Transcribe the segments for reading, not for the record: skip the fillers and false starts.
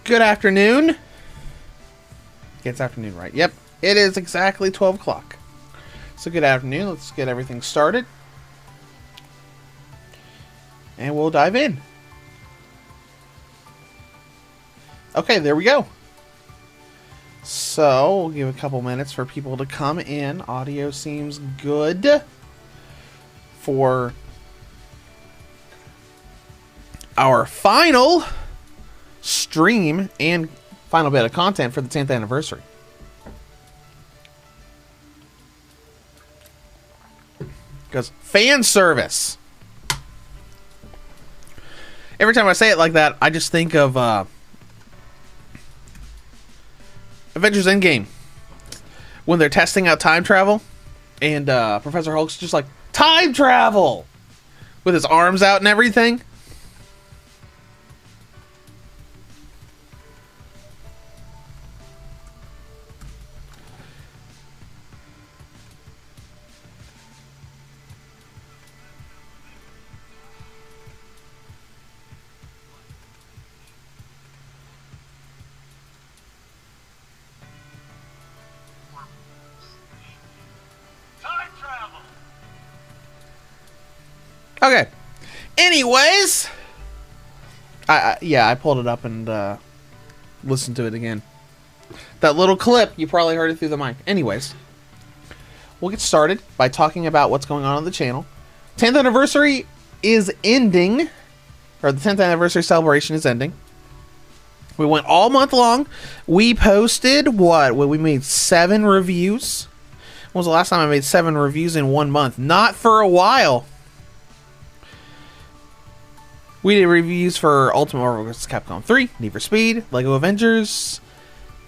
Good afternoon. It's afternoon, right? Yep. It is exactly 12 o'clock. So good afternoon. Let's get everything started. And we'll dive in. Okay, there we go. So, we'll give a couple minutes for people to come in. Audio seems good for our final stream and final bit of content for the 10th anniversary. Because fan service. Every time I say it like that, I just think of Avengers Endgame, when they're testing out time travel, and Professor Hulk's just like, time travel! With his arms out and everything. Okay. Anyways, I pulled it up and listened to it again. That little clip, you probably heard it through the mic. Anyways, we'll get started by talking about what's going on the channel. 10th anniversary is ending, or the 10th anniversary celebration is ending. We went all month long. We posted we made 7 reviews. When was the last time I made 7 reviews in 1 month? Not for a while. We did reviews for Ultimate Marvel vs. Capcom 3, Need for Speed, LEGO Avengers,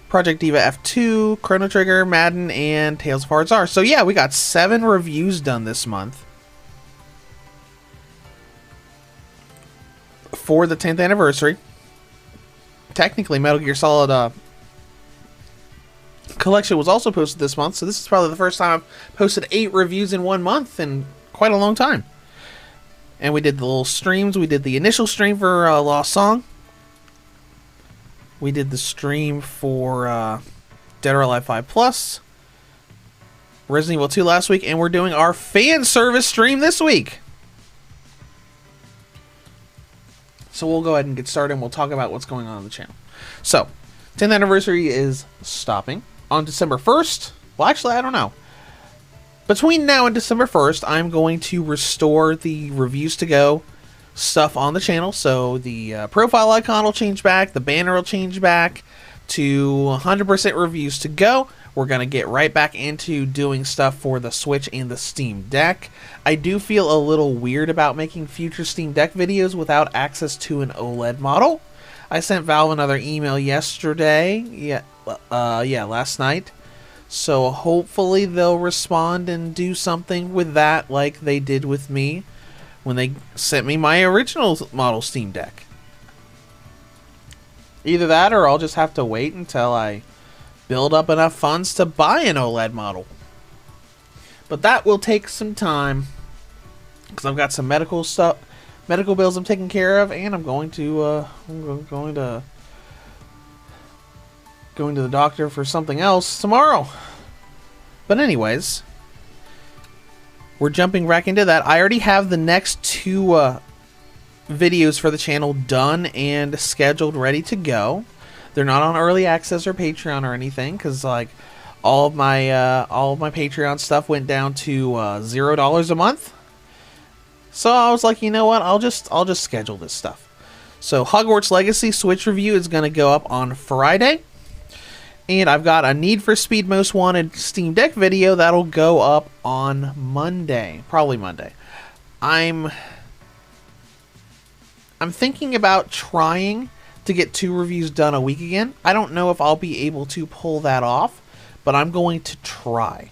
Project Diva F2, Chrono Trigger, Madden, and Tales of Hearts R. So yeah, we got 7 reviews done this month for the 10th anniversary. Technically, Metal Gear Solid Collection was also posted this month, so this is probably the first time I've posted 8 reviews in 1 month in quite a long time. And we did the little streams. We did the initial stream for Lost Song. We did the stream for Dead or Alive 5 Plus. Resident Evil 2 last week. And we're doing our fan service stream this week. So we'll go ahead and get started and we'll talk about what's going on the channel. So, 10th anniversary is stopping on December 1st. Well, actually, I don't know. Between now and December 1st, I'm going to restore the reviews to go stuff on the channel. So the profile icon will change back, the banner will change back to 100% reviews to go. We're going to get right back into doing stuff for the Switch and the Steam Deck. I do feel a little weird about making future Steam Deck videos without access to an OLED model. I sent Valve another email yesterday, last night. So hopefully they'll respond and do something with that like they did with me when they sent me my original model Steam Deck. Either that or I'll just have to wait until I build up enough funds to buy an OLED model. But that will take some time because I've got some medical bills I'm taking care of, and I'm going to the doctor for something else tomorrow. But anyways, we're jumping back into that. I already have the next 2 videos for the channel done and scheduled, ready to go. They're not on early access or Patreon or anything because like all of my Patreon stuff went down to $0 a month. So I was like, you know what? I'll just schedule this stuff. So Hogwarts Legacy Switch review is going to go up on Friday. And I've got a Need for Speed Most Wanted Steam Deck video that'll go up on Monday. Probably Monday. I'm thinking about trying to get 2 reviews done a week again. I don't know if I'll be able to pull that off, but I'm going to try.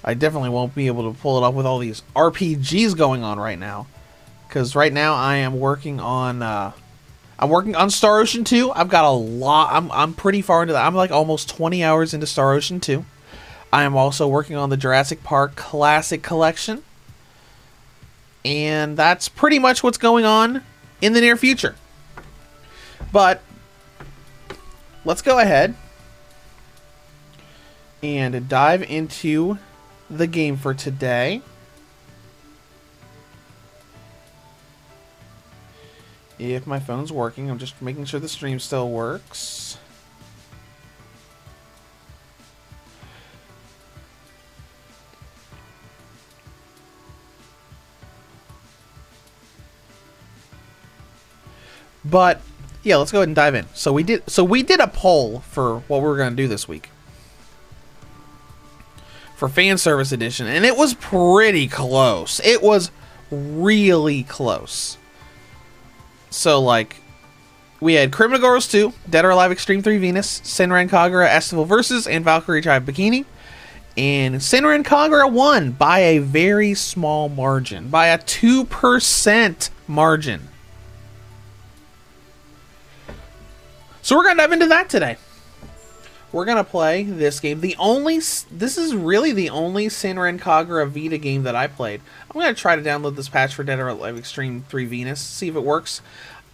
I definitely won't be able to pull it off with all these RPGs going on right now. Because right now I am working on Star Ocean 2. I've got a lot. I'm pretty far into that. I'm like almost 20 hours into Star Ocean 2. I am also working on the Jurassic Park Classic Collection. And that's pretty much what's going on in the near future. But let's go ahead and dive into the game for today. If my phone's working, I'm just making sure the stream still works. But yeah, let's go ahead and dive in. So we did a poll for what we were going to do this week for Fanservice Edition, and it was pretty close. It was really close. So, like, we had Criminal Girls 2, Dead or Alive Xtreme 3 Venus, Senran Kagura Estival Versus, and Valkyrie Tribe Bikini. And Senran Kagura won by a very small margin, by a 2% margin. So we're going to dive into that today. We're going to play this game. This is really the only Senran Kagura Vita game that I played. I'm going to try to download this patch for Dead or Alive Xtreme 3 Venus, see if it works.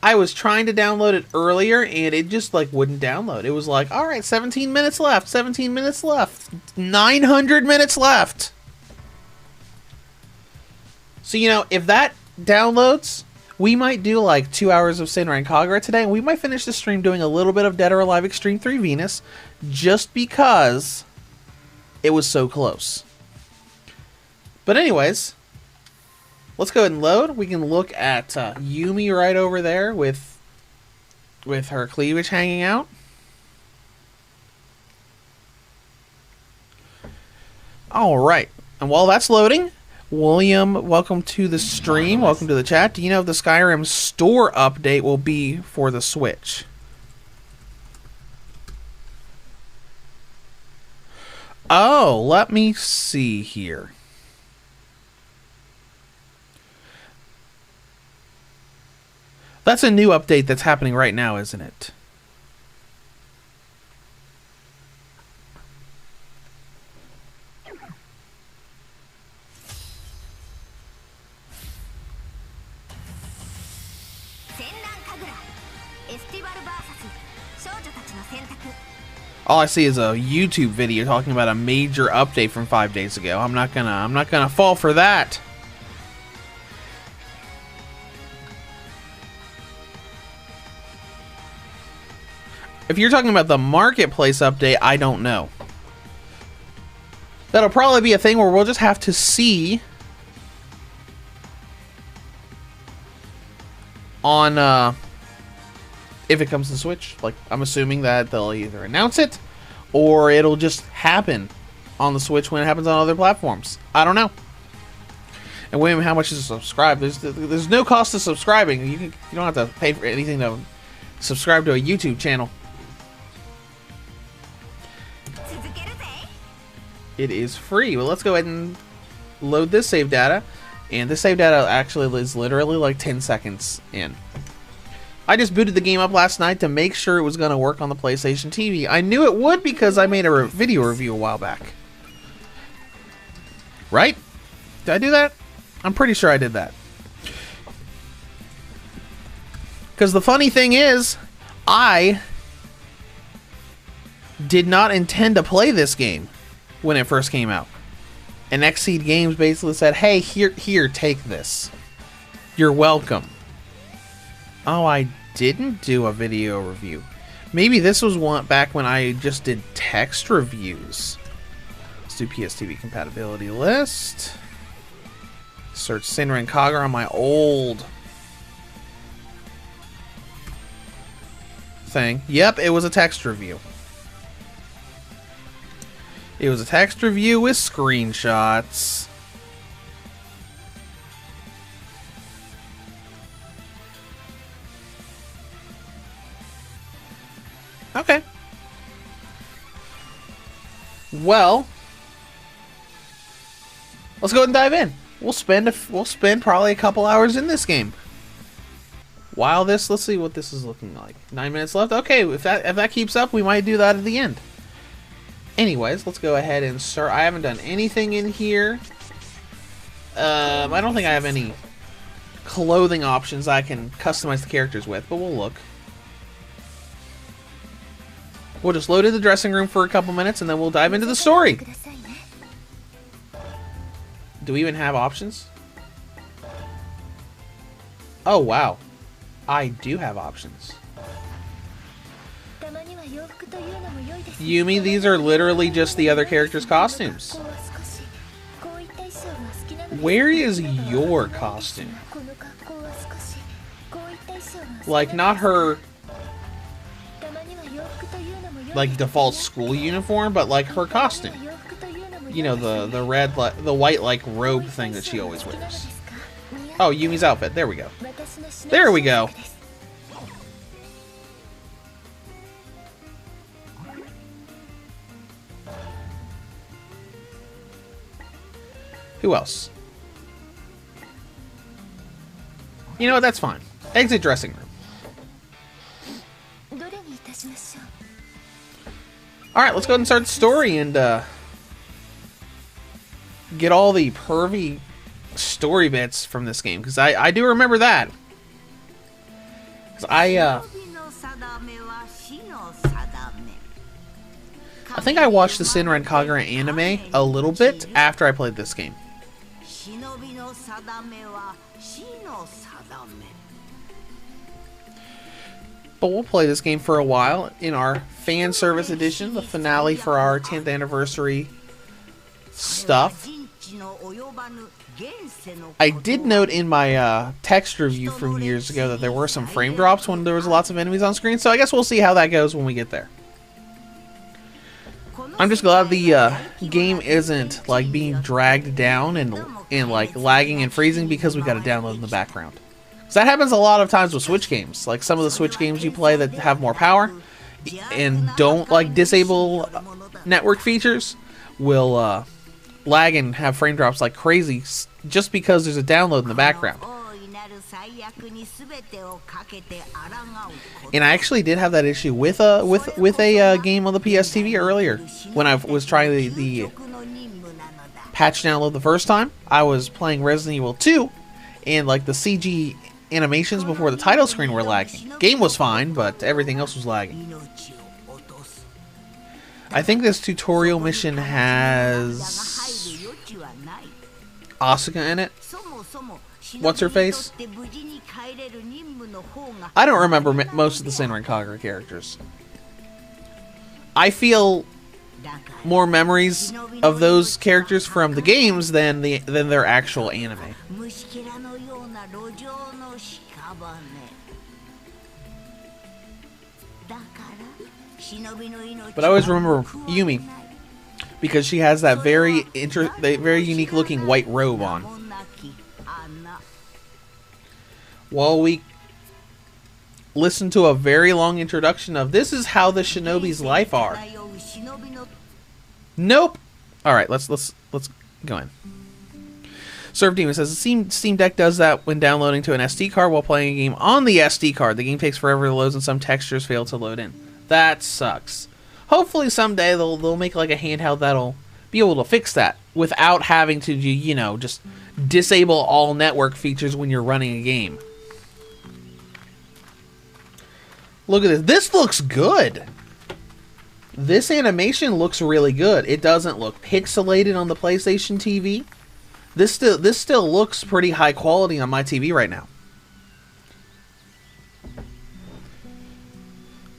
I was trying to download it earlier, and it just, like, wouldn't download. It was like, alright, 17 minutes left, 17 minutes left, 900 minutes left. So, you know, if that downloads, we might do like 2 hours of Senran Kagura today, and we might finish the stream doing a little bit of Dead or Alive Xtreme 3 Venus, just because it was so close. But anyways, let's go ahead and load. We can look at Yumi right over there with her cleavage hanging out. All right, and while that's loading, William, welcome to the stream. Welcome to the chat. Do you know if the Skyrim store update will be for the Switch? Oh, let me see here. That's a new update that's happening right now, isn't it? All I see is a YouTube video talking about a major update from 5 days ago. I'm not gonna fall for that. If you're talking about the marketplace update, I don't know. That'll probably be a thing where we'll just have to see on if it comes to Switch. Like, I'm assuming that they'll either announce it or it'll just happen on the Switch when it happens on other platforms. I don't know. And William, how much is to subscribe? There's no cost to subscribing. You don't have to pay for anything to subscribe to a YouTube channel. It is free. Well, let's go ahead and load this save data. And this save data actually is literally like 10 seconds in. I just booted the game up last night to make sure it was going to work on the PlayStation TV. I knew it would because I made a video review a while back. Right? Did I do that? I'm pretty sure I did that. Because the funny thing is, I did not intend to play this game when it first came out. And Xseed Games basically said, hey, here, take this. You're welcome. Oh, I didn't do a video review. Maybe this was one back when I just did text reviews. Let's do PSTV compatibility list. Search Senran Kagura on my old thing. Yep, it was a text review. It was a text review with screenshots. Okay. Well, let's go ahead and dive in. We'll spend probably a couple hours in this game. While this, let's see what this is looking like. 9 minutes left. Okay, if that keeps up, we might do that at the end. Anyways, let's go ahead and start. I haven't done anything in here. I don't think I have any clothing options I can customize the characters with, but we'll look. We'll just load in the dressing room for a couple minutes and then we'll dive into the story. Do we even have options? Oh, wow. I do have options. Yumi, these are literally just the other characters' costumes. Where is your costume? Like, not her, like, default school uniform, but, like, her costume. You know, the red, the white, like, robe thing that she always wears. Oh, Yumi's outfit. There we go. There we go. Who else? You know what? That's fine. Exit dressing room. Alright, let's go ahead and start the story and get all the pervy story bits from this game, because I do remember that. 'Cause I think I watched the Senran Kagura anime a little bit after I played this game. But we'll play this game for a while in our fan service edition, the finale for our 10th anniversary stuff. I did note in my text review from years ago that there were some frame drops when there was lots of enemies on screen, so I guess we'll see how that goes when we get there. I'm just glad the game isn't like being dragged down and like lagging and freezing because we got to download in the background. So that happens a lot of times with Switch games. Like some of the Switch games you play that have more power and don't like disable network features will lag and have frame drops like crazy just because there's a download in the background. And I actually did have that issue with a game on the PS TV earlier when I was trying the patch download the first time. I was playing Resident Evil 2 and like the CG animations before the title screen were lagging. Game was fine, but everything else was lagging. I think this tutorial mission has Asuka in it. What's her face? I don't remember most of the Senran Kagura characters. I feel more memories of those characters from the games than their actual anime. But I always remember Yumi because she has that very unique looking white robe on. While we listen to a very long introduction of this is how the shinobi's life are. Nope. All right, let's go in. Surf Demon says the Steam Deck does that when downloading to an SD card while playing a game on the SD card. The game takes forever to load and some textures fail to load in. That sucks. Hopefully someday they'll make like a handheld that'll be able to fix that without having to, you know, just disable all network features when you're running a game. Look at this. This looks good. This animation looks really good. It doesn't look pixelated on the PlayStation TV. This still looks pretty high quality on my TV right now.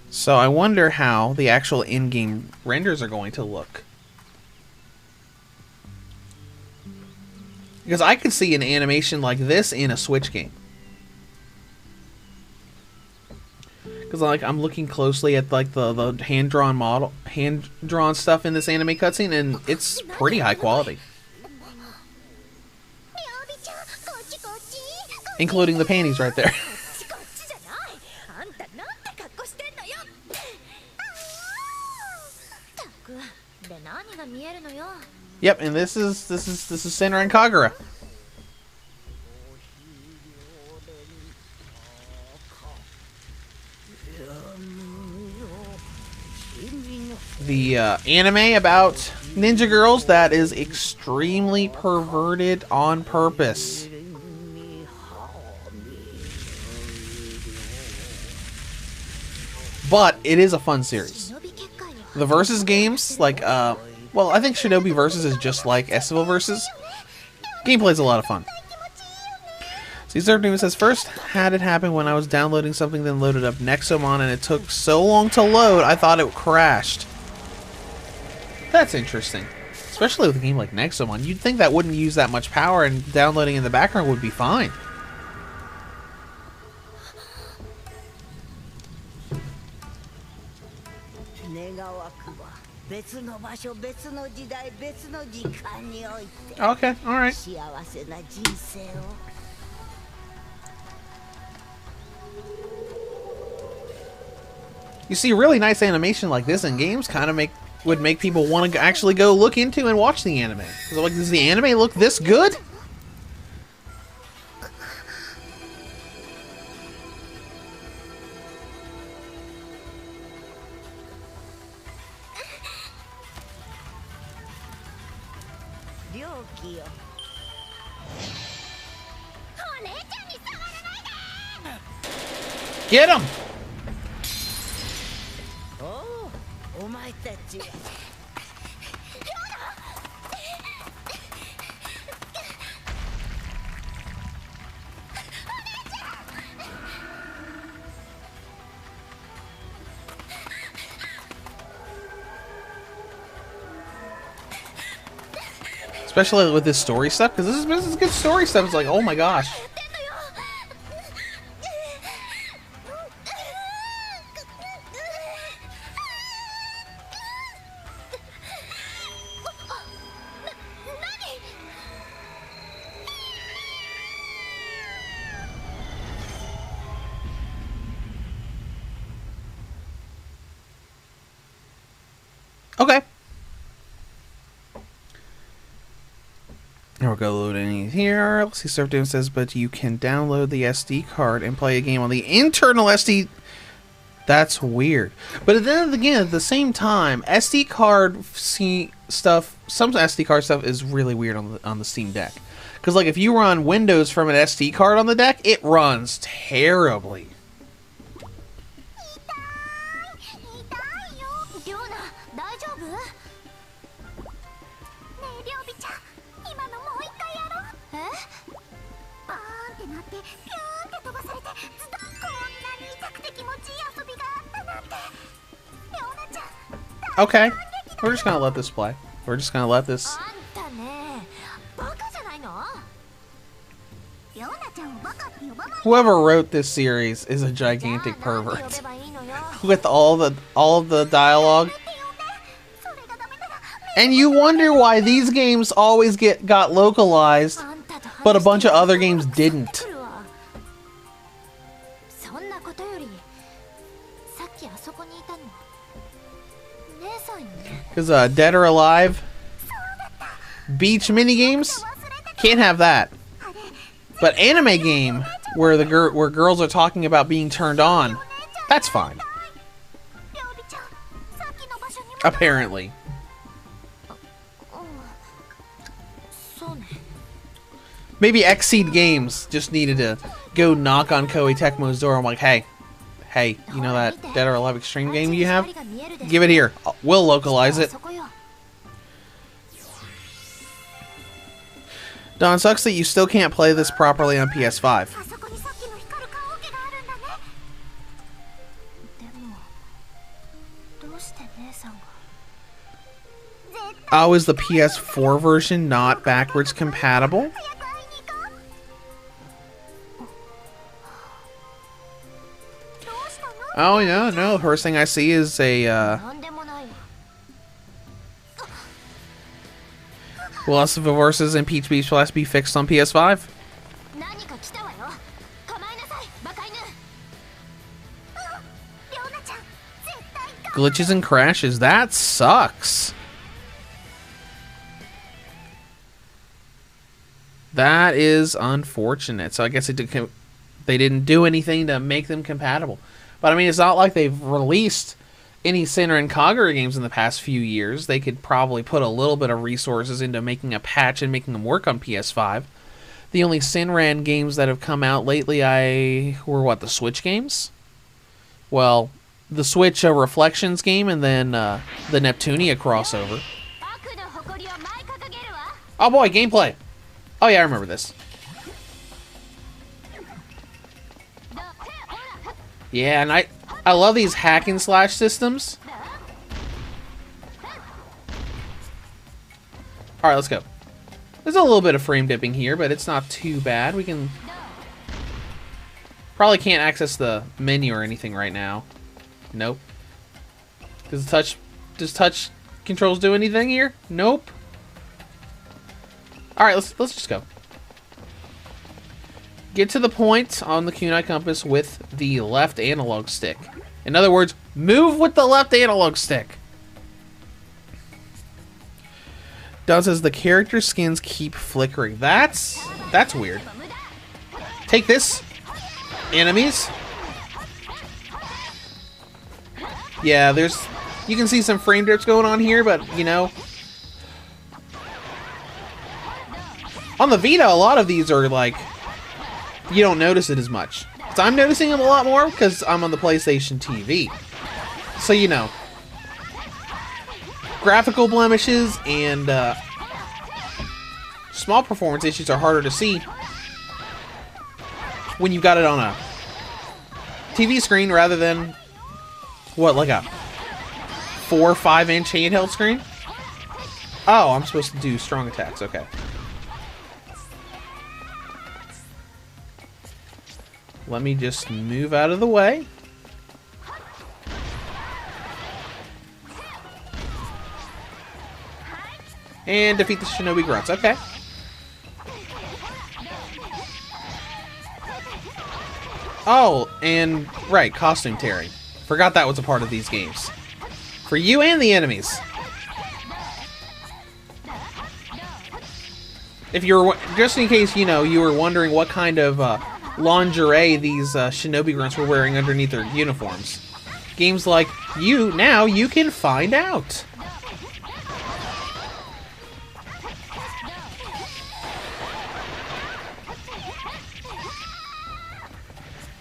So I wonder how the actual in-game renders are going to look. Because I could see an animation like this in a Switch game. Because like I'm looking closely at like the hand-drawn stuff in this anime cutscene, and it's pretty high quality. Including the panties right there. Yep, and this is Senran Kagura. The anime about ninja girls that is extremely perverted on purpose. But it is a fun series. The Versus games, like, well, I think Shinobi Versus is just like Estival Versus. Gameplay's a lot of fun. Xtreme says, first had it happen when I was downloading something, then loaded up Nexomon, and it took so long to load, I thought it crashed. That's interesting. Especially with a game like Nexomon. You'd think that wouldn't use that much power, and downloading in the background would be fine. Okay, alright. You see, really nice animation like this in games kind of would make people want to actually go look into and watch the anime. So, like, does the anime look this good? Get him! Especially with this story stuff, because this is good story stuff. It's like, oh my gosh. Okay. Now we'll go loading here. Let's see, Surf Doom says, but you can download the SD card and play a game on the internal SD. That's weird. But then again, at the same time, SD card stuff, some SD card stuff is really weird on the Steam Deck. Because, like, if you run Windows from an SD card on the deck, it runs terribly. Okay, we're just gonna let this play. We're just gonna let this. Whoever wrote this series is a gigantic pervert. With all of the dialogue. And you wonder why these games always got localized, but a bunch of other games didn't. Because Dead or Alive, beach minigames, can't have that. But anime game where where girls are talking about being turned on, that's fine. Apparently. Maybe Xseed Games just needed to go knock on Koei Tecmo's door. I'm like, hey, you know that Dead or Alive Xtreme game you have? Give it here. We'll localize it. Don, sucks that you still can't play this properly on PS5. Oh, is the PS4 version not backwards compatible? Oh, yeah, no. The first thing I see is a, Last of the Verses and Peach Beach will have to be fixed on PS5. Glitches and crashes. That sucks. That is unfortunate. So I guess they didn't do anything to make them compatible. But I mean, it's not like they've released any Senran Kagura games in the past few years. They could probably put a little bit of resources into making a patch and making them work on PS5. The only Senran games that have come out lately were what, the Switch games? Well, the Switch Reflections game, and then the Neptunia crossover. Oh boy, gameplay! Oh yeah, I remember this. Yeah, and I love these hack and slash systems. Alright, let's go. There's a little bit of frame dipping here, but it's not too bad. We can... Probably can't access the menu or anything right now. Nope. Does touch controls do anything here? Nope. Alright, let's just go. Get to the point on the kunai compass with the left analog stick. In other words, move with the left analog stick. Does as the character skins keep flickering. That's weird. Take this, enemies. Yeah, you can see some frame dips going on here, but you know, on the Vita, a lot of these are like, you don't notice it as much. So I'm noticing them a lot more because I'm on the PlayStation TV. So you know, graphical blemishes and small performance issues are harder to see when you've got it on a TV screen rather than, what, like a 4 or 5 inch handheld screen? Oh, I'm supposed to do strong attacks, okay. Let me just move out of the way. And defeat the Shinobi Grunts, okay. Oh, and right, costume tearing. Forgot that was a part of these games. For you and the enemies. If you're, just in case, you know, you were wondering what kind of lingerie these Shinobi Grunts were wearing underneath their uniforms. Games like now you can find out.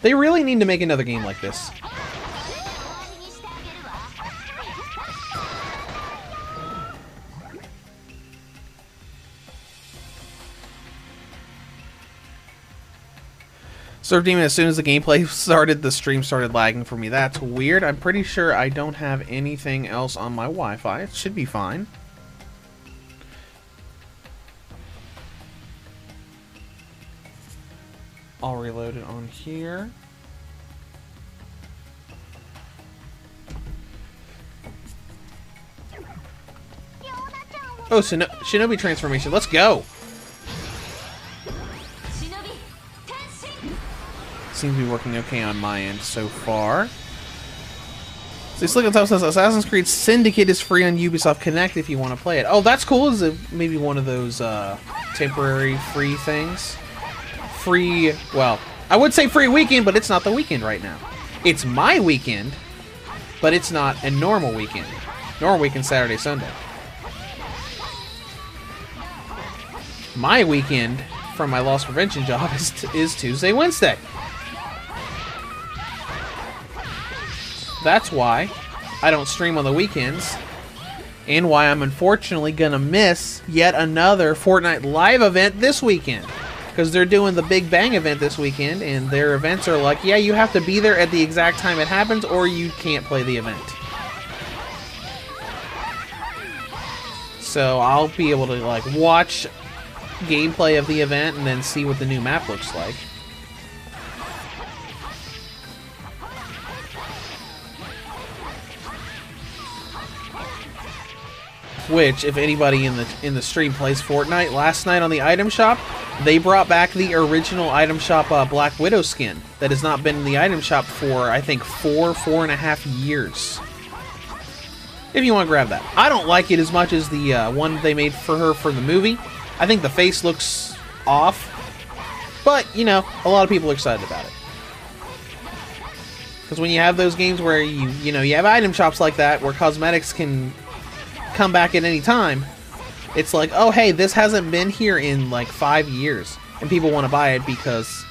They really need to make another game like this. Surf Demon, as soon as the gameplay started, the stream started lagging for me. That's weird. I'm pretty sure I don't have anything else on my Wi-Fi. It should be fine. I'll reload it on here. Oh, Shinobi transformation. Let's go. Seems to be working okay on my end so far. So Slick on Top says Assassin's Creed Syndicate is free on Ubisoft Connect if you want to play it. Oh, that's cool. Is it maybe one of those temporary free things? Free, well, I would say free weekend, but it's not the weekend right now. It's my weekend, but it's not a normal weekend. Normal weekend, Saturday, Sunday. My weekend from my loss prevention job is Tuesday, Wednesday. That's why I don't stream on the weekends, and why I'm unfortunately gonna miss yet another Fortnite live event this weekend. Because they're doing the Big Bang event this weekend, and their events are like, yeah, you have to be there at the exact time it happens, or you can't play the event. So I'll be able to like watch gameplay of the event and then see what the new map looks like. Which, if anybody in the stream plays Fortnite, last night on the item shop, they brought back the original item shop Black Widow skin that has not been in the item shop for, I think, 4.5 years. If you want to grab that. I don't like it as much as the one they made for her for the movie. I think the face looks off. But, you know, a lot of people are excited about it. Because when you have those games where you have item shops like that, where cosmetics can come back at any time, it's like, oh hey, this hasn't been here in like 5 years, and people want to buy it because,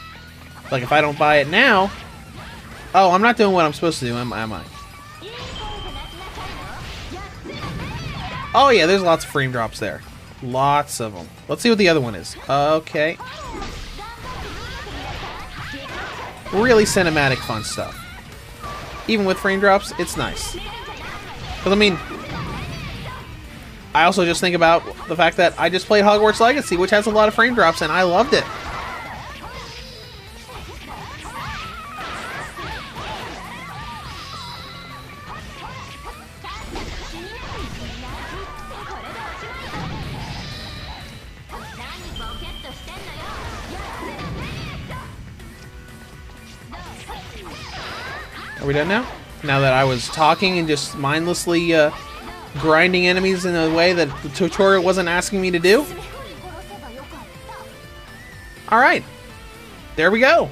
like, if I don't buy it now, oh, I'm not doing what I'm supposed to do, am I? Oh yeah, there's lots of frame drops there. Lots of them. Let's see what the other one is. Okay. Really cinematic fun stuff. Even with frame drops, it's nice. Because, I mean, I also just think about the fact that I just played Hogwarts Legacy, which has a lot of frame drops, and I loved it. Are we done now? Now that I was talking and just mindlessly grinding enemies in a way that the tutorial wasn't asking me to do? Alright. There we go.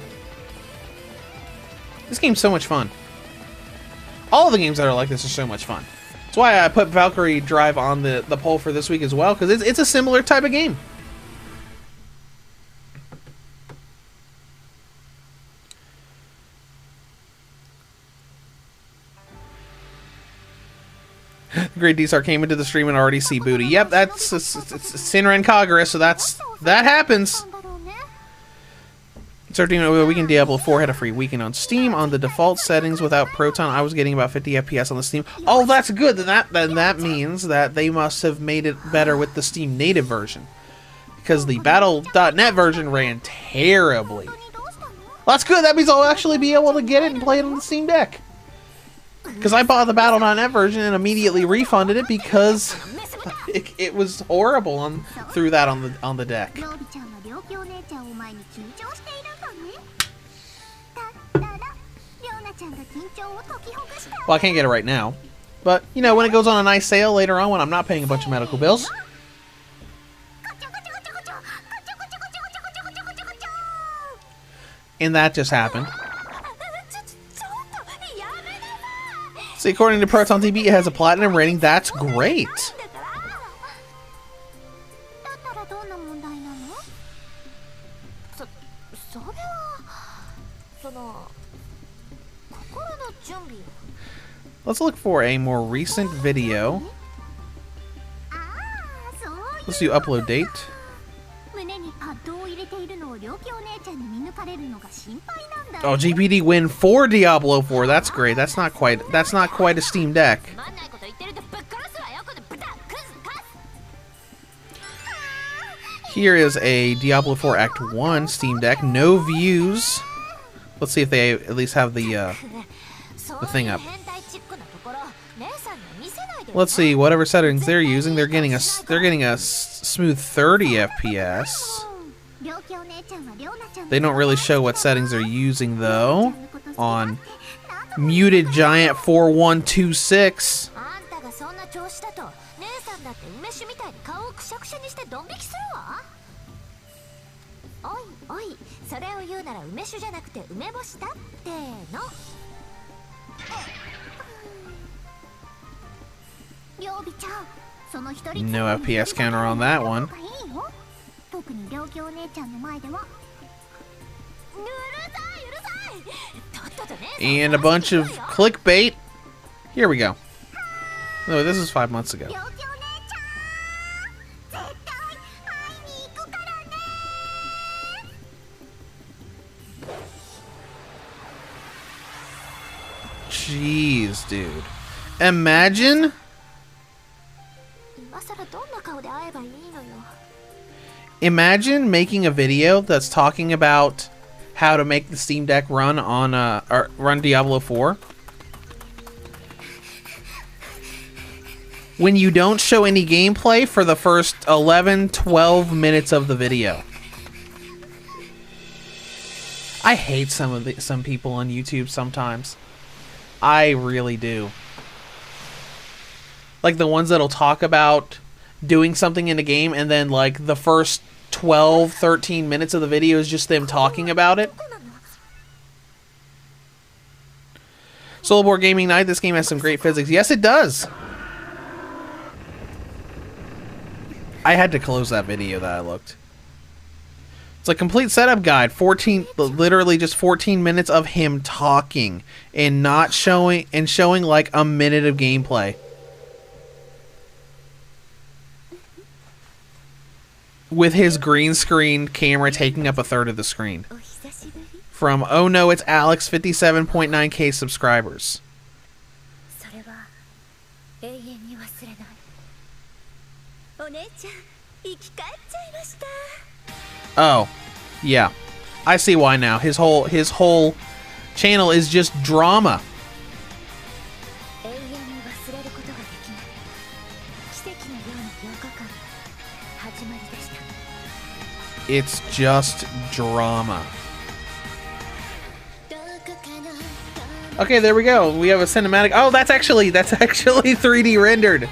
This game's so much fun. All of the games that are like this are so much fun. That's why I put Valkyrie Drive on the poll for this week as well, because it's a similar type of game. Great D-Star came into the stream and already see booty. Yep, that's it's Senran Kagura, so that happens. Starting over the weekend, Diablo 4 had a free weekend on Steam. On the default settings without Proton, I was getting about 50 FPS on the Steam. Oh, that's good. Then that means that they must have made it better with the Steam native version, because the Battle.net version ran terribly. Well, that's good. That means I'll actually be able to get it and play it on the Steam Deck. Because I bought the Battle.net version and immediately refunded it because it was horrible through that on the deck. Well, I can't get it right now, but you know, when it goes on a nice sale later on when I'm not paying a bunch of medical bills. And that just happened. See, according to Proton TV, it has a platinum rating. That's great. Let's look for a more recent video. Let's do upload date. Oh, GPD win for Diablo 4. That's great. That's not quite a Steam Deck. Here is a Diablo 4 Act 1 Steam Deck. No views. Let's see if they at least have the thing up. Let's see, whatever settings they're using, they're getting a smooth 30 FPS. They don't really show what settings they're using though. On Muted Giant 4126. No FPS counter on that one. And a bunch of clickbait. Here we go. No, this is 5 months ago. Jeez, dude. Imagine. Imagine making a video that's talking about how to make the Steam Deck run on or run Diablo 4 when you don't show any gameplay for the first 11-12 minutes of the video. I hate some people on YouTube sometimes. I really do. Like the ones that'll talk about doing something in a game and then like the first 12-13 minutes of the video is just them talking about it. Solo Board Gaming Night, this game has some great physics. Yes, it does. I had to close that video that I looked. It's a complete setup guide. Literally just 14 minutes of him talking and not showing like a minute of gameplay. with his green screen camera taking up a third of the screen. From Oh No It's Alex, 57.9k subscribers. Oh, yeah. I see why now. His whole channel is just drama. It's just drama. Okay, there we go. We have a cinematic. Oh, that's actually 3D rendered.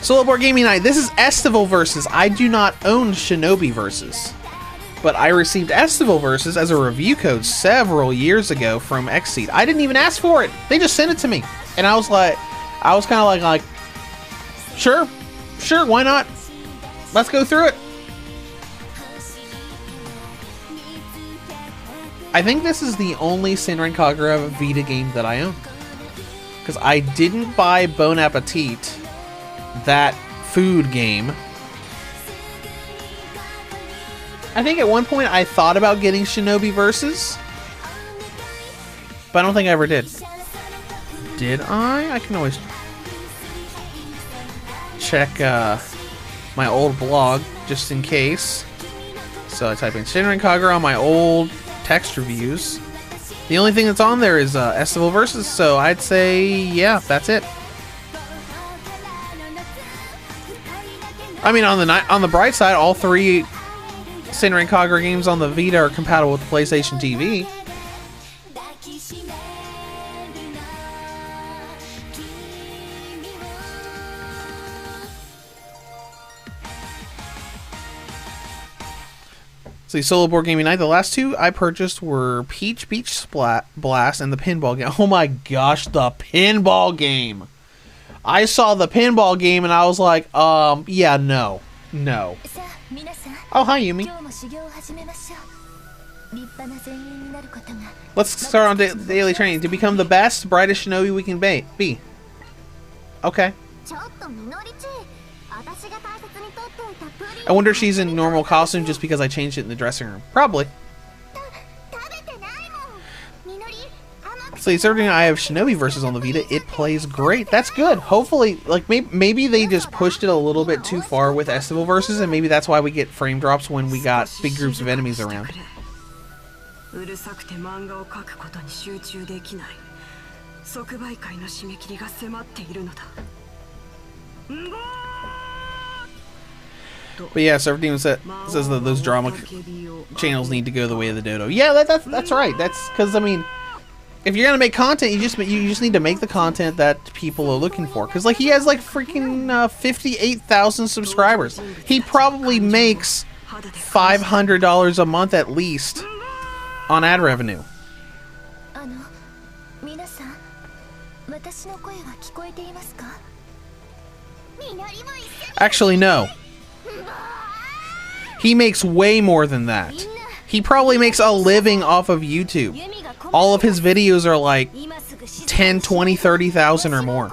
Solo Board Gaming Night. This is Estival Versus. I do not own Shinobi Versus, but I received Estival Versus as a review code several years ago from Xseed. I didn't even ask for it. They just sent it to me, and I was kind of like, sure, why not? Let's go through it. I think this is the only Senran Kagura Vita game that I own, because I didn't buy Bon Appetit, that food game. I think at one point I thought about getting Shinobi Versus, but I don't think I ever did. Did I? I can always check my old blog just in case. So I type in Senran Kagura on my old text reviews. The only thing that's on there is Estival Versus, so I'd say, yeah, that's it. I mean, on the bright side, all three Senran Kagura games on the Vita are compatible with the PlayStation TV. So, Solo Board Gaming Night. The last two I purchased were Peach Blast and the pinball game. Oh my gosh, the pinball game! I saw the pinball game and I was like, yeah, no. Oh, hi, Yumi. Let's start on daily training. To become the best, brightest shinobi we can be. Okay. I wonder if she's in normal costume just because I changed it in the dressing room. Probably. So considering I have Shinobi Versus on the Vita, it plays great. That's good. Hopefully, like maybe they just pushed it a little bit too far with Estival Versus, and maybe that's why we get frame drops when we got big groups of enemies around. But yeah, Surf Demon says that those drama channels need to go the way of the dodo. Yeah, that's right. That's because, I mean, if you're gonna make content, you just need to make the content that people are looking for. Because like he has like freaking 58,000 subscribers. He probably makes $500 a month at least on ad revenue. Actually, no. He makes way more than that. He probably makes a living off of YouTube. All of his videos are like 10, 20, 30,000 or more.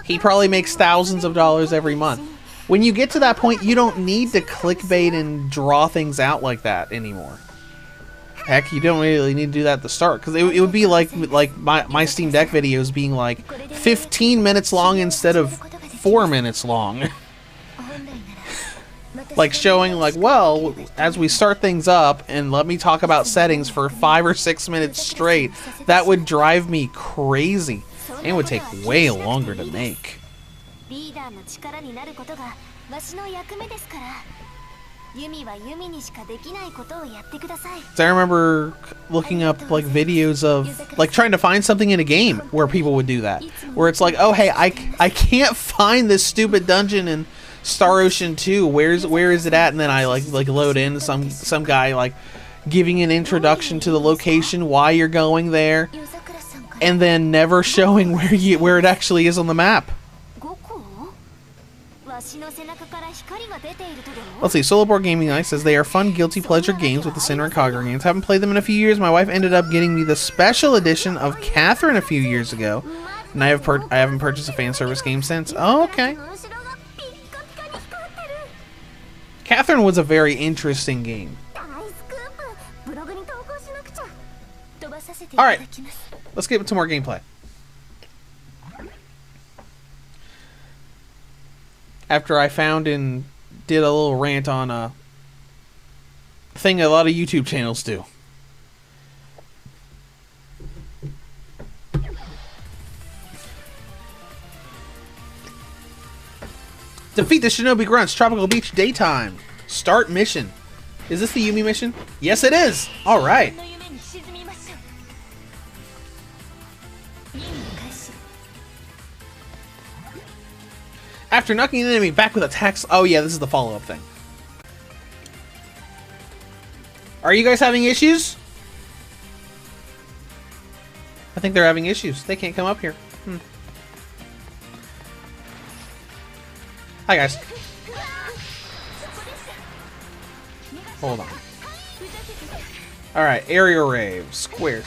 He probably makes thousands of dollars every month. When you get to that point, you don't need to clickbait and draw things out like that anymore. Heck, you don't really need to do that at the start, because it would be like my Steam Deck videos being like 15 minutes long instead of 4 minutes long. Like showing like, well, as we start things up and let me talk about settings for 5 or 6 minutes straight, that would drive me crazy and would take way longer to make. So I remember looking up like videos of like trying to find something in a game where people would do that, where it's like, oh hey, I can't find this stupid dungeon in Star Ocean 2. Where is it at? And then I like load in some guy like giving an introduction to the location, why you're going there, and then never showing where it actually is on the map. Let's see, Solo Board Gaming Night says they are fun, guilty pleasure games with the Senran Kagura games. Haven't played them in a few years. My wife ended up getting me the special edition of Catherine a few years ago, and I haven't purchased a Fanservice game since. Oh, okay. Catherine was a very interesting game. Alright, let's get into more gameplay. After I found and did a little rant on a thing a lot of YouTube channels do. Defeat the Shinobi Grunts, Tropical Beach Daytime. Start mission. Is this the Yumi mission? Yes, it is! Alright. After knocking an enemy back with attacks... Oh yeah, this is the follow-up thing. Are you guys having issues? I think they're having issues. They can't come up here. Hi guys. Hold on. Alright, aerial rave. Squares.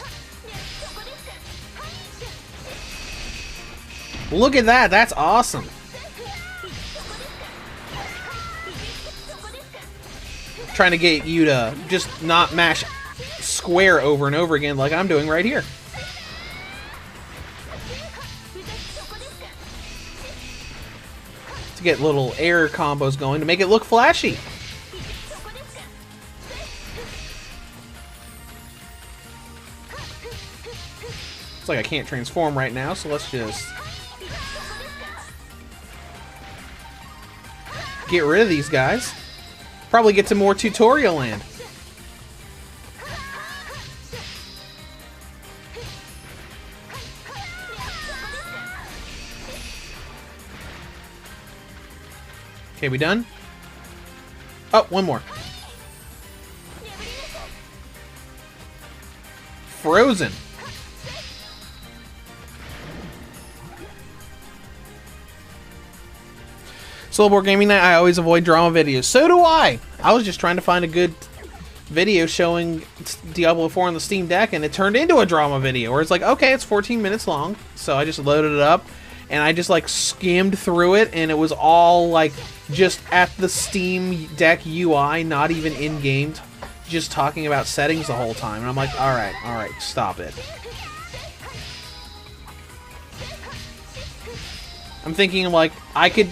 Look at that, that's awesome. Trying to get you to just not mash square over and over again like I'm doing right here. To get little air combos going to make it look flashy. It's like I can't transform right now, so let's just get rid of these guys. Probably get to more tutorial land. Okay, we done? Oh, one more. Frozen. Solo Board Gaming Night, I always avoid drama videos. So do I! I was just trying to find a good video showing Diablo 4 on the Steam Deck, and it turned into a drama video, where it's like, okay, it's 14 minutes long, so I just loaded it up, and I just, like, skimmed through it, and it was all, like, just at the Steam Deck UI, not even in-game, just talking about settings the whole time, and I'm like, alright, stop it. I'm thinking, like, I could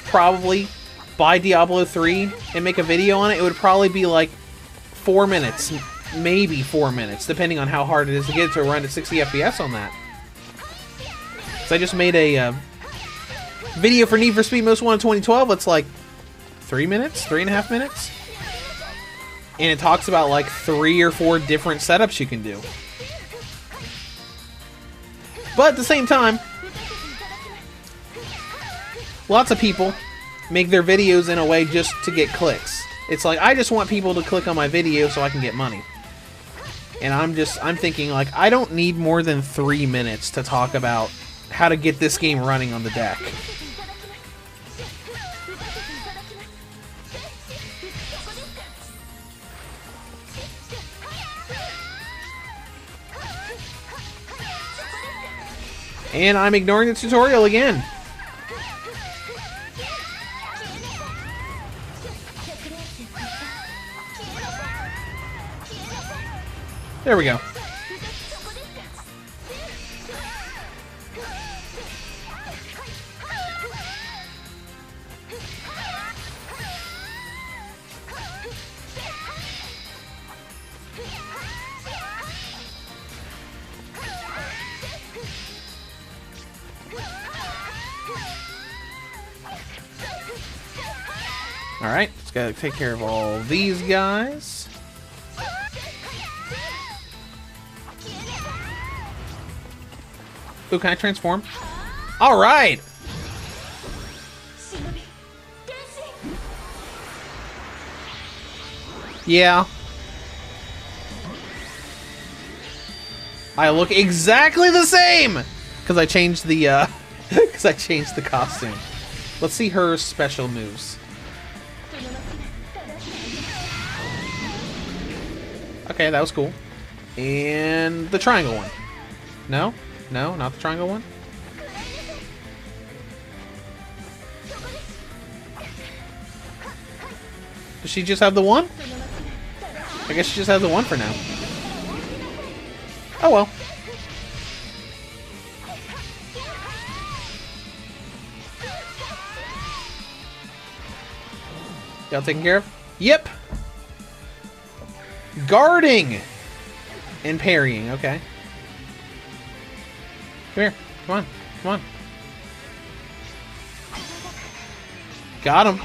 probably buy Diablo 3 and make a video on it. It would probably be like 4 minutes, maybe 4 minutes, depending on how hard it is to get it to run at 60 FPS on that. So I just made a video for Need for Speed Most Wanted 2012. It's like 3 minutes, 3.5 minutes, and it talks about like 3 or 4 different setups you can do. But at the same time, lots of people make their videos in a way just to get clicks. It's like, I just want people to click on my video so I can get money. And I'm thinking, like, I don't need more than 3 minutes to talk about how to get this game running on the deck. And I'm ignoring the tutorial again. There we go. Alright, just gotta take care of all these guys. Ooh, can I transform? Alright! Yeah. I look exactly the same! Because I changed the, because I changed the costume. Let's see her special moves. Okay, that was cool. And the triangle one. No? No, not the triangle one? Does she just have the one? I guess she just has the one for now. Oh well. Y'all taken care of? Yep. Guarding and parrying. Okay. Come here. Come on. Come on. Got him.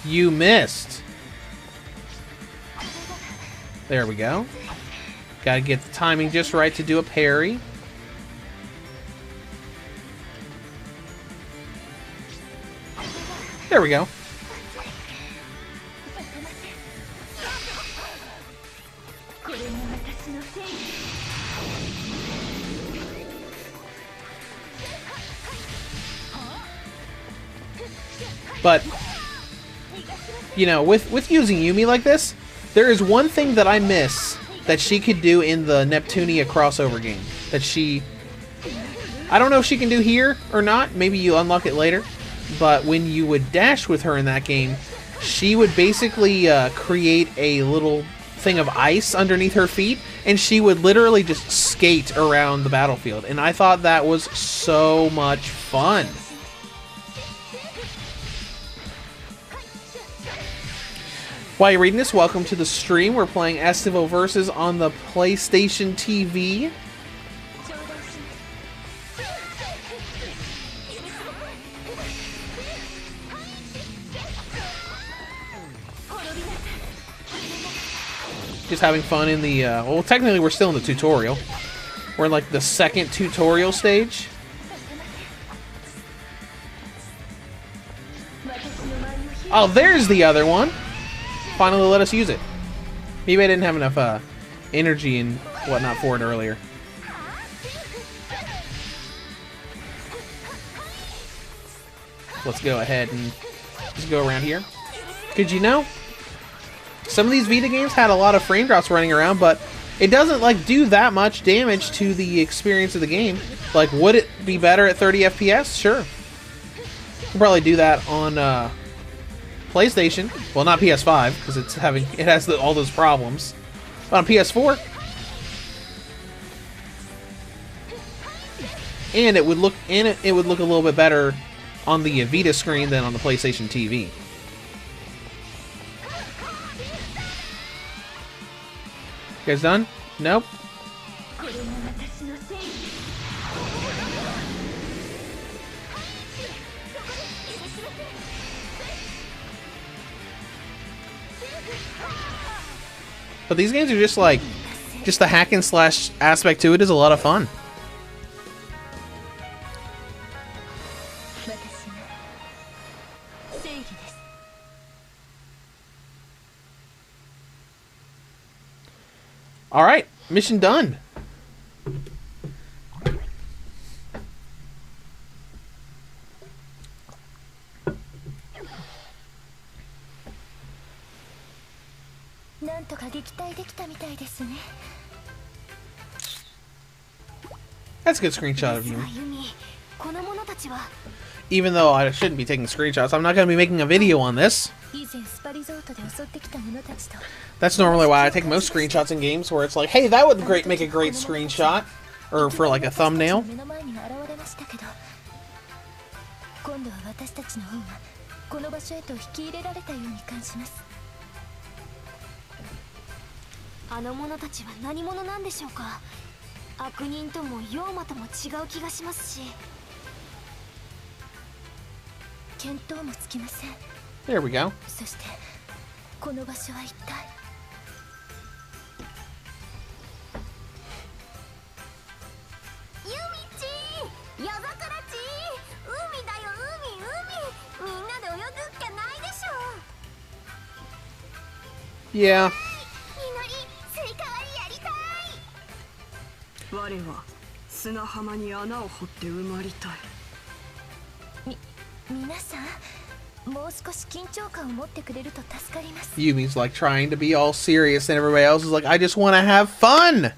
You missed. There we go. Gotta get the timing just right to do a parry. There we go. But, you know, with using Yumi like this, there is one thing that I miss that she could do in the Neptunia crossover game. That she... I don't know if she can do here or not. Maybe you unlock it later. But when you would dash with her in that game, she would basically create a little thing of ice underneath her feet, and she would literally just skate around the battlefield. And I thought that was so much fun. While you're reading this, welcome to the stream. We're playing Fanservice on the PlayStation TV. Just having fun in the, well, technically we're still in the tutorial. We're in like the second tutorial stage. Oh, there's the other one. Finally let us use it. Maybe I didn't have enough energy and whatnot for it earlier. Let's go ahead and just go around here. Could you know? Some of these Vita games had a lot of frame drops running around, but it doesn't like do that much damage to the experience of the game. Like, would it be better at 30 FPS? Sure. You can probably do that on PlayStation. Well, not PS5 because it has all those problems. But on PS4, and it would look a little bit better on the Vita screen than on the PlayStation TV. You guys done? Nope. But these games are just like, just the hack and slash aspect to it is a lot of fun. All right, mission done. That's a good screenshot of you. Even though I shouldn't be taking screenshots, I'm not going to be making a video on this. That's normally why I take most screenshots in games, where it's like, hey, that would make a great screenshot, or for like a thumbnail. There we go. Yeah. Yumi's like trying to be all serious, and everybody else is like, I just want to have fun.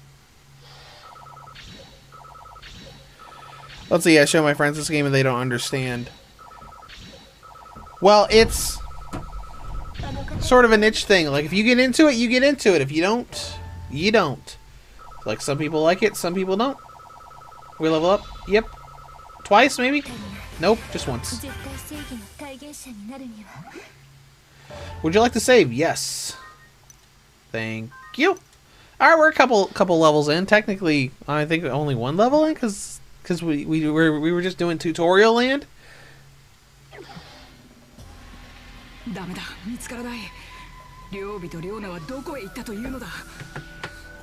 Let's see, I show my friends this game and they don't understand. Well, it's sort of a niche thing. Like, if you get into it, you get into it. If you don't, you don't. Like, some people like it, some people don't. We level up? Yep. Twice, maybe? Nope, just once. Would you like to save? Yes. Thank you. Alright, we're a couple levels in. Technically, I think only one level in, because we were just doing tutorial land.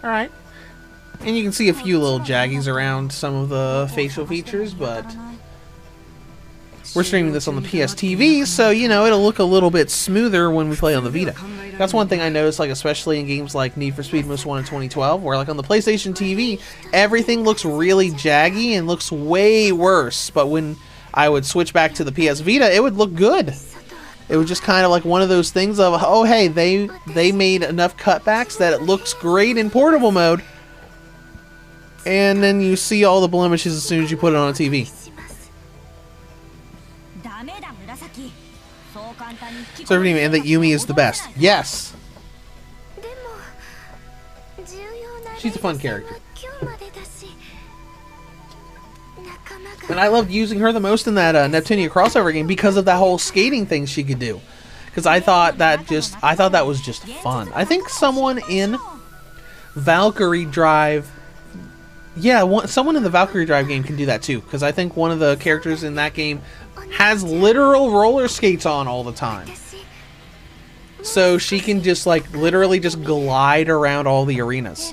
Alright. And you can see a few little jaggies around some of the facial features, but we're streaming this on the PS TV, so, you know, it'll look a little bit smoother when we play on the Vita. That's one thing I noticed, like, especially in games like Need for Speed Most Wanted 2012, where, like, on the PlayStation TV, everything looks really jaggy and looks way worse, but when I would switch back to the PS Vita, it would look good. It was just kind of like one of those things of, oh, hey, they made enough cutbacks that it looks great in portable mode, and then you see all the blemishes as soon as you put it on a TV. So everybody, and that Yumi is the best. Yes! She's a fun character. And I loved using her the most in that Neptunia crossover game because of that whole skating thing she could do. Because I thought that was just fun. I think someone in Valkyrie Drive... Yeah, someone in the Valkyrie Drive game can do that too. Because I think one of the characters in that game has literal roller skates on all the time. So she can just, like, literally just glide around all the arenas.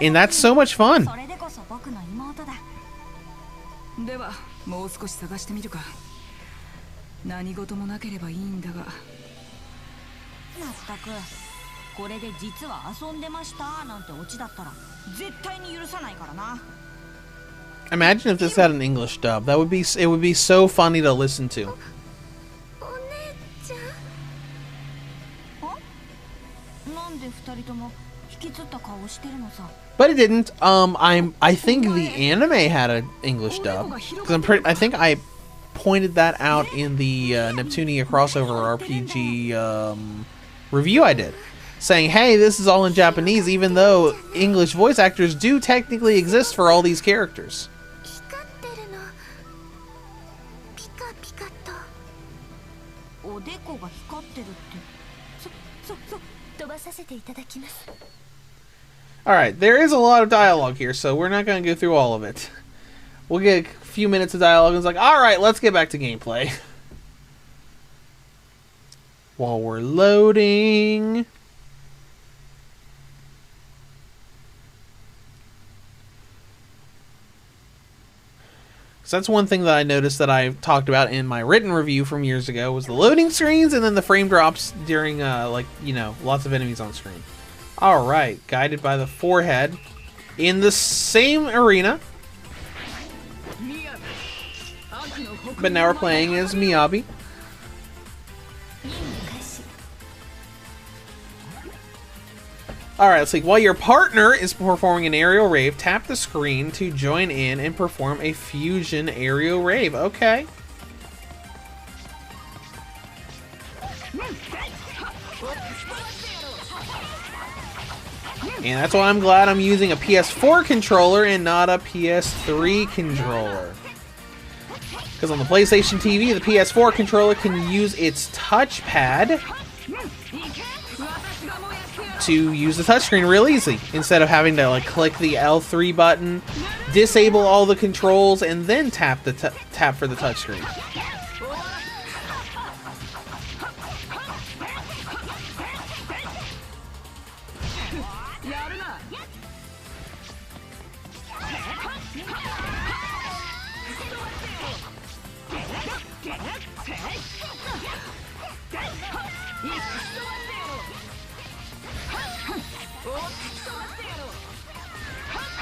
And that's so much fun. Imagine if this had an English dub. It would be so funny to listen to. But it didn't. I think the anime had an English dub, because I think I pointed that out in the Neptunia crossover RPG review I did, saying, hey, this is all in Japanese, even though English voice actors do technically exist for all these characters. Alright, there is a lot of dialogue here, so we're not going to go through all of it. We'll get a few minutes of dialogue and it's like, alright, let's get back to gameplay. While we're loading... So that's one thing that I noticed that I talked about in my written review from years ago, was the loading screens and then the frame drops during, like, you know, lots of enemies on screen. Alright, guided by the forehead in the same arena. But now we're playing as Miyabi. Alright, let's see. While your partner is performing an aerial rave, tap the screen to join in and perform a fusion aerial rave. Okay. And that's why I'm glad I'm using a PS4 controller and not a PS3 controller. Because on the PlayStation TV, the PS4 controller can use its touchpad to use the touchscreen real easy, instead of having to, like, click the L3 button, disable all the controls, and then tap for the touchscreen.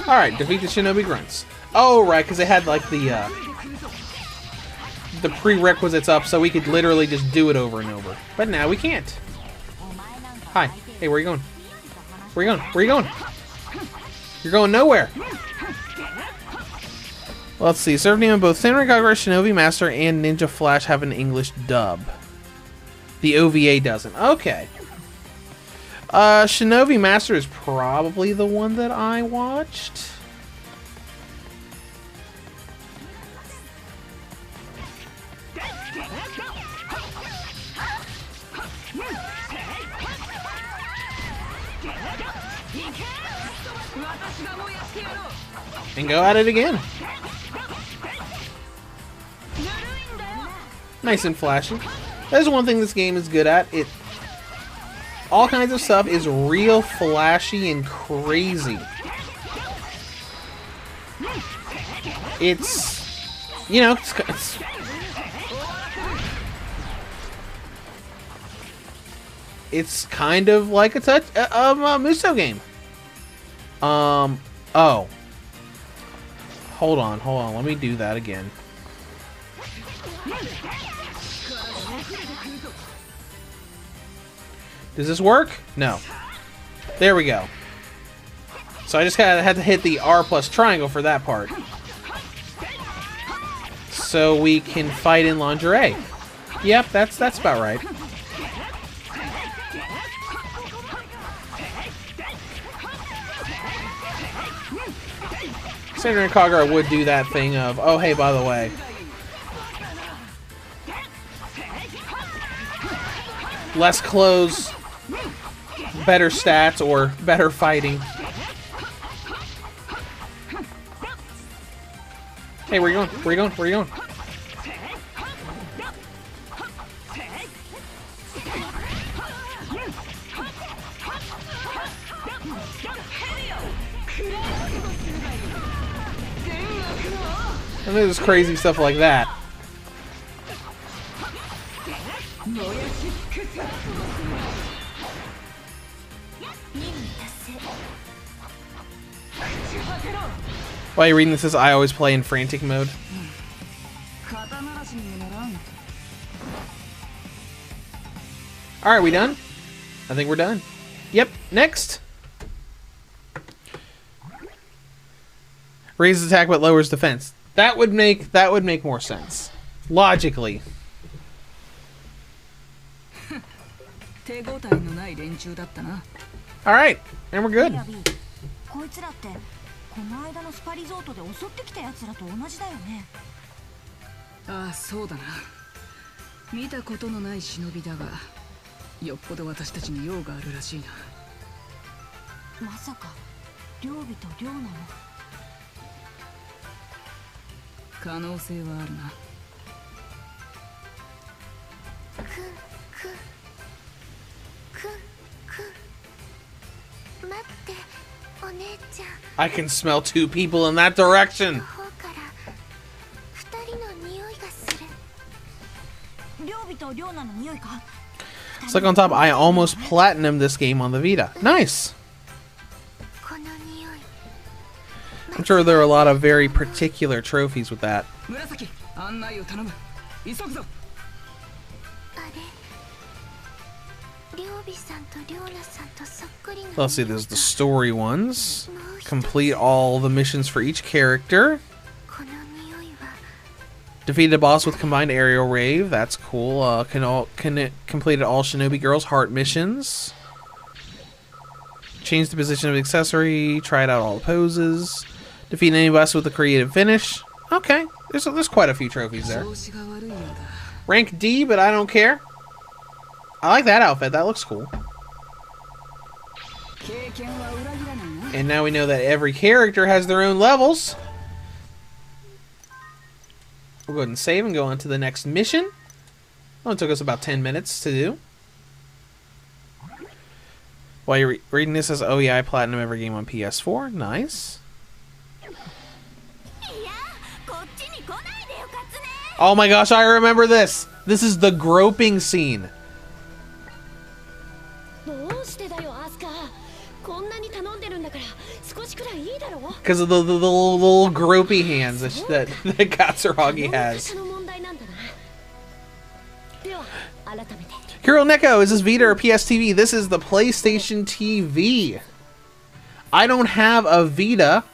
Alright, defeat the Shinobi Grunts. Oh, right, because they had, like, the prerequisites up so we could literally just do it over and over. But now we can't. Hi. Hey, where are you going? Where are you going? Where are you going? You're going nowhere. Let's see. Served name of both Senran, Kagura, Shinobi Master, and Ninja Flash have an English dub. The OVA doesn't. Okay. Shinobi Master is probably the one that I watched. And go at it again. Nice and flashy. That's one thing this game is good at. All kinds of stuff is real flashy and crazy. It's, you know, it's kind of like a Muso game. Oh. Hold on, let me do that again. Does this work? No. There we go. So I just kind of had to hit the R plus triangle for that part. So we can fight in lingerie. Yep, that's about right. Senran and Kagura would do that thing of, oh hey, by the way, less clothes, better stats, or better fighting. Hey, where you going? Where you going? Where you going? And there's crazy stuff like that. While you're reading this, says I always play in frantic mode. Alright, we done? I think we're done. Yep, next. Raises attack but lowers defense. That would make more sense. Logically. Alright, and we're good. I can smell two people in that direction. It's like on top, I almost platinumed this game on the Vita. Nice. I'm sure there are a lot of very particular trophies with that. Let's see, there's the story ones. Complete all the missions for each character. Defeated a boss with combined aerial rave. That's cool. Completed all Shinobi Girls heart missions. Changed the position of accessory. Tried out all the poses. Defeat any boss with a creative finish. Okay, there's quite a few trophies there. Rank D, but I don't care. I like that outfit. That looks cool. And now we know that every character has their own levels. We'll go ahead and save and go on to the next mission. Only took us about 10 minutes to do. While you're reading this, says, oh yeah, I platinum every game on PS4. Nice. Oh my gosh, I remember this. This is the groping scene. Because of the little gropey hands that Katsuragi has. Kuro Neko, is this Vita or PS TV? This is the PlayStation TV. I don't have a Vita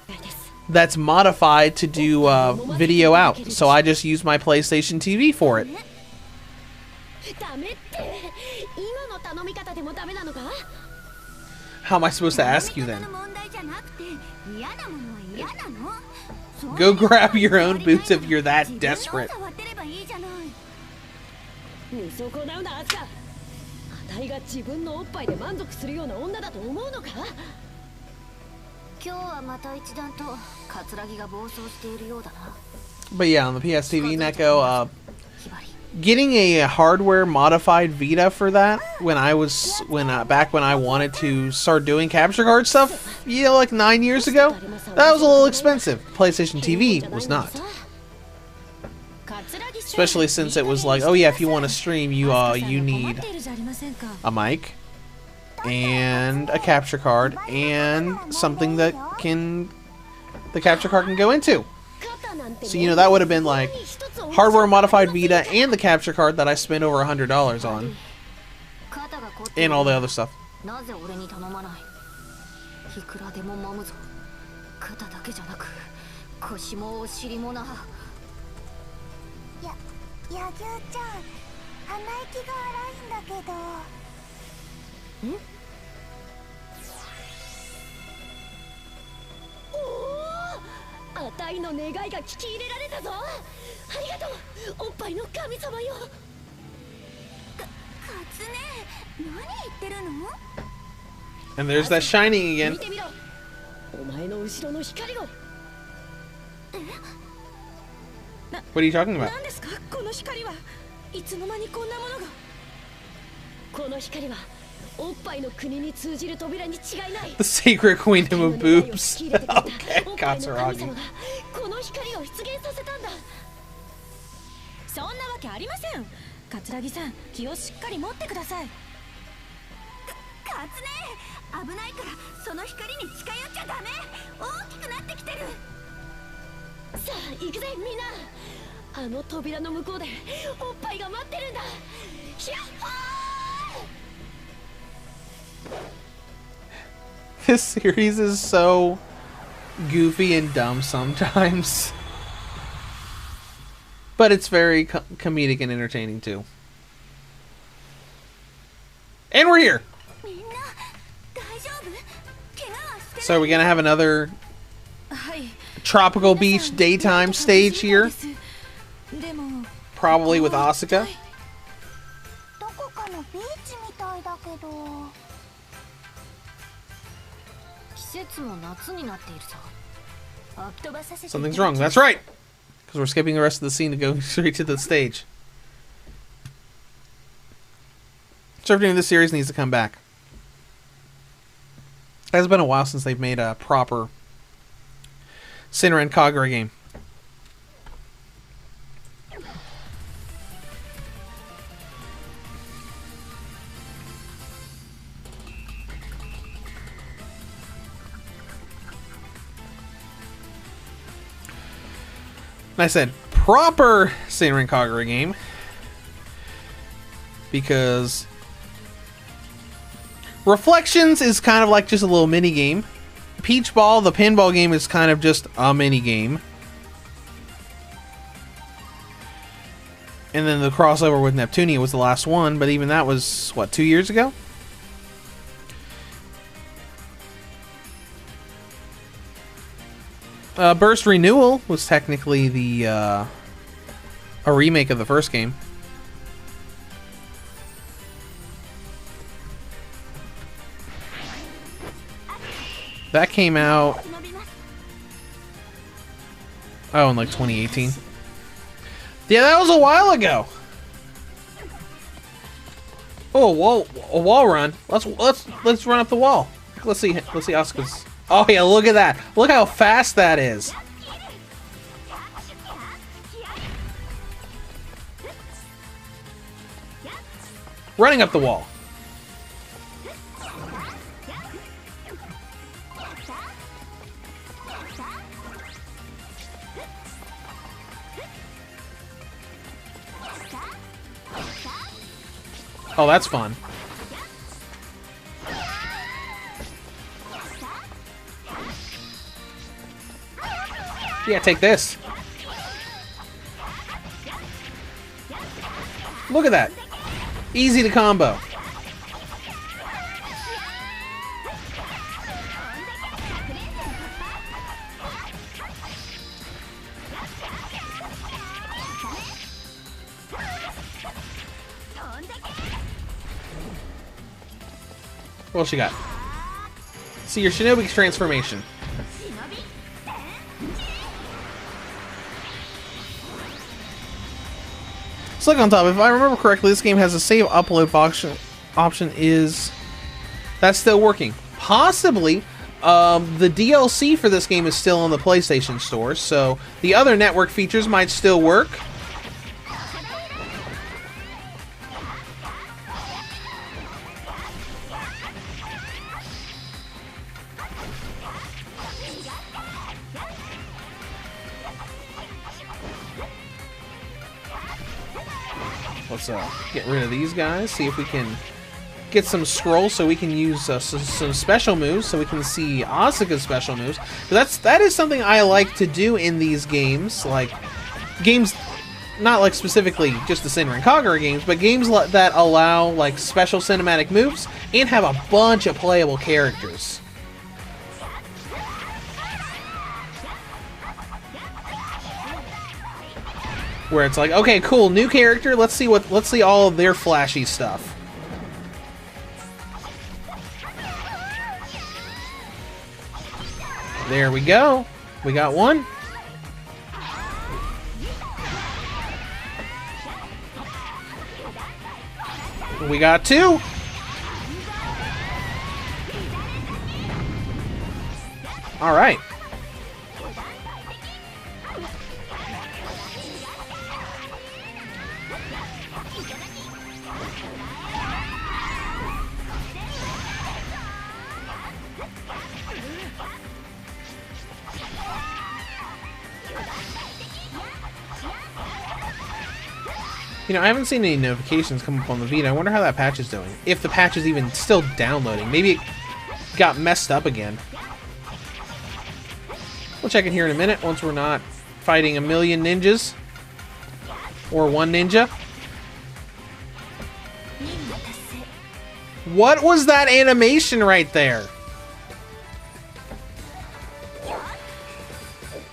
that's modified to do video out, so I just use my PlayStation TV for it. How am I supposed to ask you then? Go grab your own boots if you're that desperate. But yeah, on the PS TV, Neko, getting a hardware modified Vita for that back when I wanted to start doing capture card stuff, like 9 years ago, that was a little expensive. PlayStation TV was not. Especially since it was like, oh yeah, if you want to stream, you need a mic and a capture card and something that the capture card can go into. So that would have been like hardware modified Vita and the capture card that I spent over $100 on, and all the other stuff. And there's that shining again. What are you talking about? The sacred queendom of boobs. Okay, Katsuragi. This series is so goofy and dumb sometimes. But it's very comedic and entertaining too. And we're here! So are we gonna have another tropical beach daytime stage here? Probably with Asuka. Something's wrong. That's right! Because we're skipping the rest of the scene to go straight to the stage. Surfing this series needs to come back. It has been a while since they've made a proper Senran Kagura game. And I said proper Senran Kagura game because Reflections is kind of like just a little mini game. Peach Ball, the pinball game, is kind of just a mini game. And then the crossover with Neptunia was the last one, but even that was, what, 2 years ago? Burst Renewal was technically the a remake of the first game. That came out, oh, in like 2018. Yeah, that was a while ago. Oh, a wall run. Let's run up the wall. Let's see Asuka's. Oh yeah, look at that. Look how fast that is. Running up the wall. Oh, that's fun. Yeah, take this. Look at that. Easy to combo. What else you got? See your Shinobi's transformation. Let's look on top. If I remember correctly, this game has a save upload option. Is that still working? Possibly. The DLC for this game is still on the PlayStation Store, so the other network features might still work. Let's get rid of these guys, see if we can get some scrolls so we can use some special moves, so we can see Asuka's special moves. That is something I like to do in these games, like games, not like specifically just the Senran Kagura games, but games that allow like special cinematic moves and have a bunch of playable characters. Where it's like, okay, cool, new character, let's see all of their flashy stuff. There we go. We got one. We got two. All right. You know, I haven't seen any notifications come up on the Vita. I wonder how that patch is doing. If the patch is even still downloading. Maybe it got messed up again. We'll check it here in a minute once we're not fighting a million ninjas. Or one ninja. What was that animation right there?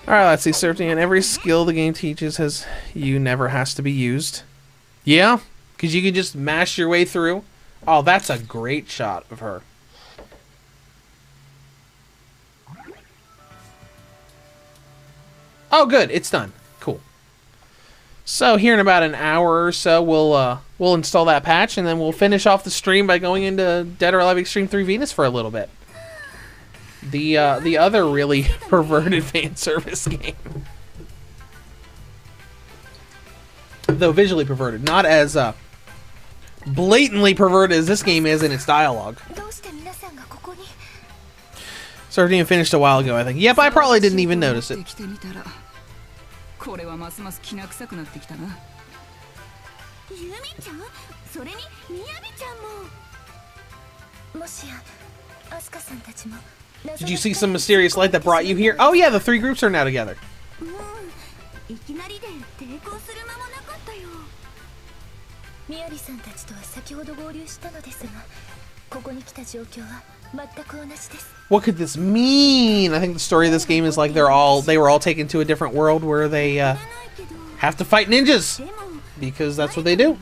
Alright, let's see. Certainly, and every skill the game teaches never has to be used. Yeah? Because you can just mash your way through. Oh, that's a great shot of her. Oh, good. It's done. Cool. So here in about an hour or so, we'll install that patch, and then we'll finish off the stream by going into Dead or Alive Extreme 3 Venus for a little bit. The other really perverted fan service game. Though visually perverted, not as blatantly perverted as this game is in its dialogue. Started finished a while ago, I think. Yep, I probably didn't even notice it. Did you see some mysterious light that brought you here? Oh yeah, the three groups are now together. What could this mean? I think the story of this game is like they were all taken to a different world where they have to fight ninjas because that's what they do.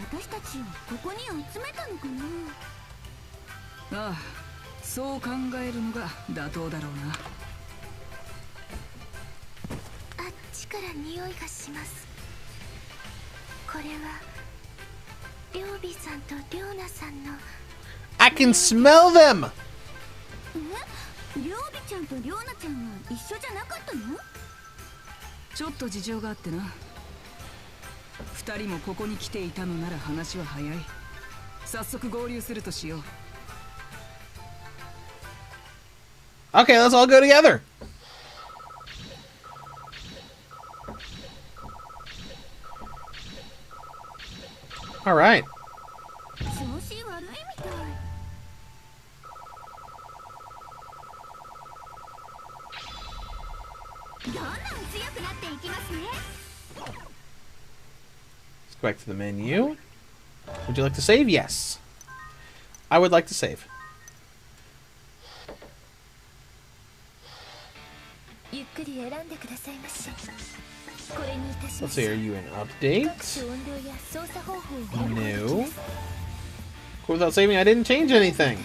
I can smell them! Okay, let's all go together. All right. Let's go back to the menu. Would you like to save? Yes. I would like to save. Let's see, are you in update? No. Without saving, I didn't change anything.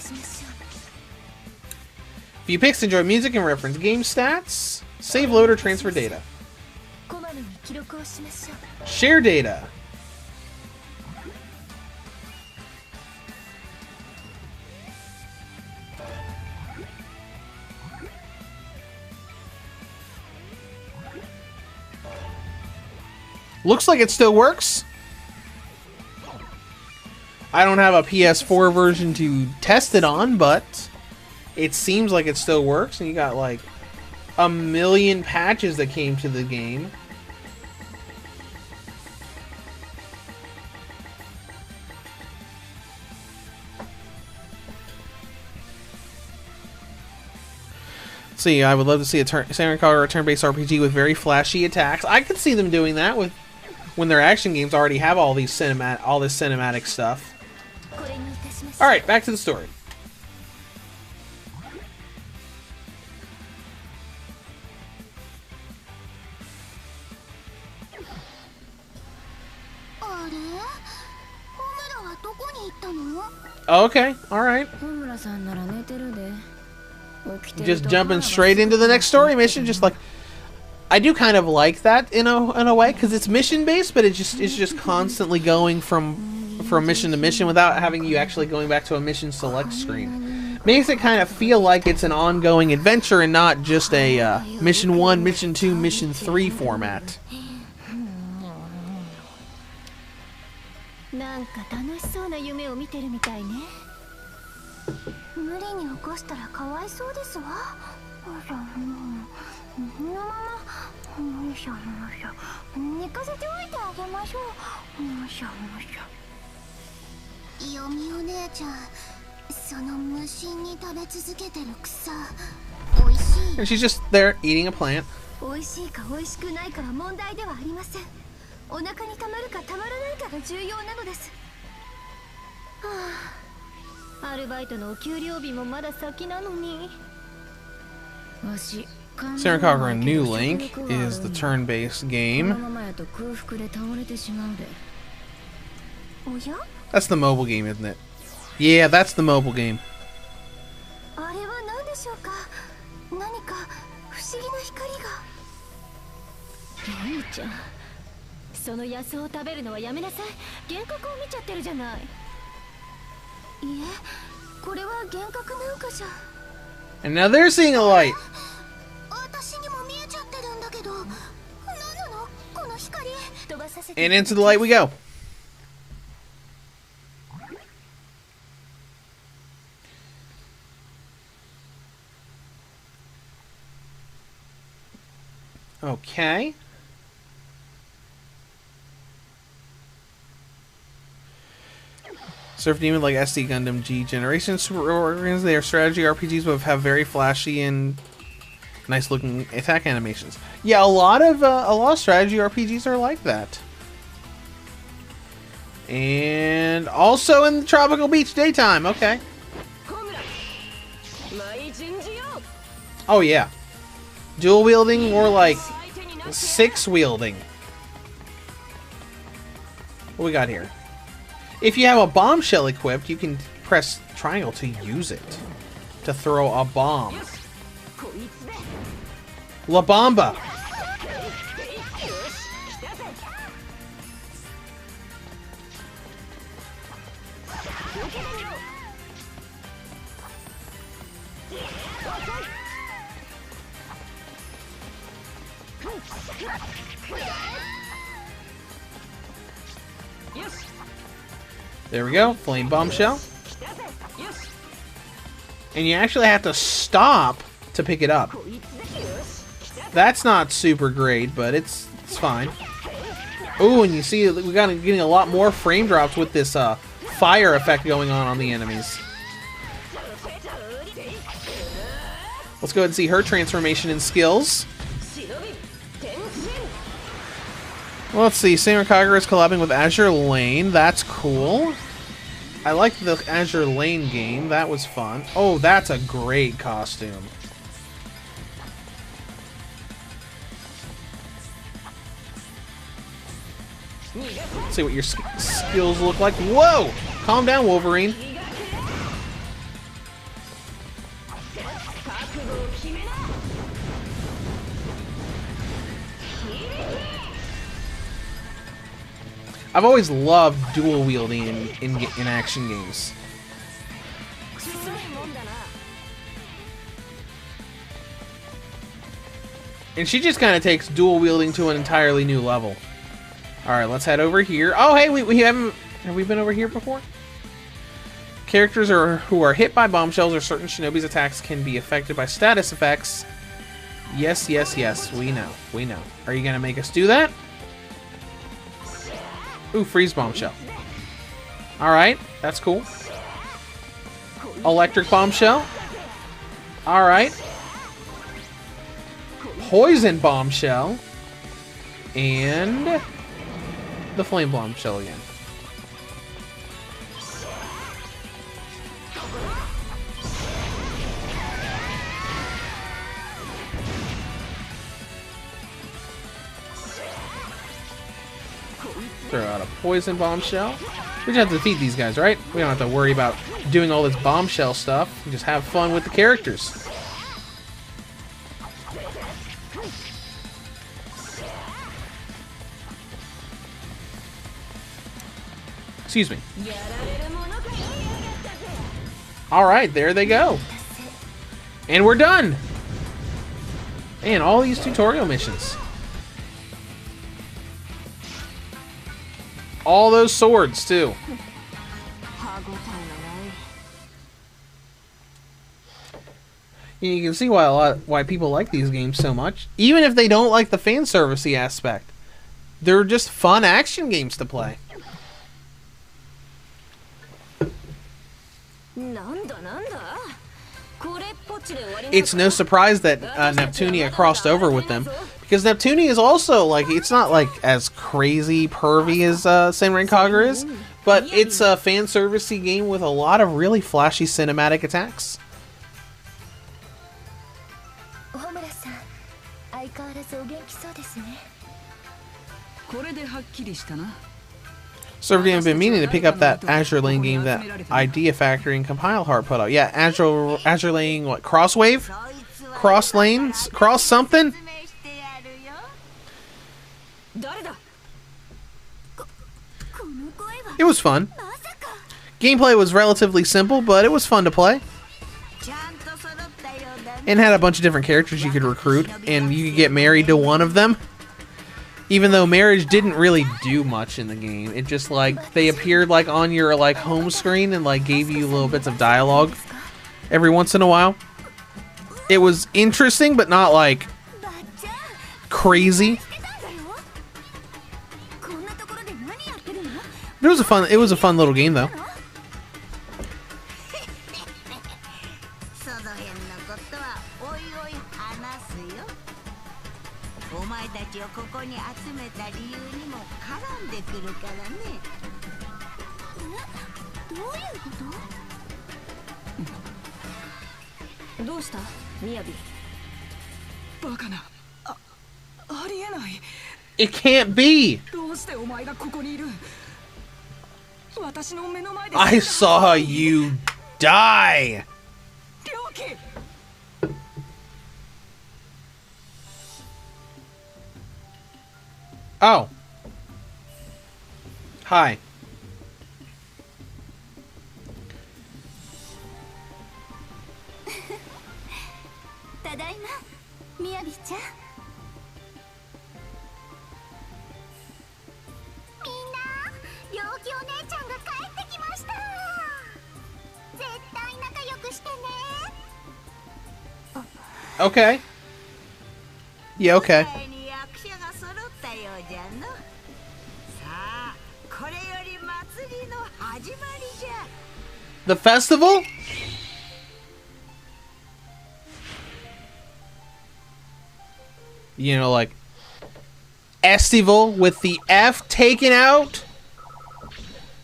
View pics, enjoy music, and reference game stats. Save, load, or transfer data. Share data. Looks like it still works. I don't have a PS4 version to test it on, but it seems like it still works. And you got like a million patches that came to the game. See, I would love to see a Senran Kagura turn-based RPG with very flashy attacks. I could see them doing that with when their action games already have all this cinematic stuff. All right, back to the story. Okay, all right. Just jumping straight into the next story mission, just like I do kind of like that in a way, because it's mission based, but it's just constantly going from mission to mission without having you actually going back to a mission select screen. Makes it kind of feel like it's an ongoing adventure and not just a mission 1, mission 2, mission 3 format. And she's just there eating a plant. Senran Kagura New Link is the turn-based game. That's the mobile game, isn't it? Yeah, that's the mobile game. And now they're seeing a light. And into the light we go. Okay. Surf Demon like SD Gundam G Generation Super Organs. They are strategy RPGs but have very flashy and nice looking attack animations. Yeah, a lot of strategy RPGs are like that. And also in the tropical beach daytime. Okay. Oh yeah. Dual wielding or like 6 wielding. What we got here? If you have a bombshell equipped, you can press triangle to use it to throw a bomb. La Bomba. There we go, flame bombshell. And you actually have to stop to pick it up. That's not super great, but it's fine. Ooh, and you see we got getting a lot more frame drops with this fire effect going on the enemies. Let's go ahead and see her transformation and skills. Well, let's see. Senran Kagura is collabing with Azure Lane. That's cool. I like the Azure Lane game. That was fun. Oh, that's a great costume. Let's see what your skills look like. Whoa! Calm down, Wolverine. I've always loved dual wielding in action games. And she just kind of takes dual wielding to an entirely new level. Alright, let's head over here. Oh, hey, we haven't... Have we been over here before? Characters who are hit by bombshells or certain shinobi's attacks can be affected by status effects. Yes, yes, yes. We know. We know. Are you going to make us do that? Ooh, freeze bombshell. Alright, that's cool. Electric bombshell. Alright. Poison bombshell. And the flame bombshell again. Throw out a poison bombshell. We just have to defeat these guys, right? We don't have to worry about doing all this bombshell stuff. We just have fun with the characters. Excuse me. Alright, there they go. And we're done! And all these tutorial missions. All those swords, too. You can see why people like these games so much. Even if they don't like the fan servicey aspect. They're just fun action games to play. It's no surprise that Neptunia crossed over with them, because Neptunia is also, like, it's not like as crazy pervy as Senran Kagura is, but it's a fan servicey game with a lot of really flashy cinematic attacks. Served have been meaning to pick up that Azure Lane game that Idea Factory and Compile Heart put out. Yeah, Azure Lane, what, Crosswave? Cross Lanes? Cross something? It was fun. Gameplay was relatively simple, but it was fun to play. And had a bunch of different characters you could recruit, and you could get married to one of them. Even though marriage didn't really do much in the game. It just, like, they appeared, like, on your, like, home screen and, like, gave you little bits of dialogue every once in a while. It was interesting, but not, like, crazy. It was a fun little game, though. It can't be! I saw you die! Oh. Hi. Okay. Yeah, okay. The festival? You know, like, Estival with the F taken out.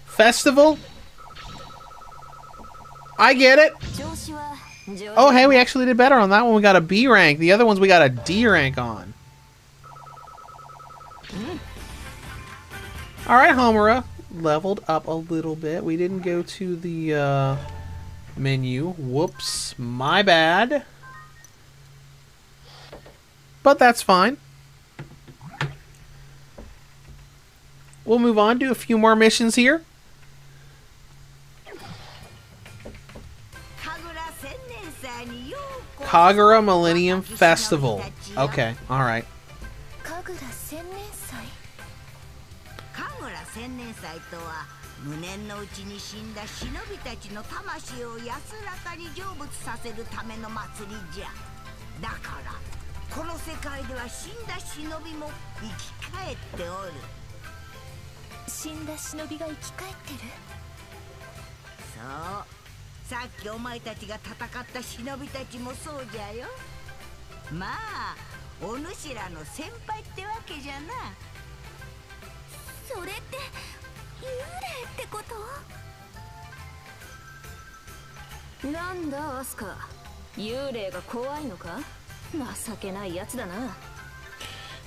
Festival. I get it. Oh, hey, we actually did better on that one. We got a B rank. The other ones we got a D rank on. Alright, Homura. Leveled up a little bit. We didn't go to the menu. Whoops. My bad. But that's fine. We'll move on to a few more missions here. Kagura Millennium Festival. Okay, alright.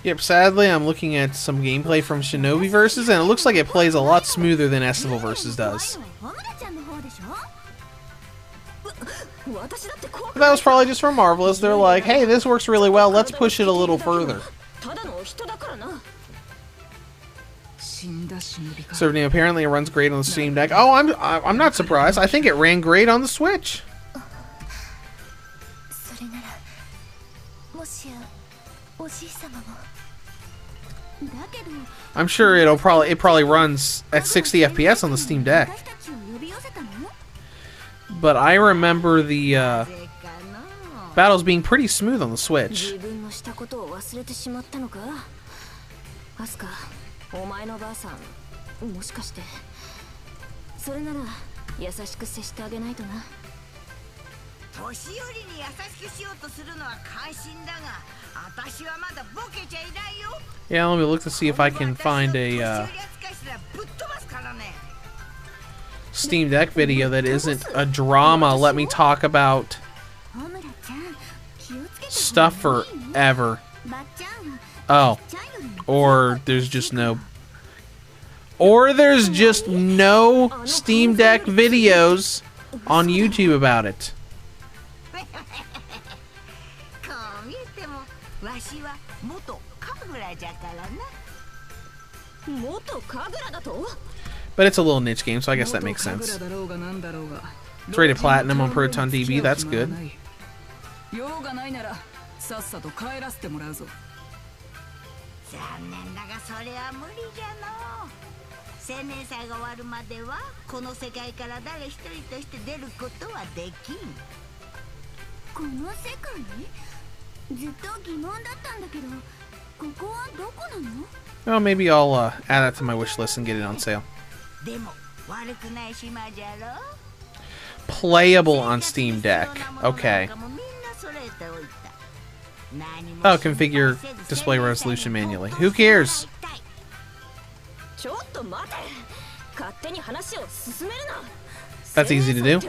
Yep, sadly I'm looking at some gameplay from Shinobi Versus, and it looks like it plays a lot smoother than Estival Versus does. But that was probably just from Marvelous. They're like, hey, this works really well, let's push it a little further. Certainly, apparently it runs great on the Steam Deck. Oh, I'm not surprised. I think it ran great on the Switch. I'm sure it probably runs at 60 FPS on the Steam Deck. But I remember the battles being pretty smooth on the Switch. Yeah, let me look to see if I can find a Steam Deck video that isn't a drama. Let me talk about stuff forever. Oh. Or there's just no Steam Deck videos on YouTube about it. But it's a little niche game, so I guess that makes sense. It's rated platinum on Proton DB, that's good. Well, maybe I'll add that to my wish list and get it on sale. Playable on Steam Deck. Okay. Oh, configure display resolution manually. Who cares? That's easy to do.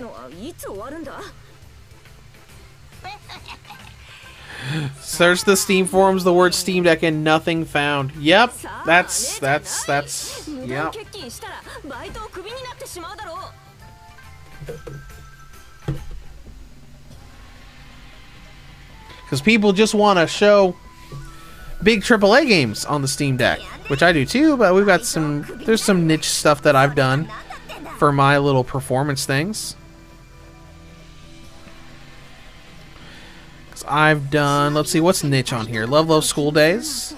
Search the Steam forums, the word Steam Deck, and nothing found. Yep, that's, yep. Because people just want to show big AAA games on the Steam Deck, which I do too, but we've got there's some niche stuff that I've done for my little performance things. I've done, let's see, what's niche on here? Love School Days.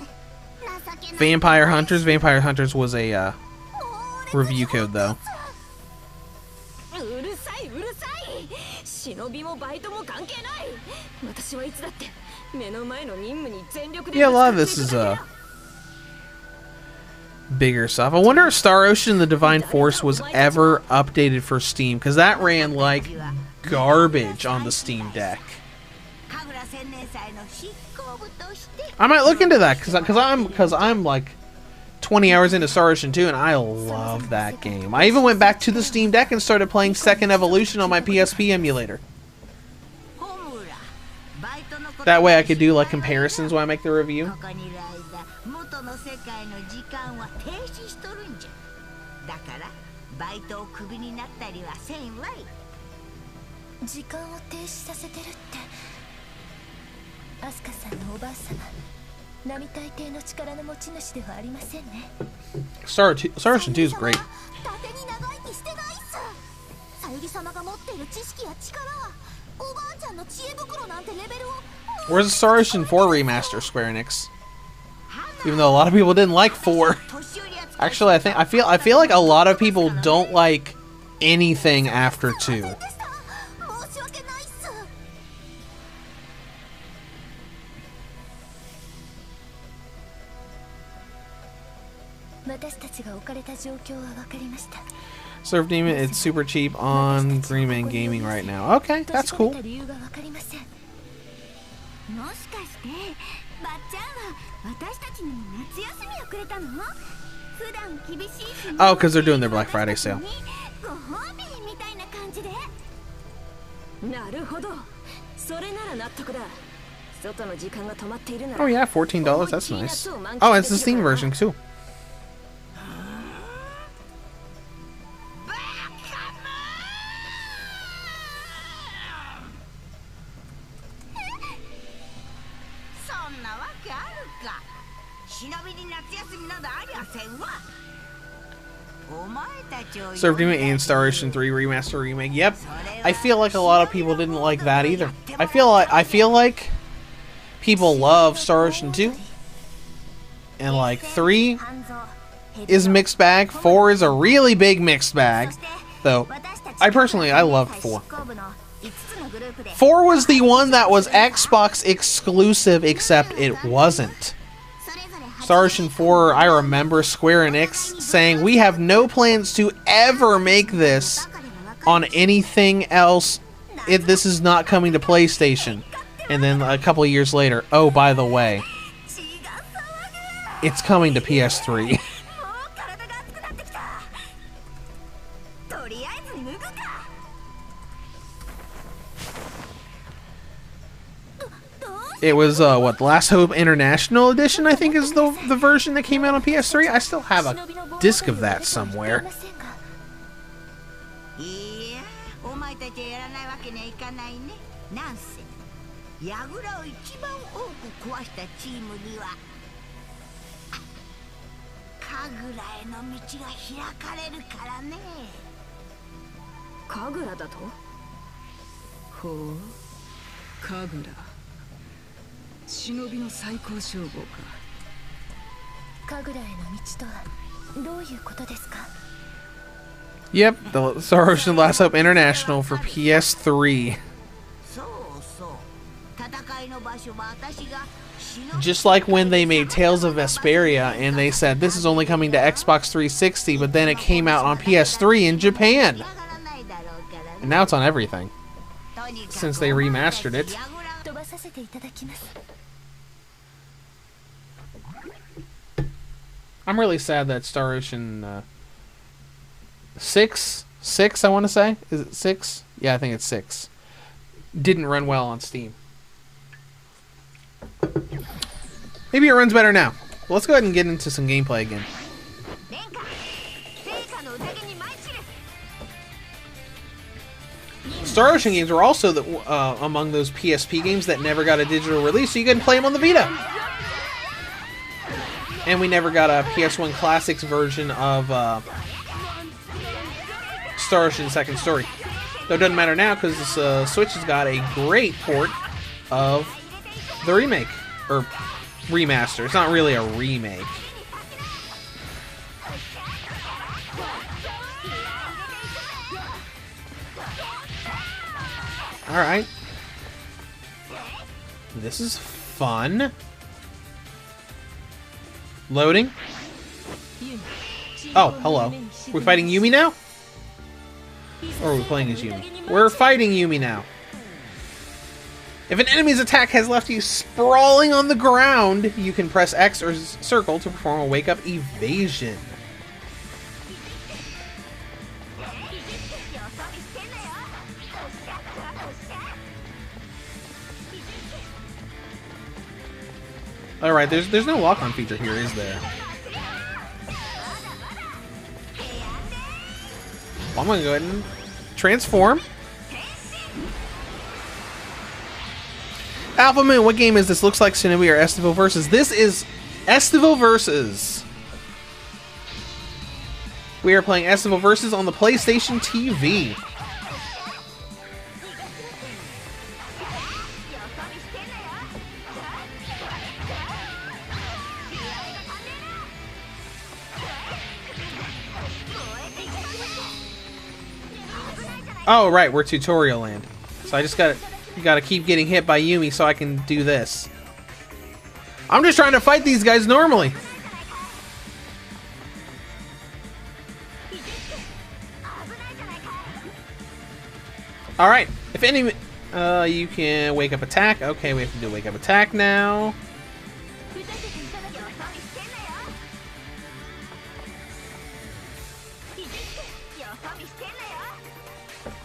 Vampire Hunters. Vampire Hunters was a review code, though. Yeah, a lot of this is bigger stuff. I wonder if Star Ocean and the Divine Force was ever updated for Steam, because that ran like garbage on the Steam Deck. I might look into that because I'm like 20 hours into Star Ocean 2 and I love that game. I even went back to the Steam Deck and started playing Second Evolution on my PSP emulator. That way I could do like comparisons when I make the review. Star Ocean 2 is great. Where's the Star Ocean 4 remaster, Square Enix? Even though a lot of people didn't like 4. Actually, I feel like a lot of people don't like anything after 2. Surf Demon, it's super cheap on Green Gaming right now. Okay, that's cool. Oh, because they're doing their Black Friday sale. Oh yeah, $14, that's nice. Oh, it's the Steam version too. Surf Demon and Star Ocean 3 Remaster Remake. Yep. I feel like a lot of people didn't like that either. I feel like people love Star Ocean 2. And like 3 is mixed bag. 4 is a really big mixed bag. Though I loved 4. 4 was the one that was Xbox exclusive, except it wasn't. Star Ocean 4, I remember Square Enix saying, we have no plans to ever make this on anything else if this is not coming to PlayStation. And then a couple of years later, oh, by the way, it's coming to PS3. It was, what, Last Hope International Edition, I think is the version that came out on PS3. I still have a disc of that somewhere. Kagura だと? ほう、Kagura。忍びの最高称号か。Kagura への道とはどういうことですか? Yep, the Star Ocean Last Hope International for PS3. Just like when they made Tales of Vesperia and they said this is only coming to Xbox 360, but then it came out on PS3 in Japan. And now it's on everything, since they remastered it. I'm really sad that Star Ocean 6, I want to say. Is it 6? Yeah, I think it's 6. Didn't run well on Steam. Maybe it runs better now. Well, let's go ahead and get into some gameplay again. Star Ocean games were also among those PSP games that never got a digital release, so you couldn't play them on the Vita. And we never got a PS1 Classics version of Star Ocean Second Story. Though it doesn't matter now because this Switch has got a great port of the remake. Or remaster. It's not really a remake. Alright. This is fun. Loading. Oh, hello. We're fighting Yumi now? Or are we playing as Yumi? We're fighting Yumi now. If an enemy's attack has left you sprawling on the ground, you can press X or circle to perform a wake-up evasion. Alright, there's no lock-on feature here, is there? Well, I'm gonna go ahead and transform. Alpha Moon, what game is this? Looks like Shinobi or Estival Versus. This is Estival Versus. We are playing Estival Versus on the PlayStation TV. Oh, right, we're tutorial land. So I just gotta keep getting hit by Yumi so I can do this. I'm just trying to fight these guys normally. Alright, if any... you can wake up attack. Okay, we have to do wake up attack now.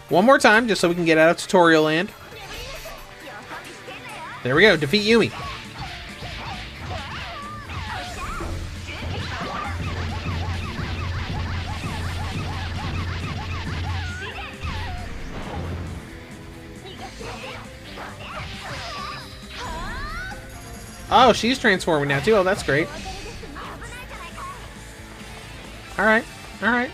One more time, just so we can get out of tutorial land. There we go, defeat Yumi. Oh, she's transforming now too. Oh, that's great. Alright, alright.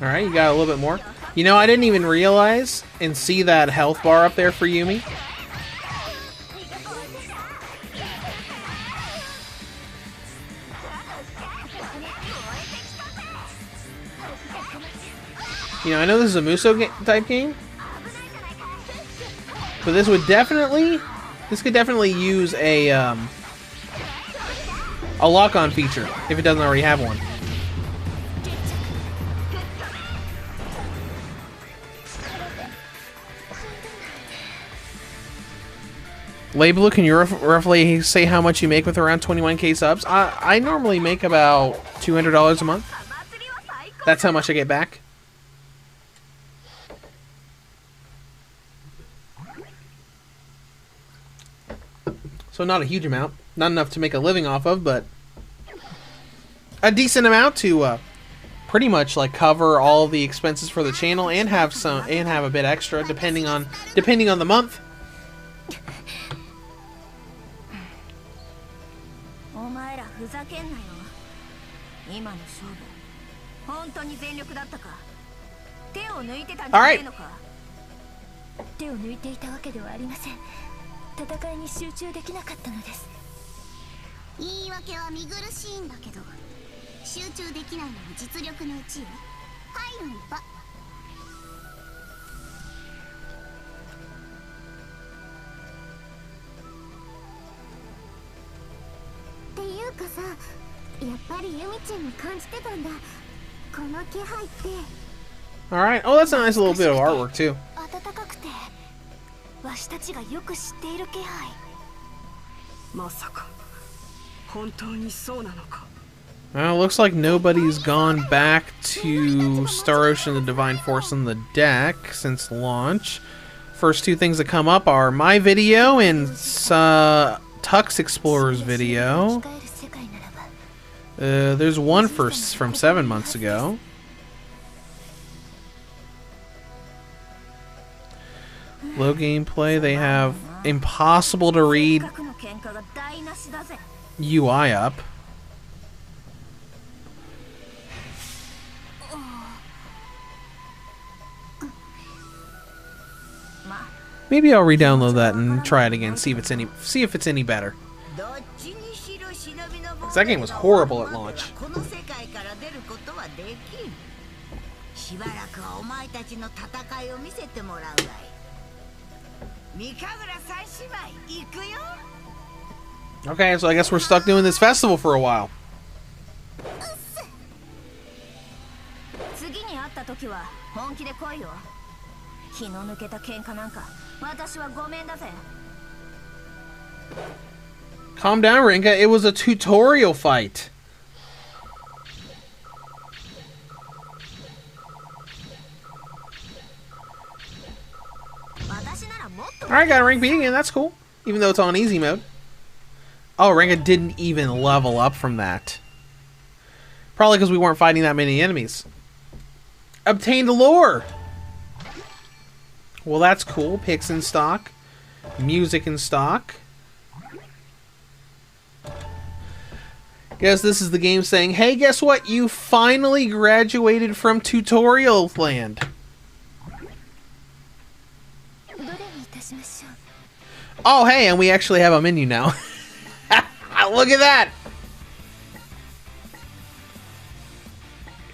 Alright, you got a little bit more. You know, I didn't even realize and see that health bar up there for Yumi. You know, I know this is a Muso type game, but this could definitely use a lock-on feature if it doesn't already have one. Label, can you roughly say how much you make with around 21k subs? I normally make about $200 a month. That's how much I get back. So not a huge amount. Not enough to make a living off of, but a decent amount to pretty much like cover all the expenses for the channel and have a bit extra depending on the month. All right. 手を抜いていたわけではありません。戦いに集中できなかったのです。言い訳は見苦しいんだけど、集中できないのも実力のうちよ。はい論破。っていうかさ、やっぱりユミちゃんも感じてたんだ。この気配って。All right. Oh, that's a nice little bit of artwork too. 暖かくて、わしたちがよく知っている気配。まさか本当にそうなのか。Well, it looks like nobody's gone back to Star Ocean: The Divine Force on the deck since launch. First two things that come up are my video and Tux Explorer's video. There's one from 7 months ago. Low gameplay, they have impossible to read UI up. Maybe I'll re-download that and try it again, see if it's any better. That game was horrible at launch. しばらくはお前たちの戦いを見せてもらうがい。三神楽三姉妹行くよ。 Okay, so I guess we're stuck doing this festival for a while. 次に会った時は本気で来いよ。気の抜けた喧嘩なんか私はごめんだぜ。 Calm down, Rinka. It was a tutorial fight. Alright, got a rank B again. That's cool. Even though it's on easy mode. Oh, Rinka didn't even level up from that. Probably because we weren't fighting that many enemies. Obtained lore. Well, that's cool. Picks in stock. Music in stock. Guess this is the game saying, hey, guess what? You finally graduated from tutorial land. Oh, hey, and we actually have a menu now. Look at that!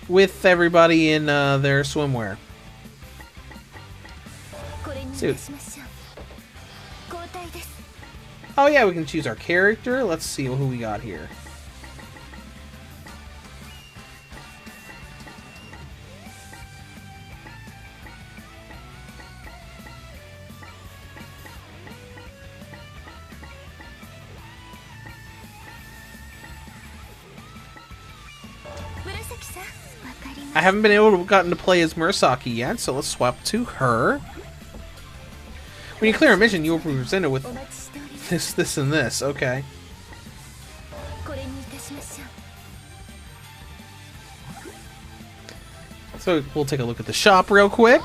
With everybody in their swimwear. Dude. Oh yeah, we can choose our character. Let's see who we got here. I haven't been able to gotten to play as Murasaki yet, so let's swap to her. When you clear a mission, you will be presented with this, this, and this. Okay. So we'll take a look at the shop real quick.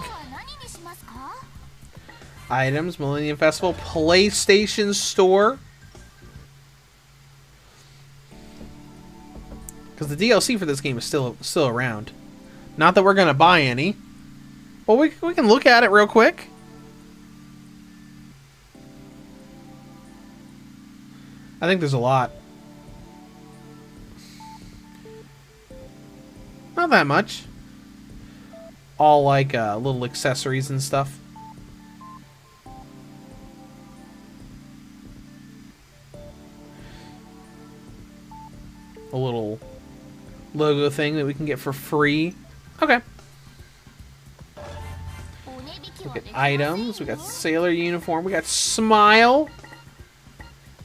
Items, Millennium Festival, PlayStation Store. Because the DLC for this game is still around. Not that we're gonna buy any, but we can look at it real quick. I think there's a lot. Not that much. All like little accessories and stuff. A little logo thing that we can get for free. Okay. Look at items. We got sailor uniform. We got smile.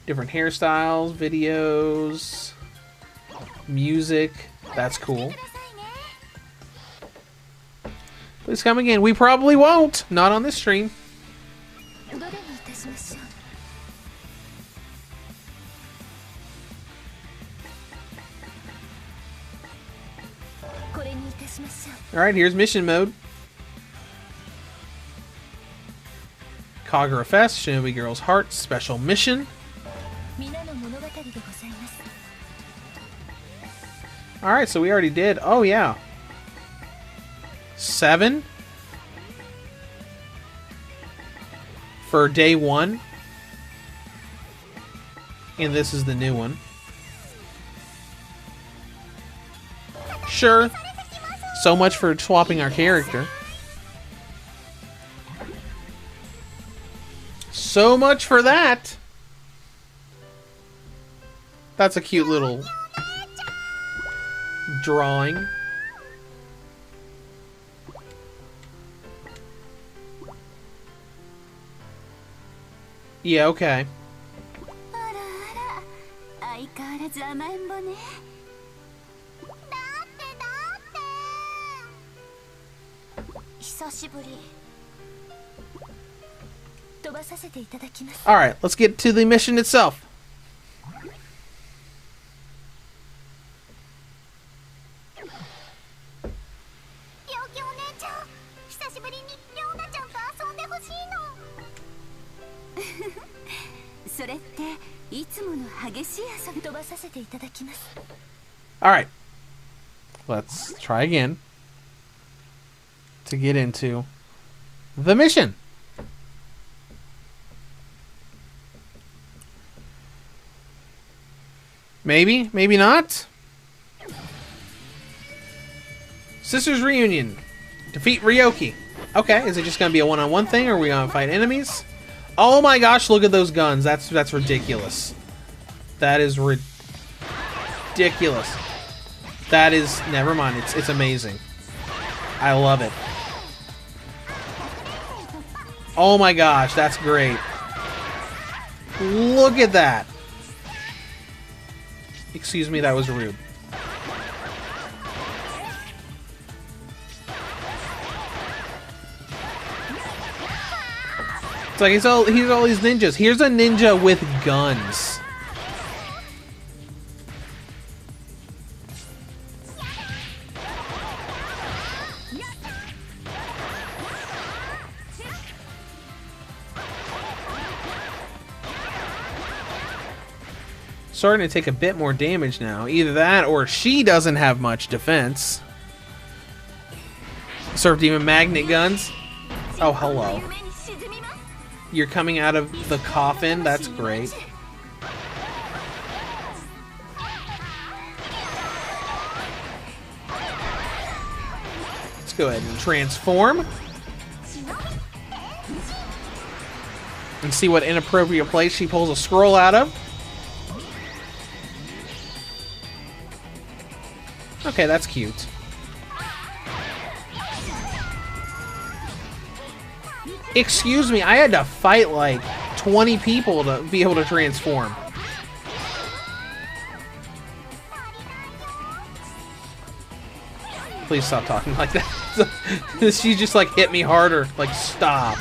Different hairstyles, videos, music. That's cool. Please come again. We probably won't. Not on this stream. Alright, here's mission mode. Kagura Fest, Shinobi Girl's Heart, Special Mission. Alright, so we already did. Oh, yeah. 7 for day 1. And this is the new one. Sure. So much for swapping our character. So much for that. That's a cute little drawing. Yeah, okay. Alright, let's get to the mission itself. Alright, let's try again to get into the mission. Maybe, maybe not. Sisters Reunion. Defeat Ryoki. Okay, is it just gonna be a one-on-one thing, or are we gonna fight enemies? Oh my gosh, look at those guns. That's ridiculous. That is ridiculous. That is, never mind. It's amazing. I love it. Oh my gosh, that's great. Look at that. Excuse me, that was rude. It's like he's all these ninjas. Here's a ninja with guns. Starting to take a bit more damage now. Either that or she doesn't have much defense. Surf Demon Magnet Guns. Oh, hello. You're coming out of the coffin. That's great. Let's go ahead and transform. And see what inappropriate place she pulls a scroll out of. Okay, that's cute. Excuse me, I had to fight like 20 people to be able to transform. Please stop talking like that. She just like hit me harder. Like, stop.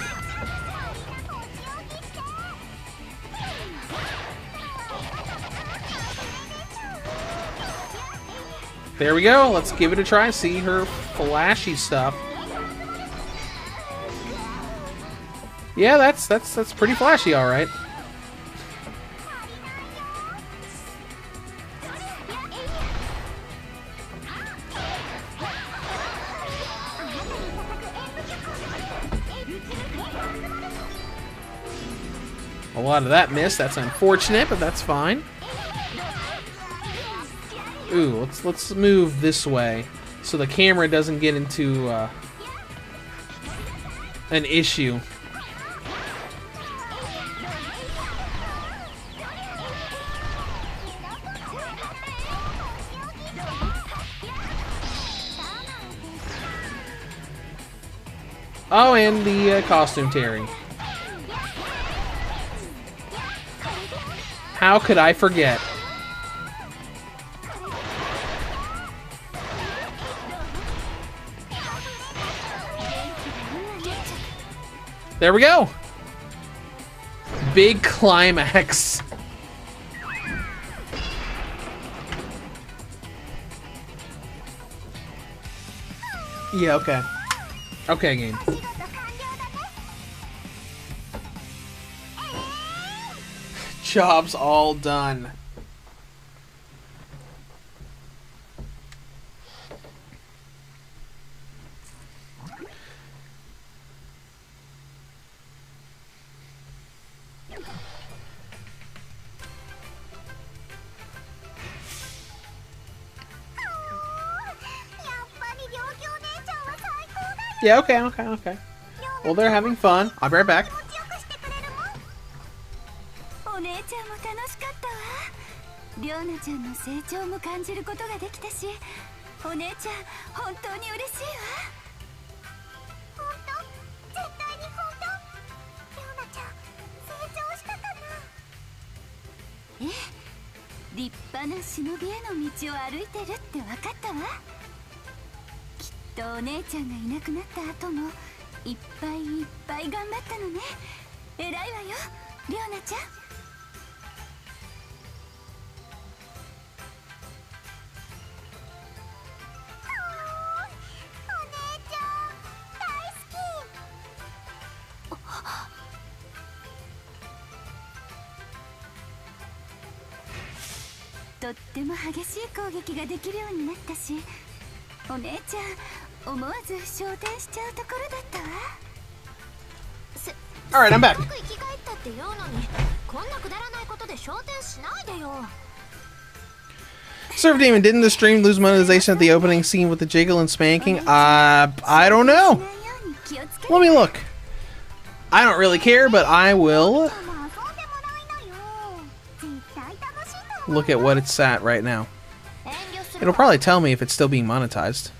There we go. Let's give it a try. See her flashy stuff. Yeah, that's pretty flashy, all right. A lot of that missed. That's unfortunate, but that's fine. Ooh, let's move this way so the camera doesn't get into an issue. Oh, and the costume tearing. How could I forget? There we go. Big climax. Yeah, okay. Okay, game. Job's all done. Yeah, okay. Well, they're having fun. I'll be right back. お姉ちゃんも楽しかったわ。リョーナちゃんの成長も感じることができたし、お姉ちゃん本当に嬉しいわ。本当？絶対に本当？リョーナちゃん成長したかな？ええ、立派な忍びへの道を歩いてるって分かったわ。きっとお姉ちゃんがいなくなった後もいっぱいいっぱい頑張ったのね。偉いわよ、リョーナちゃん。とっても激しい攻撃ができるようになったし、お姉ちゃん思わず昇天しちゃうところだったわ。Alright, I'm back. 僕生き返ったって言うのに、こんなくだらないことで昇天しないでよ。Surf Demon, didn't the stream lose monetization at the opening scene with the jiggle and spanking? I don't know. Let me look. I don't really care, but I will look at what it's at right now. It'll probably tell me if it's still being monetized.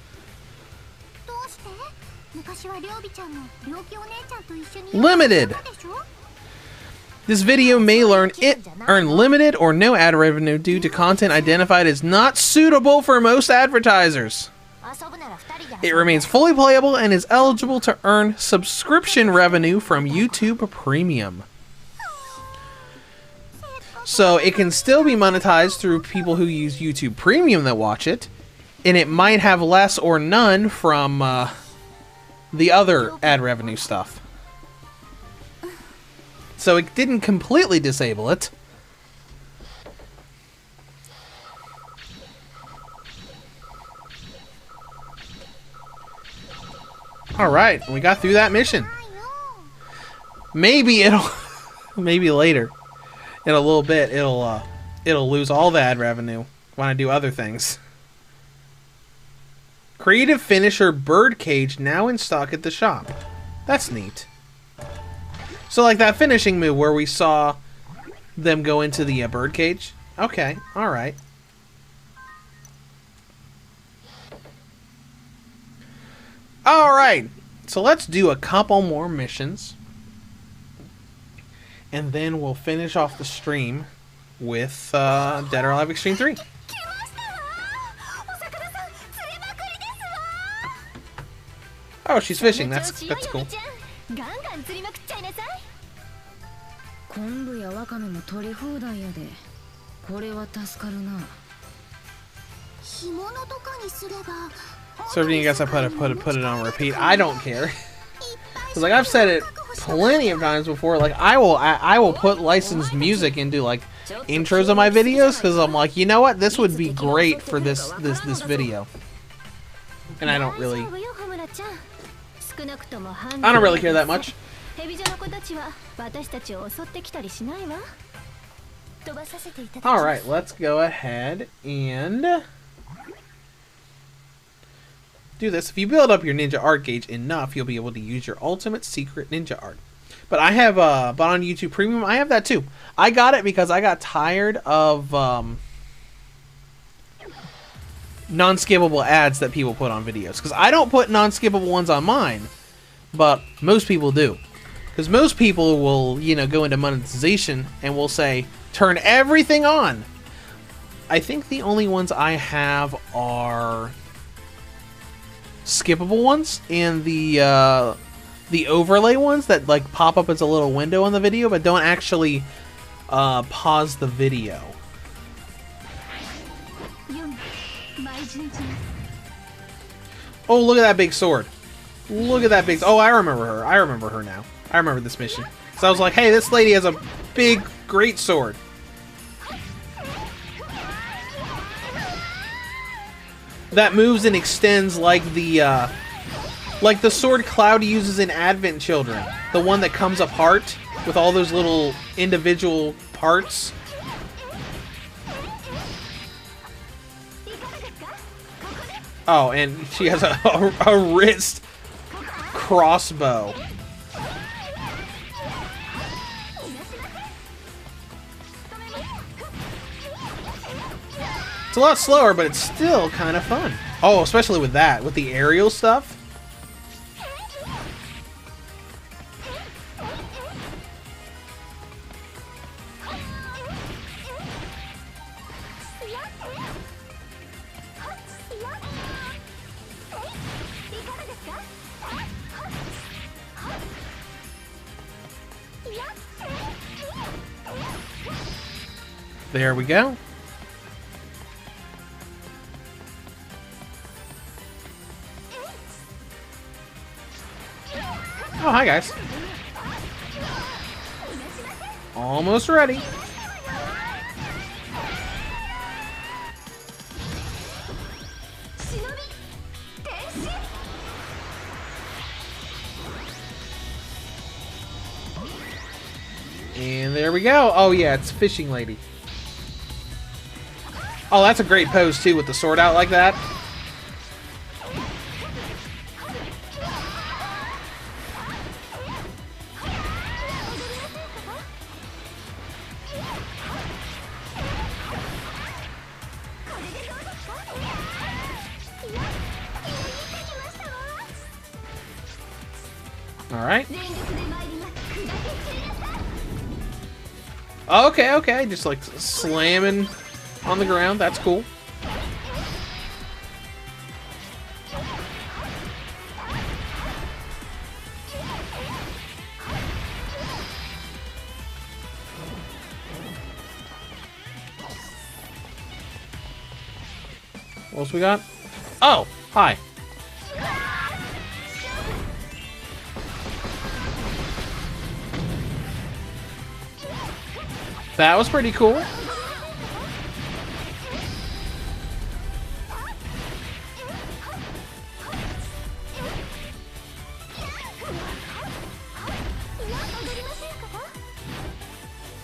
Limited. This video may earn limited or no ad revenue due to content identified as not suitable for most advertisers. It remains fully playable and is eligible to earn subscription revenue from YouTube Premium. So it can still be monetized through people who use YouTube Premium that watch it, and it might have less or none from the other ad revenue stuff. So it didn't completely disable it. Alright, we got through that mission. Maybe it'll... maybe later. In a little bit, it'll lose all the ad revenue when I do other things. Creative Finisher Birdcage now in stock at the shop. That's neat. So like that finishing move where we saw them go into the birdcage. Okay, alright. Alright, so let's do a couple more missions. And then we'll finish off the stream with Dead or Alive Extreme 3. Oh, she's fishing. That's cool. So you guys, I put it on repeat. I don't care. Cause like I've said it plenty of times before. Like I will put licensed music into like intros of my videos because I'm like, you know what, this would be great for this video. And I don't really care that much. Alright, let's go ahead and do this. If you build up your ninja art gauge enough, you'll be able to use your ultimate secret ninja art. But I have, but on YouTube Premium, I have that too. I got it because I got tired of non-skippable ads that people put on videos. Because I don't put non-skippable ones on mine, but most people do. Because most people will, you know, go into monetization and will say, turn everything on. I think the only ones I have are skippable ones and the overlay ones that like pop up as a little window on the video but don't actually pause the video. Oh, look at that big sword. Look at that big... Oh, I remember her. I remember her now. I remember this mission. So I was like, hey, this lady has a big, great sword. That moves and extends like the sword Cloud uses in Advent Children. The one that comes apart with all those little individual parts. Oh, and she has a wrist crossbow. It's a lot slower, but it's still kind of fun. Oh, especially with that, with the aerial stuff. There we go. Oh, hi guys. Almost ready. And there we go. Oh yeah, it's Fishing Lady. Oh, that's a great pose too, with the sword out like that. Alright. Okay, okay. Just like slamming on the ground. That's cool. What else we got? Oh, hi. That was pretty cool.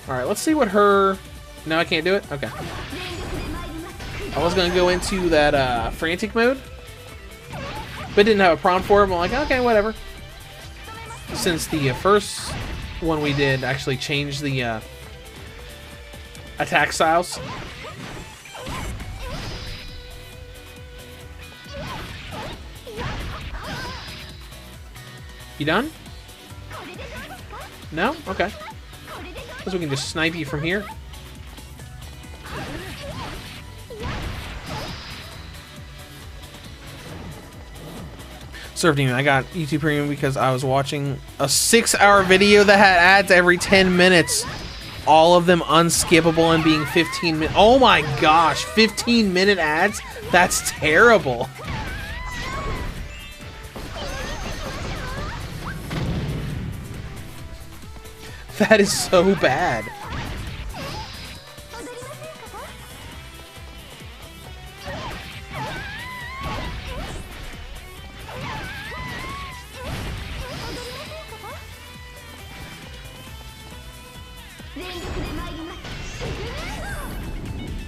Alright, let's see what her... No, I can't do it? Okay. I was going to go into that frantic mode, but didn't have a prompt for it. I'm like, okay, whatever. Since the first one we did actually changed the attack styles. You done? No? Okay. Guess we can just snipe you from here. Served Demon, I got YouTube Premium because I was watching a 6-hour video that had ads every 10 minutes. All of them unskippable and being 15 minutes. Oh my gosh, 15-minute ads? That's terrible. That is so bad.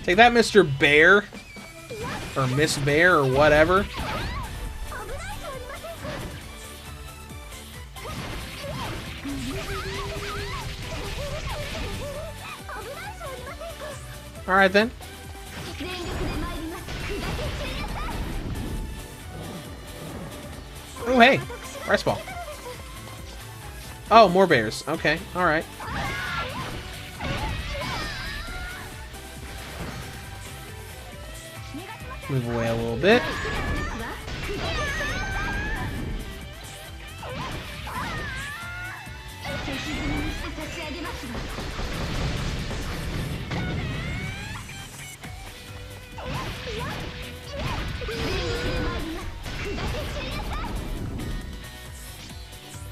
Take that, Mr. Bear. Or Miss Bear, or whatever. Alright then. Oh hey, rice ball. Oh, more bears. Okay, alright. Move away a little bit.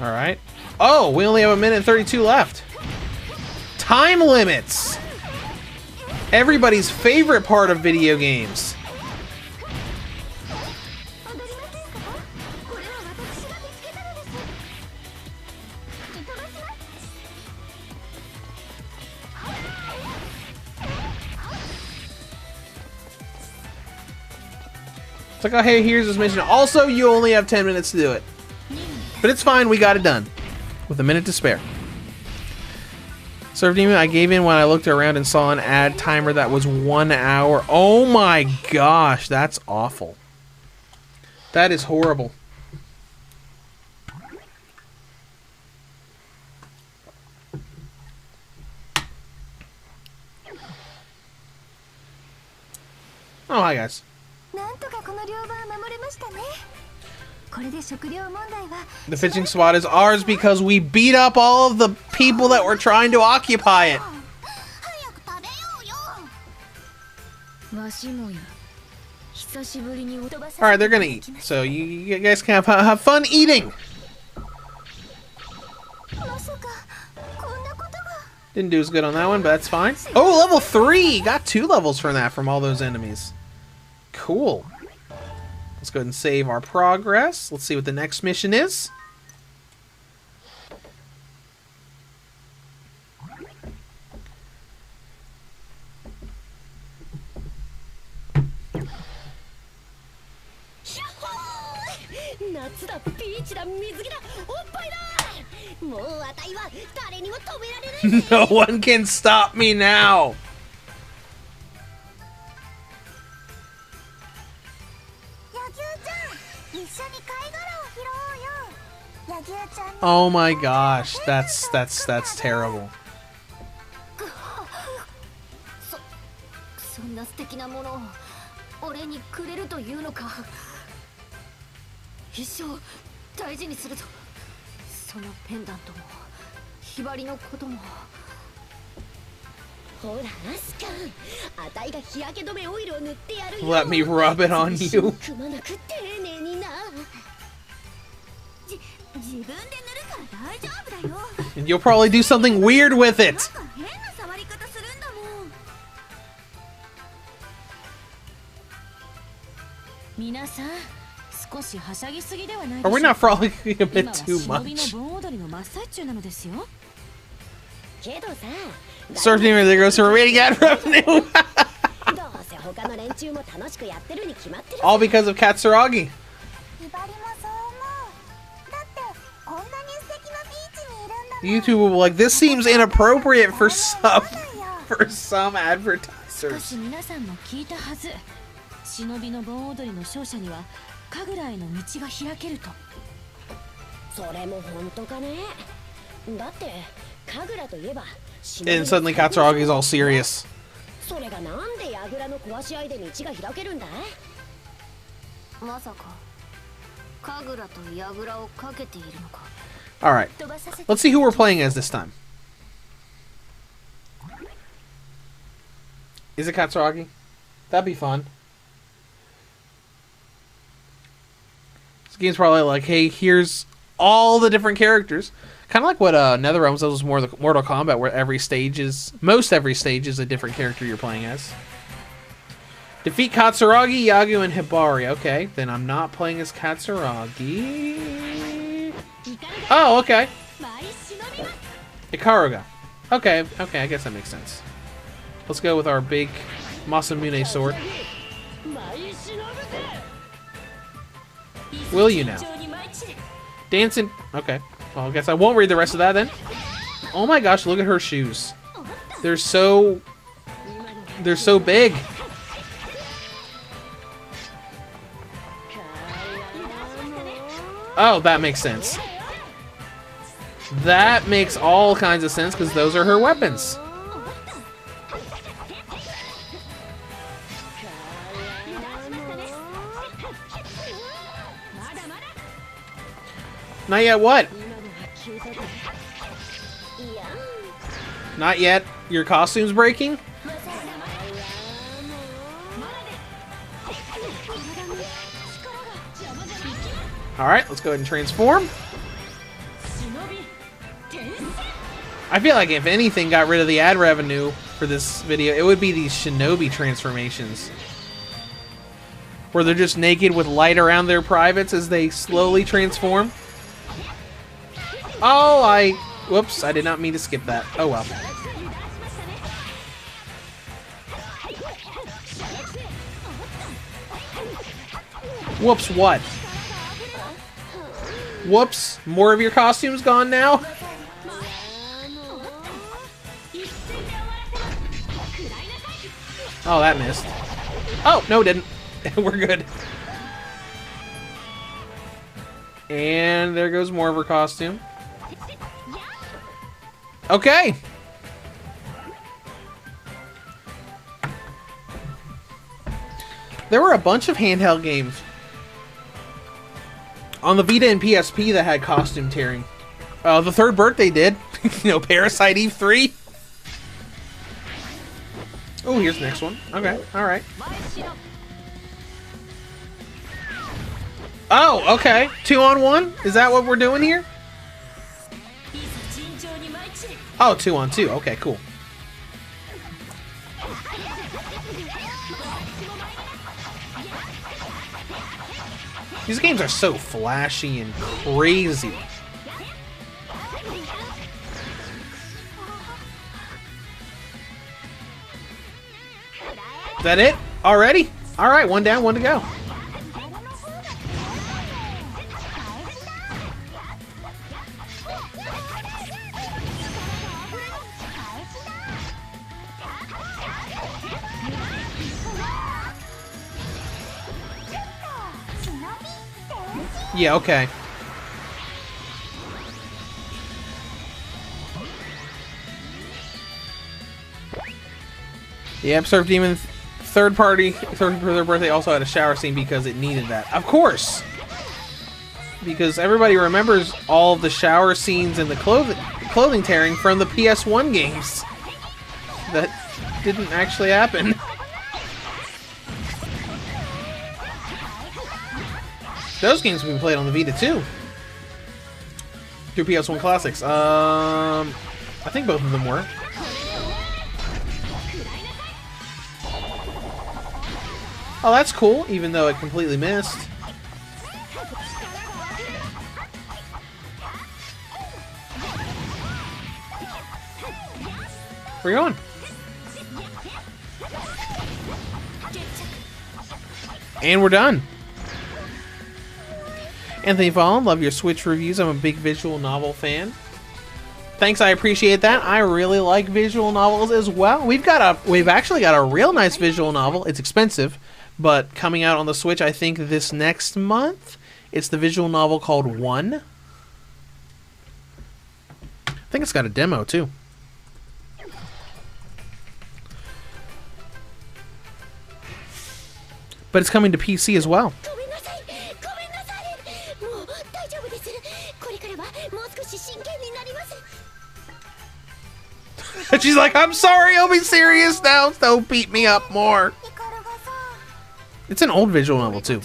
Alright. Oh, we only have 1:32 left. Time limits! Everybody's favorite part of video games. It's like, oh, hey, here's this mission. Also, you only have 10 minutes to do it. But it's fine, we got it done. With a minute to spare. Served Demon, I gave in when I looked around and saw an ad timer that was 1 hour. Oh my gosh, that's awful. That is horrible. Oh, hi guys. The fishing spot is ours because we beat up all of the people that were trying to occupy it. Alright, they're gonna eat. So you guys can have fun eating. Didn't do as good on that one, but that's fine. Oh, level 3! Got 2 levels from that, from all those enemies. Cool. Let's go ahead and save our progress. Let's see what the next mission is. 夏だビーチだ水着だおっぱいだもうあたいは誰にも止められない No one can stop me now. 野球ちゃん、一緒に貝殻を拾おうよ。野球ちゃんに Oh my gosh, that's terrible. そんな素敵なものを俺にくれるというのか一生大事にするとそのペンダントもひばりのこともほらアスカあたいが日焼け止めオイルを塗ってやるよ Let me rub it on you. くまなく丁寧にな自分で塗るから大丈夫だよ。 And you'll probably do something weird with it. なんか変な触り方するんだもん。皆さん少しはしゃぎすぎではない Are で we しょう not frolicking a 今 bit は too 忍びの much? 盆踊りの真っ最中なのですよけどさ Starting there goes to remaining ad revenue. どうせ他の連中も楽しくやってるに決まってる All because of Katsuragi. ひばりもそう思う。だってこんなに素敵なビーチにいるんだもん。 YouTube will be like, this seems inappropriate for some そうだよ。 しかし advertisers. 皆さんも聞いたはず忍びの盆踊りの勝者には神楽への道が開けるとそれも本当かねだって神楽といえば And suddenly Katsuragi is all serious. それがなんで櫓の壊し合いで道が開けるんだまさか神楽と櫓をかけているのか。 Alright, let's see who we're playing as this time. Is it Katsuragi? That'd be fun. This game's probably like, hey, here's all the different characters. Kind of like what NetherRealms does with Mortal Kombat, where most every stage is a different character you're playing as. Defeat Katsuragi, Yagu, and Hibari. Okay, then I'm not playing as Katsuragi. Oh, okay. Ikaruga. Okay, I guess that makes sense. Let's go with our big Masamune sword. Will you now? Dancing. Okay. Well, I guess I won't read the rest of that then. Oh my gosh, look at her shoes. They're so big. Oh, that makes sense. That makes all kinds of sense because those are her weapons. Not yet what? Not yet. Your costume's breaking? Alright, let's go ahead and transform. I feel like if anything got rid of the ad revenue for this video, it would be these shinobi transformations. Where they're just naked with light around their privates as they slowly transform. Oh, whoops, I did not mean to skip that. Oh well. Whoops, what? Whoops, more of your costume's gone now? Oh, that missed. Oh, no, it didn't. We're good. And there goes more of her costume. Okay. There were a bunch of handheld games on the Vita and PSP that had costume tearing. The third birthday did. Parasite Eve 3. Oh, here's the next one. Okay, alright. Oh, okay. 2-on-1? Is that what we're doing here? Oh, 2-on-2. Okay, cool. These games are so flashy and crazy. Is that it? Already? Alright, one down, one to go. Yeah, okay. Yep, Surf Demon third party, third for their birthday also had a shower scene because it needed that. Of course! Because everybody remembers all of the shower scenes and the clothing tearing from the PS1 games. That didn't actually happen. Those games have been played on the Vita too. Through PS1 Classics. I think both of them were. Oh, that's cool, even though it completely missed. Where you going? And we're done. Anthony Fallon, love your Switch reviews. I'm a big visual novel fan. Thanks, I appreciate that. I really like visual novels as well. We've actually got a real nice visual novel. It's expensive, but coming out on the Switch, I think this next month. It's the visual novel called One. I think it's got a demo too. But it's coming to PC as well. She's like, I'm sorry, I'll be serious now. Don't beat me up more. It's an old visual novel too.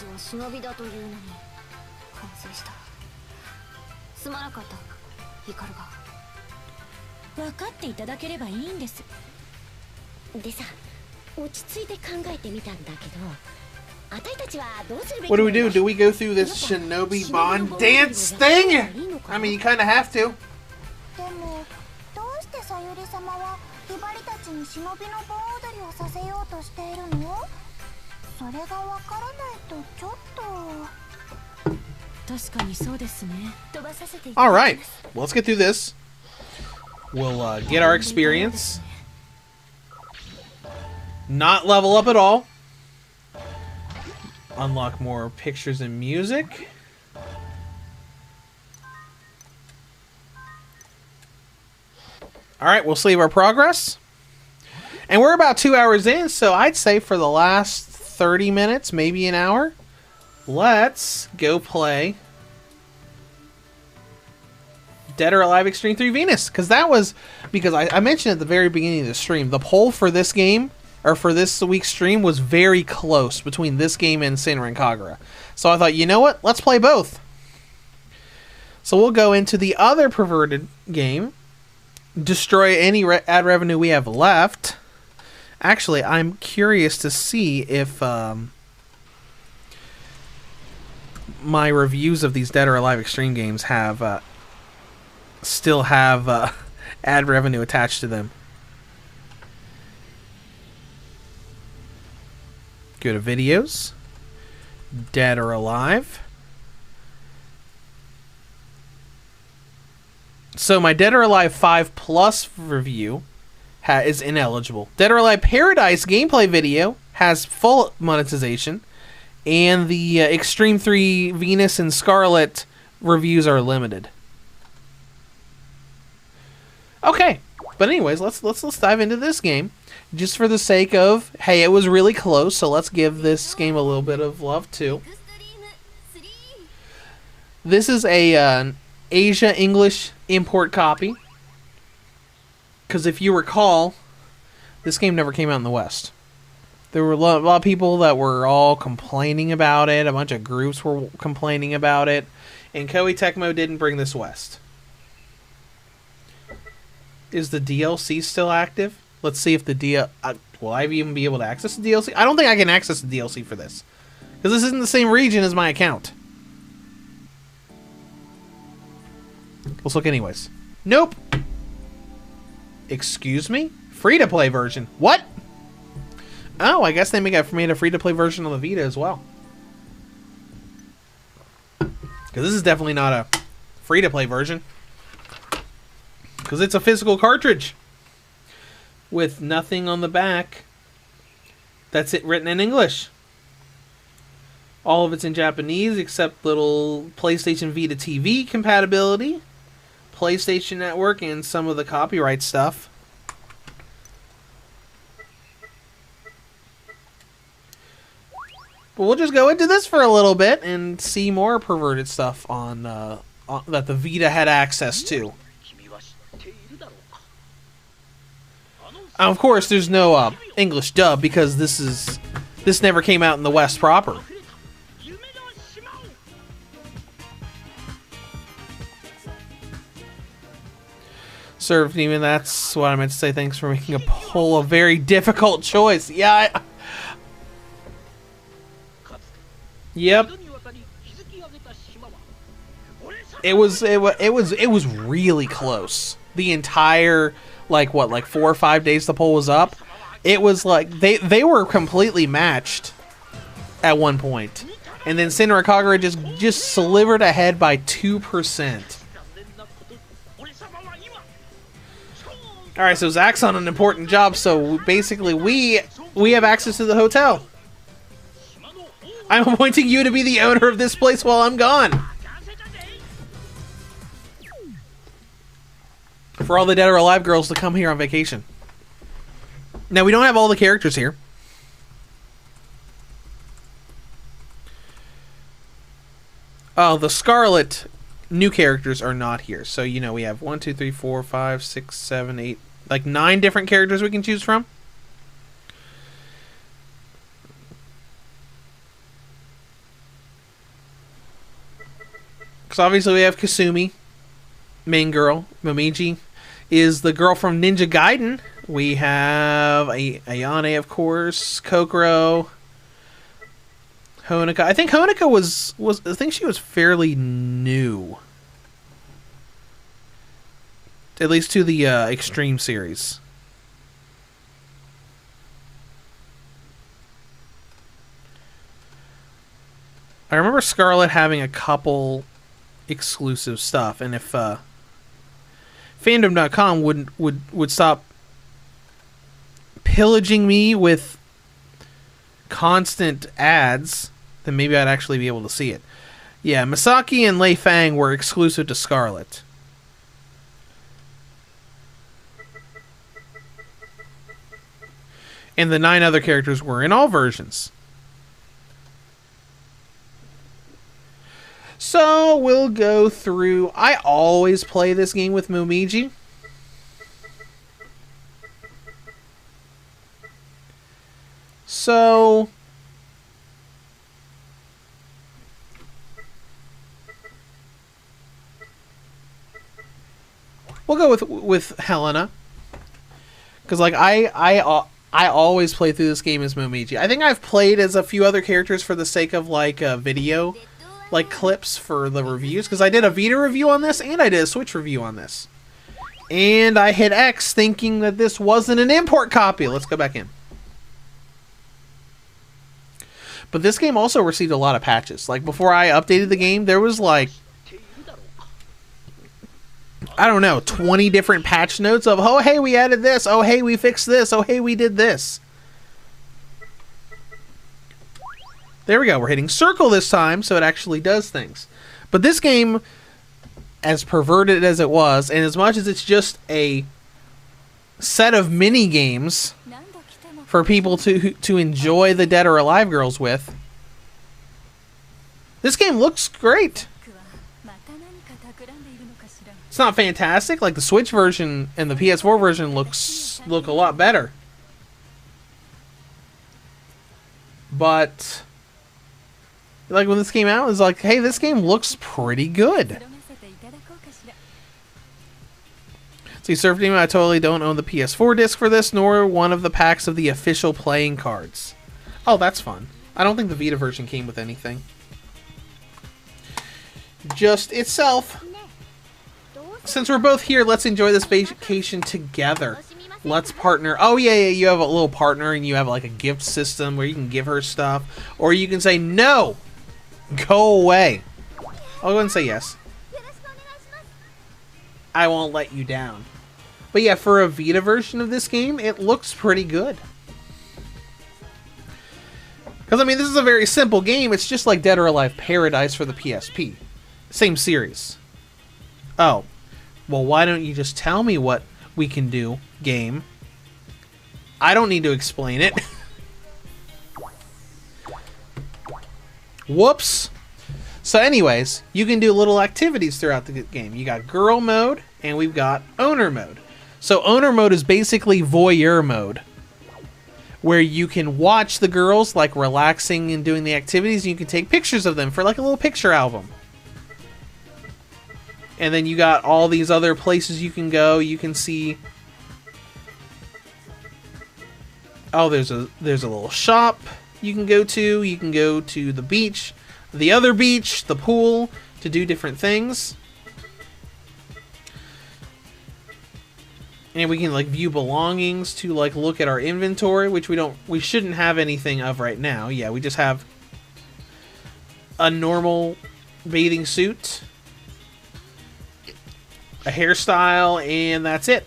What do we do? Do we go through this Shinobi Bond dance thing? I mean, you kind of have to. Alright, well, let's get through this. We'll get our experience. Not level up at all. Unlock more pictures and music. Alright, we'll save our progress. And we're about 2 hours in, so I'd say for the last 30 minutes, maybe an hour, let's go play Dead or Alive Extreme 3 Venus. Because that was, because I mentioned at the very beginning of the stream, the poll for this game, or for this week's stream, was very close between this game and Senran Kagura. So I thought, you know what? Let's play both. So we'll go into the other perverted game, destroy any ad revenue we have left. Actually, I'm curious to see if my reviews of these Dead or Alive Extreme games have still have ad revenue attached to them. Go to videos, Dead or Alive. So my Dead or Alive 5 Plus review is ineligible. Dead or Alive Paradise gameplay video has full monetization, and the Extreme 3 Venus and Scarlet reviews are limited. Okay, but anyways, let's dive into this game, just for the sake of, hey, it was really close, so let's give this game a little bit of love too. This is a Asia English import copy, because if you recall, this game never came out in the West. There were a lot of people that were all complaining about it. A bunch of groups were complaining about it. And Koei Tecmo didn't bring this West. Is the DLC still active? Let's see if the will I even be able to access the DLC? I don't think I can access the DLC for this, because this isn't the same region as my account. Let's look anyways. Nope. Excuse me? Free-to-play version. What? Oh, I guess they made a free-to-play version on the Vita as well. Because this is definitely not a free-to-play version. Because it's a physical cartridge with nothing on the back. That's it written in English. All of it's in Japanese except little PlayStation Vita TV compatibility, PlayStation Network, and some of the copyright stuff. But we'll just go into this for a little bit and see more perverted stuff on that the Vita had access to. Of course, there's no English dub because this never came out in the West proper. Served, even that's what I meant to say. Thanks for making a very difficult choice. Yeah. Yep. It was really close. The entire like 4 or 5 days the poll was up. It was like they were completely matched at one point. And then Senran Kagura just slivered ahead by 2%. Alright, so Zach's on an important job, so basically we have access to the hotel. I'm appointing you to be the owner of this place while I'm gone. For all the dead or alive girls to come here on vacation. Now, we don't have all the characters here. Oh, the Scarlet new characters are not here. So, you know, we have 1, 2, 3, 4, 5, 6, 7, 8, like 9 different characters we can choose from. Because obviously we have Kasumi, main girl. Momiji is the girl from Ninja Gaiden. We have Ayane, of course, Kokoro, Honoka. I think Honoka was I think she was fairly new. At least to the Xtreme series. I remember Scarlet having a couple exclusive stuff, and if fandom.com would stop pillaging me with constant ads, then maybe I'd actually be able to see it. Yeah, Misaki and Lei Fang were exclusive to Scarlet. And the 9 other characters were in all versions. So we'll go through. I always play this game with Momiji. So we'll go with Helena, because like I always play through this game as Momiji. I think I've played as a few other characters for the sake of like video, like clips for the reviews, because I did a Vita review on this and I did a Switch review on this. And I hit X thinking that this wasn't an import copy. Let's go back in. But this game also received a lot of patches. Like before I updated the game, there was like, I don't know, 20 different patch notes of, oh hey, we added this, oh hey, we fixed this, oh hey, we did this. There we go, we're hitting circle this time, so it actually does things. But this game, as perverted as it was, and as much as it's just a set of mini games for people to enjoy the Dead or Alive girls with, this game looks great. It's not fantastic, like the Switch version and the PS4 version look a lot better. But like when this came out, it was like, hey, this game looks pretty good. See, Surf Demon, I totally don't own the PS4 disc for this, nor one of the packs of the official playing cards. Oh, that's fun. I don't think the Vita version came with anything. Just itself. Since we're both here, let's enjoy this vacation together. Let's partner. Oh, yeah, you have a little partner and you have like a gift system where you can give her stuff. Or you can say, no, go away. I'll go and say yes. I won't let you down. But yeah, for a Vita version of this game, it looks pretty good. Because, I mean, this is a very simple game. It's just like Dead or Alive Paradise for the PSP. Same series. Oh. Well, why don't you just tell me what we can do, game? I don't need to explain it. Whoops. So anyways, you can do little activities throughout the game. You got girl mode, and we've got owner mode. So owner mode is basically voyeur mode, where you can watch the girls like relaxing and doing the activities, and you can take pictures of them for like a little picture album. And then you got all these other places you can go. You can see, oh, there's a little shop you can go to. You can go to the beach, the other beach, the pool, to do different things. And we can like view belongings to like look at our inventory, which we shouldn't have anything of right now. Yeah, we just have a normal bathing suit, a hairstyle, and that's it.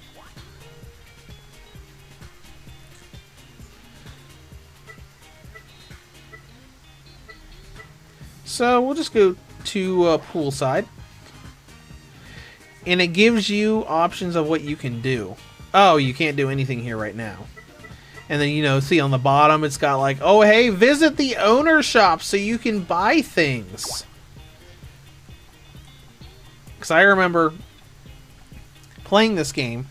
So we'll just go to poolside. And it gives you options of what you can do. Oh, you can't do anything here right now. And then, you know, see on the bottom, it's got like, oh, hey, visit the owner shop so you can buy things. Because I remember playing this game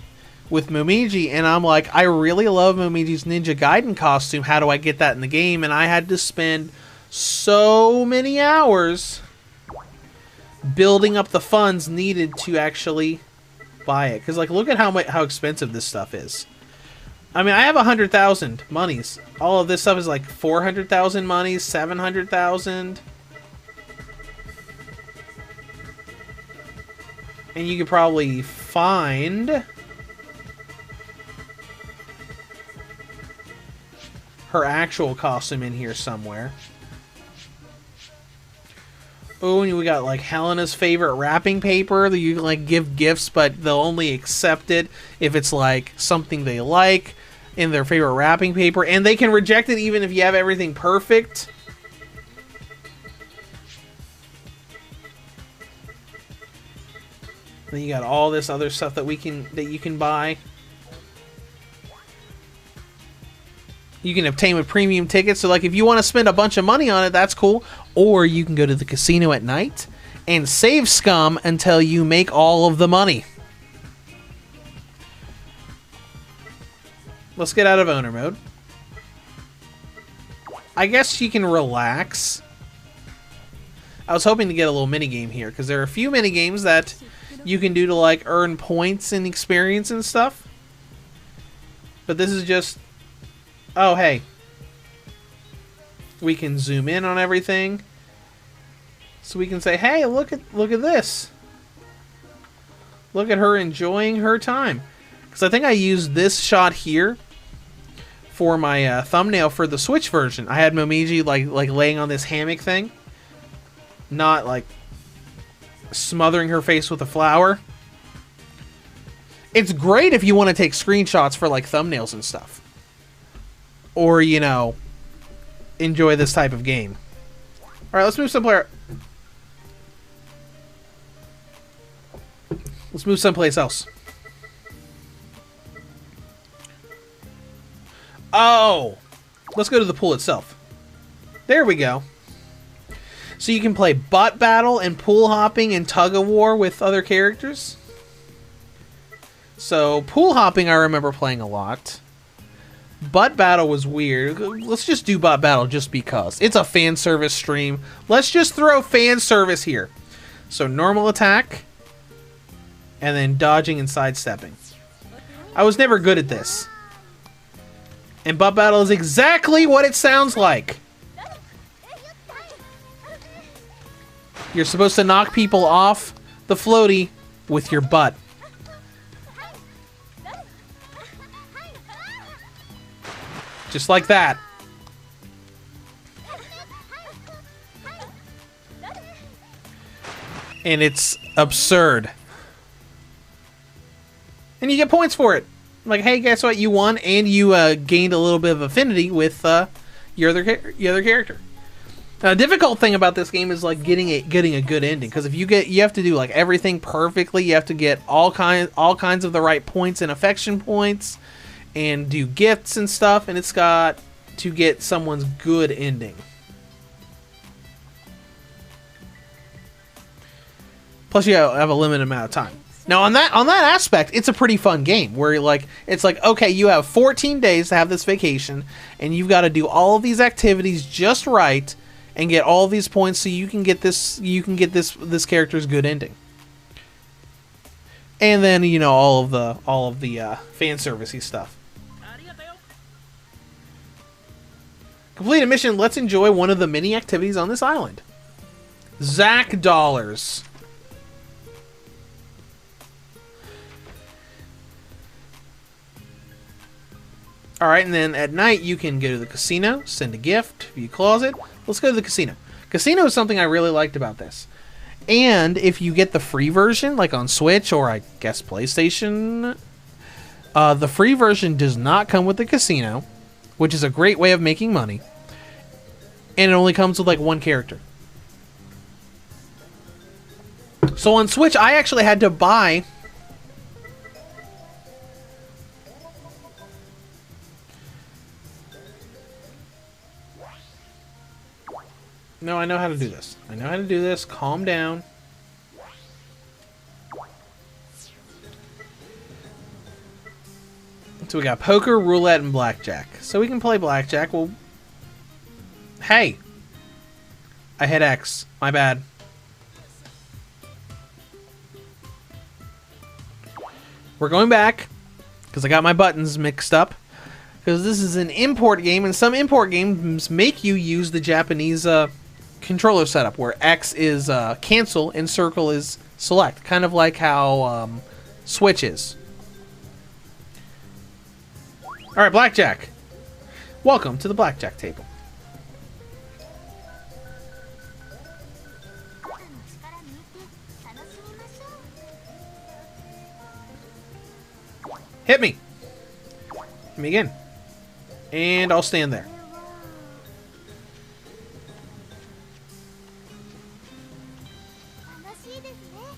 with Momiji, and I'm like, I really love Momiji's Ninja Gaiden costume. How do I get that in the game? And I had to spend so many hours building up the funds needed to actually buy it. Because, like, look at how expensive this stuff is. I mean, I have 100,000 monies. All of this stuff is like 400,000 monies, 700,000. And you could probably find her actual costume in here somewhere. Oh, and we got like Helena's favorite wrapping paper that you can like give gifts, but they'll only accept it if it's like something they like in their favorite wrapping paper, and they can reject it even if you have everything perfect. Then you got all this other stuff that you can buy. You can obtain with premium tickets. So, like, if you want to spend a bunch of money on it, that's cool. Or you can go to the casino at night and save scum until you make all of the money. Let's get out of owner mode. I guess you can relax. I was hoping to get a little mini game here, because there are a few mini games that you can do to, like, earn points and experience and stuff. But this is just... Oh, hey. We can zoom in on everything. So we can say, hey, look at this. Look at her enjoying her time. Because I think I used this shot here for my thumbnail for the Switch version. I had Momiji like laying on this hammock thing. Not like smothering her face with a flower. It's great if you want to take screenshots for like thumbnails and stuff. Or, you know, enjoy this type of game. Alright, let's move someplace. Let's move someplace else. Oh! Let's go to the pool itself. There we go. So you can play butt battle and pool hopping and tug of war with other characters. So, pool hopping I remember playing a lot. Butt battle was weird. Let's just do butt battle just because. It's a fan service stream. Let's just throw fan service here. So normal attack. And then dodging and sidestepping. I was never good at this. And butt battle is exactly what it sounds like. You're supposed to knock people off the floaty with your butt. Just like that. And it's absurd. And you get points for it. Like, hey, guess what? You won, and you gained a little bit of affinity with your other character. Now, the difficult thing about this game is like getting a good ending, because if you have to do like everything perfectly. You have to get all kinds of the right points and affection points, and do gifts and stuff, and it's got to get someone's good ending. Plus, you have a limited amount of time. Now, on that aspect, it's a pretty fun game where it's like, okay, you have 14 days to have this vacation, and you've got to do all of these activities just right and get all of these points so you can get this this character's good ending. And then, you know, all of the fan servicey stuff. Complete a mission. Let's enjoy one of the many activities on this island. Zach dollars. Alright, and then at night you can go to the casino, send a gift, view closet. Let's go to the casino. Casino is something I really liked about this. And if you get the free version, like on Switch or I guess PlayStation, the free version does not come with the casino, which is a great way of making money. And it only comes with like one character. So on Switch, I actually had to buy... No, I know how to do this. I know how to do this. Calm down. So we got poker, roulette, and blackjack. So we can play blackjack. Well, hey. I hit X. My bad. We're going back because I got my buttons mixed up. Because this is an import game, and some import games make you use the Japanese controller setup, where X is cancel and circle is select, kind of like how Switch is. Alright, blackjack. Welcome to the blackjack table. Hit me. Hit me again. And I'll stand there.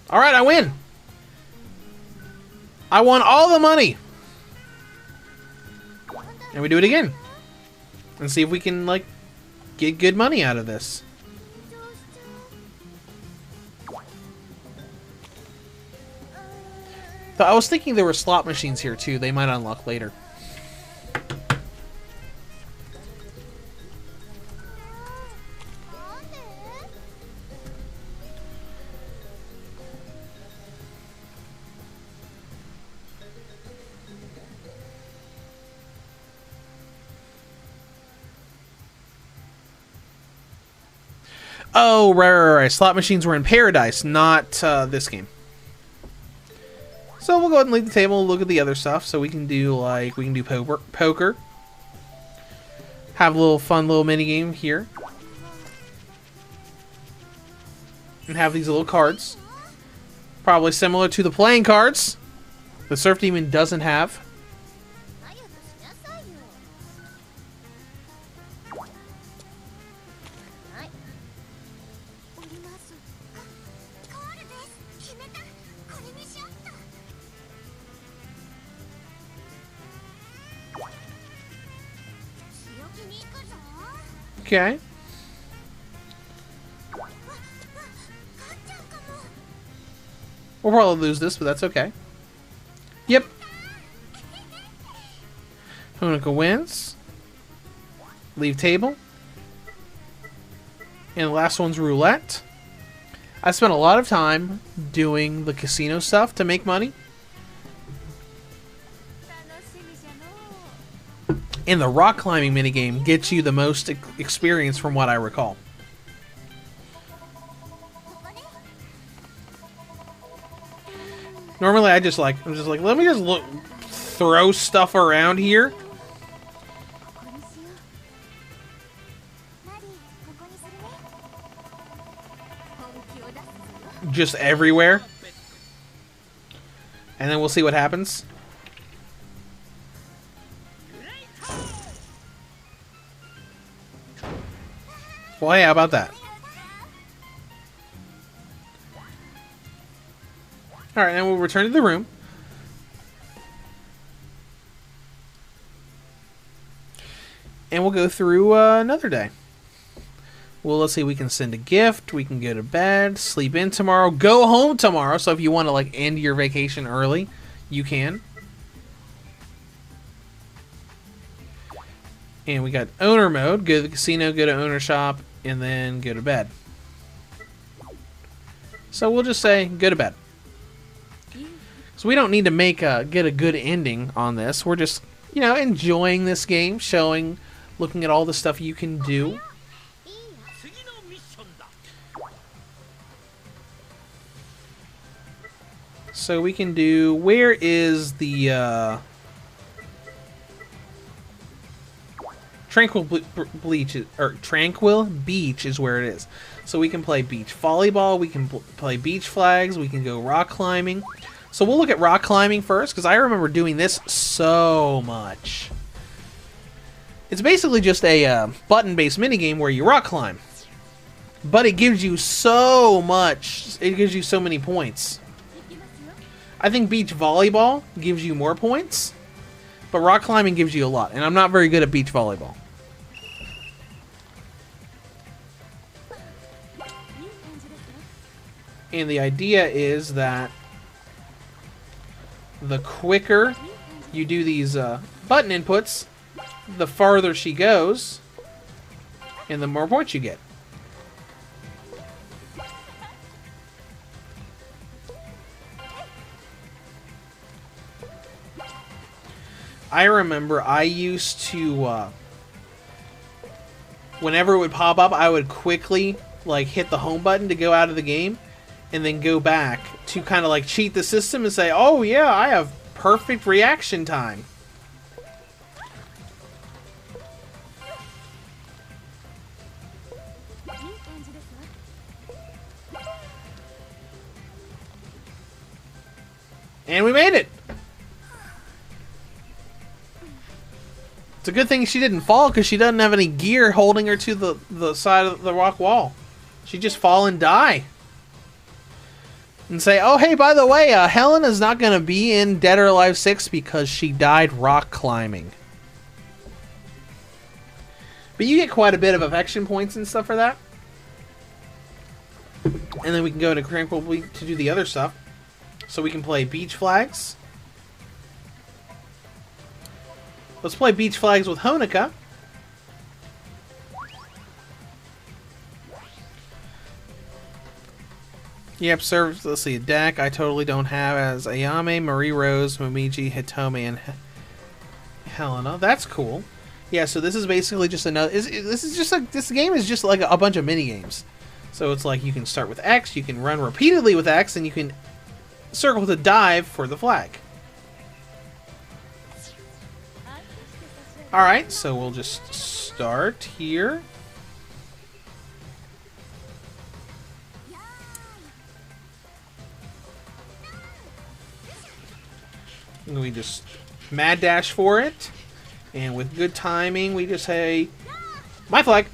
Alright, I win! I won all the money! And we do it again. And see if we can, like, get good money out of this. So I was thinking there were slot machines here too. They might unlock later. Oh, right. Slot machines were in Paradise, not this game. So we'll go ahead and leave the table and look at the other stuff. So we can do poker. Have a little fun little mini game here. And have these little cards. Probably similar to the playing cards the Surf Demon doesn't have. Okay. We'll probably lose this, but that's okay. Yep. Honoka wins. Leave table. And the last one's roulette. I spent a lot of time doing the casino stuff to make money. And the rock climbing minigame gets you the most experience from what I recall. Normally I'm just like, let me just throw stuff around here. Just everywhere. And then we'll see what happens. Well, hey, how about that? Alright, and we'll return to the room. And we'll go through another day. Well, let's see, we can send a gift, we can go to bed, sleep in tomorrow, go home tomorrow. So if you want to like end your vacation early, you can. And we got owner mode, go to the casino, go to owner shop, and then go to bed. So we'll just say go to bed. So we don't need to make get a good ending on this. We're just, you know, enjoying this game, showing, looking at all the stuff you can do. So we can do, where is the Tranquil Beach is where it is. So we can play beach volleyball, we can play beach flags, we can go rock climbing. So we'll look at rock climbing first, because I remember doing this so much. It's basically just a button-based minigame where you rock climb. But it gives you so much, it gives you so many points. I think beach volleyball gives you more points, but rock climbing gives you a lot, and I'm not very good at beach volleyball. And the idea is that the quicker you do these button inputs, the farther she goes, and the more points you get. I remember I used to, whenever it would pop up, I would quickly like hit the home button to go out of the game, and then go back to kind of like cheat the system and say, oh yeah, I have perfect reaction time. And we made it! It's a good thing she didn't fall, because she doesn't have any gear holding her to the side of the rock wall. She'd just fall and die. And say, oh hey, by the way, Helen is not going to be in Dead or Alive 6 because she died rock climbing. But you get quite a bit of affection points and stuff for that. And then we can go to Tranquil Beach to do the other stuff. So we can play beach flags. Let's play beach flags with Honoka. Yep, serves, let's see, a deck I totally don't have as Ayame, Marie Rose, Momiji, Hitome, and Helena. That's cool. Yeah, so this is basically just another, this game is just like a bunch of mini games. So it's like you can start with X, you can run repeatedly with X, and you can circle to dive for the flag. Alright, so we'll just start here. And we just mad dash for it. And with good timing, we just say, my flag!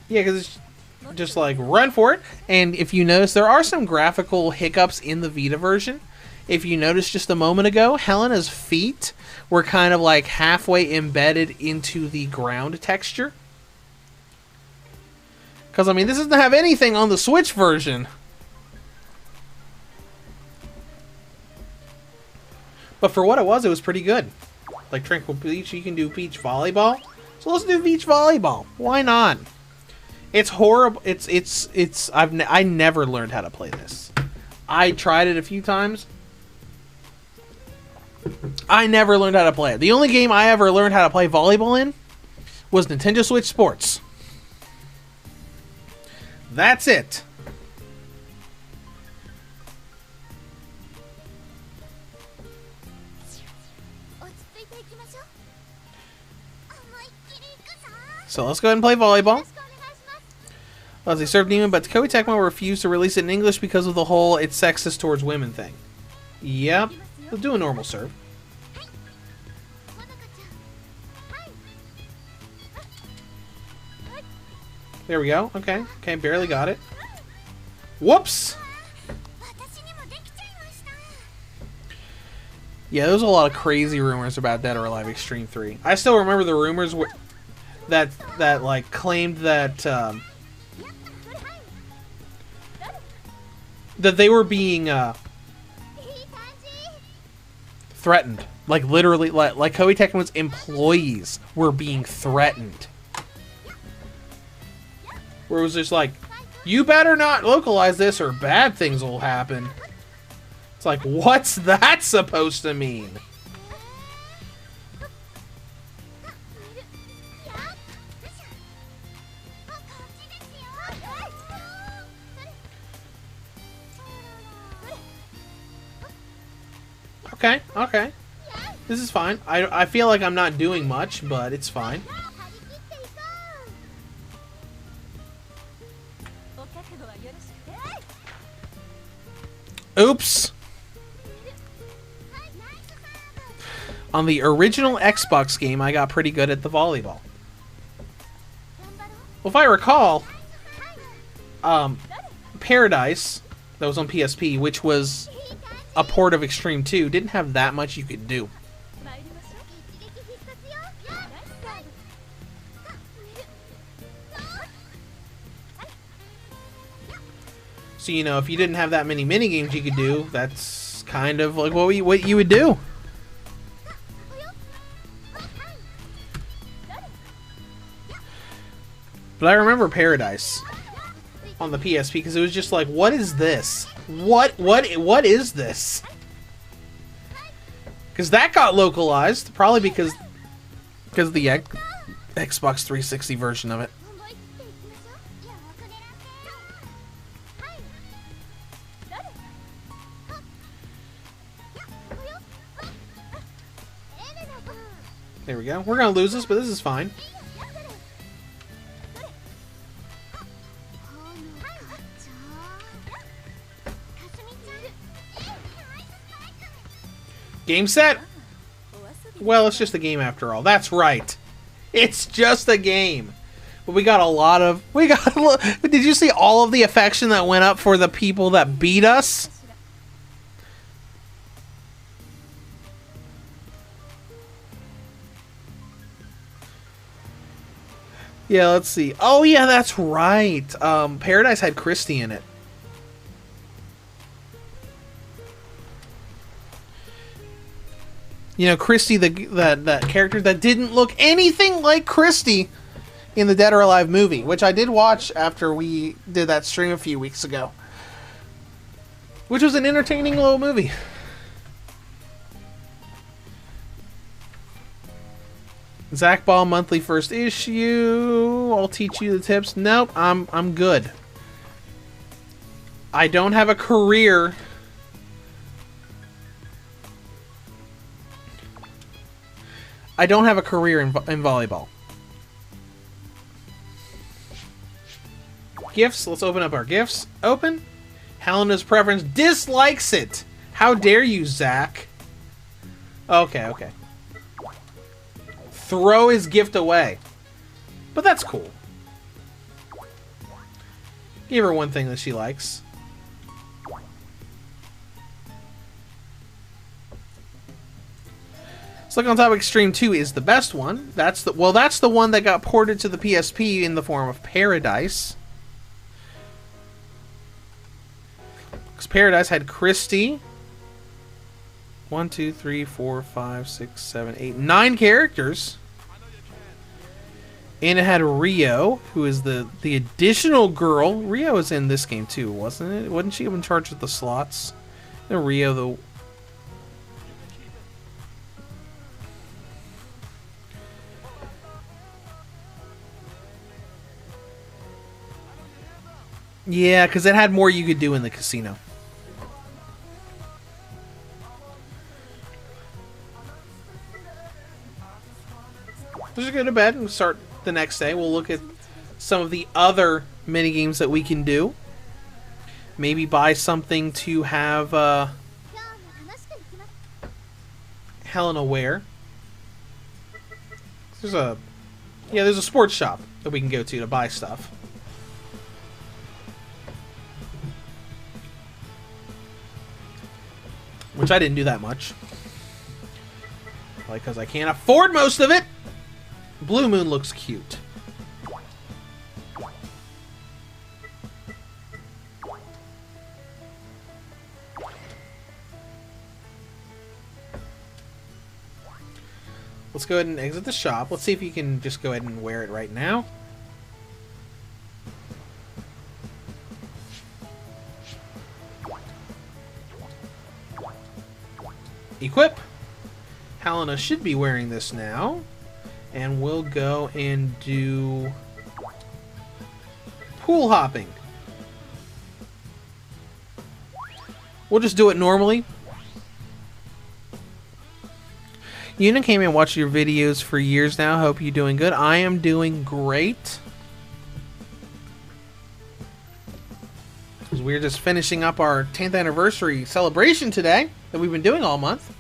Yeah, because it's just like, run for it. And if you notice, there are some graphical hiccups in the Vita version. If you noticed just a moment ago, Helena's feet were kind of like halfway embedded into the ground texture. Because, I mean, this doesn't have anything on the Switch version. But for what it was pretty good. Like Tranquil Beach, you can do beach volleyball. So let's do beach volleyball. Why not? It's horrible. I never learned how to play this. I tried it a few times. I never learned how to play it. The only game I ever learned how to play volleyball in was Nintendo Switch Sports. That's it. So let's go ahead and play volleyball. Let's see, serve Demon, but Koei Tecmo refused to release it in English because of the whole it's sexist towards women thing. Yep. We'll do a normal serve. There we go. Okay. Okay, barely got it. Whoops! Yeah, there was a lot of crazy rumors about Dead or Alive Extreme 3. I still remember the rumors that like claimed that that they were being threatened. Like literally, like Koei Tecmo's employees were being threatened. Where it was just like, you better not localize this or bad things will happen. It's like, what's that supposed to mean? Okay, okay. This is fine. I feel like I'm not doing much, but it's fine. Oops! On the original Xbox game, I got pretty good at the volleyball. Well, if I recall, Paradise, that was on PSP, which was a port of Xtreme 2, didn't have that much you could do. So, you know, if you didn't have that many minigames you could do, that's kind of like what you would do. But I remember Paradise on the PSP because it was just like, what is this? What is this? Because that got localized, probably because the Xbox 360 version of it. There we go. We're gonna lose this, but this is fine. Game set? Well, it's just a game after all. That's right. It's just a game. But we got a lot of... Did you see all of the affection that went up for the people that beat us? Yeah, let's see. Oh, yeah, that's right. Paradise had Christy in it. You know, Christy, that character that didn't look anything like Christy in the Dead or Alive movie, which I did watch after we did that stream a few weeks ago. Which was an entertaining little movie. Zach Ball monthly first issue. I'll teach you the tips. Nope, I'm good. I don't have a career. I don't have a career in volleyball. Gifts. Let's open up our gifts. Open. Helena's preference dislikes it. How dare you, Zach? Okay, okay. Throw his gift away. But that's cool. Give her one thing that she likes. Look on top, Extreme 2 is the best one. That's the one that got ported to the PSP in the form of Paradise. Because Paradise had Christy. 1, 2, 3, 4, 5, 6, 7, 8, 9 characters. And it had Rio, who is the additional girl. Rio is in this game too, wasn't it? Wasn't she in charge of the slots? And Rio, the... Yeah, because it had more you could do in the casino. Let's just go to bed and start the next day. We'll look at some of the other minigames that we can do. Maybe buy something to have Helena wear. There's a sports shop that we can go to buy stuff. which I didn't do that much. Like, because I can't afford most of it. Blue Moon looks cute. Let's go ahead and exit the shop. Let's see if you can just go ahead and wear it right now. Equip. Helena should be wearing this now. And we'll go and do pool hopping. We'll just do it normally. Yuna came and watched your videos for years now. Hope you're doing good. I am doing great. Because we're just finishing up our 10th anniversary celebration today that we've been doing all month.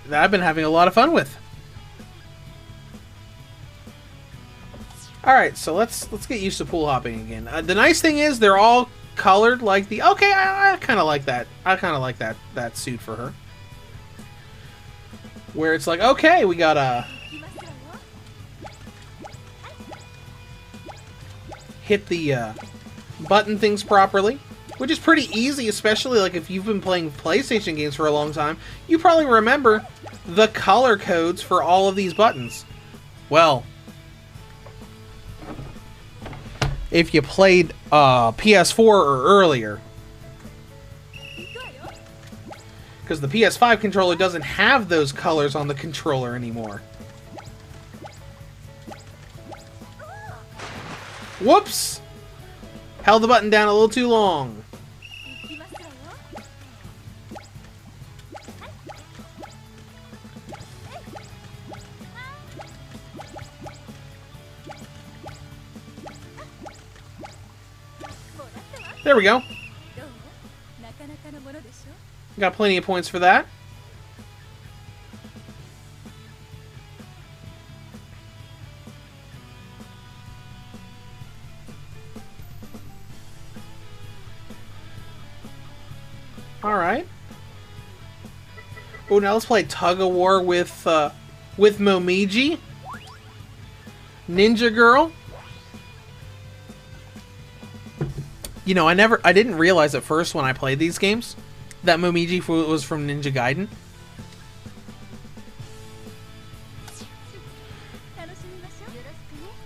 That I've been having a lot of fun with. Alright, so let's get used to pool hopping again. The nice thing is they're all colored like the... Okay, I kind of like that. I kind of like that suit for her. Where it's like, okay, we gotta hit the button things properly, which is pretty easy, especially like if you've been playing PlayStation games for a long time. You probably remember the color codes for all of these buttons. Well, if you played PS4 or earlier. Because the PS5 controller doesn't have those colors on the controller anymore. Whoops! Held the button down a little too long. There we go. Got plenty of points for that. Alright. Oh, now let's play Tug of War with Momiji. Ninja Girl. You know, I didn't realize at first when I played these games that Momiji was from Ninja Gaiden.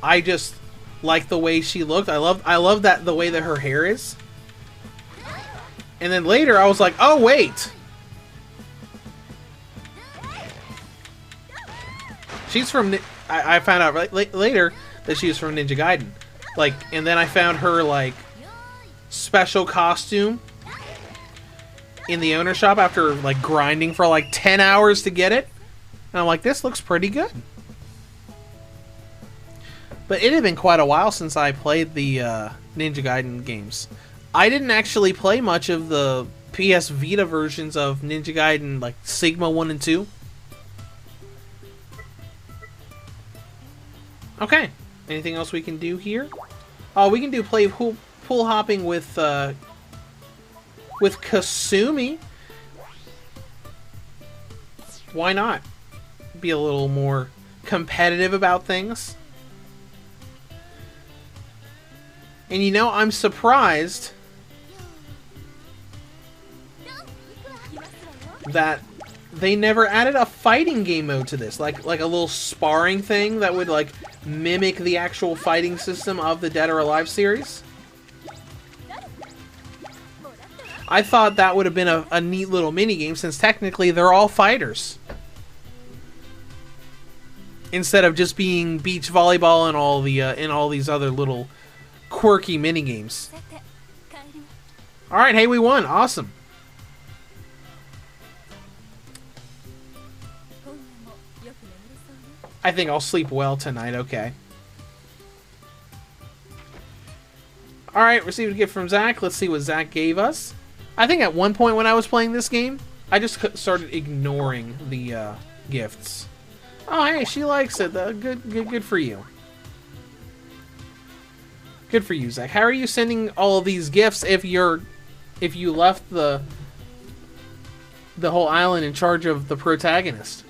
I just like the way she looked. I love that the way that her hair is. And then later I was like, oh wait, she's from. I found out later that she was from Ninja Gaiden. Like, and then I found her like special costume in the owner shop after like grinding for like 10 hours to get it. And I'm like, this looks pretty good. But it had been quite a while since I played the Ninja Gaiden games. I didn't actually play much of the PS Vita versions of Ninja Gaiden, like Sigma 1 and 2. Okay. Anything else we can do here? Oh, we can do play pool hopping with Kasumi. Why not? Be a little more competitive about things. And you know, I'm surprised that they never added a fighting game mode to this. Like a little sparring thing that would like mimic the actual fighting system of the Dead or Alive series. I thought that would have been a neat little minigame, since technically they're all fighters. Instead of just being beach volleyball and all these other little quirky minigames. Alright, hey, we won. Awesome. I think I'll sleep well tonight, okay. Alright, received a gift from Zach. Let's see what Zach gave us. I think at one point when I was playing this game, I just started ignoring the gifts. Oh, hey, she likes it. Good for you. Good for you, Zach. How are you sending all of these gifts if you left the the whole island in charge of the protagonist.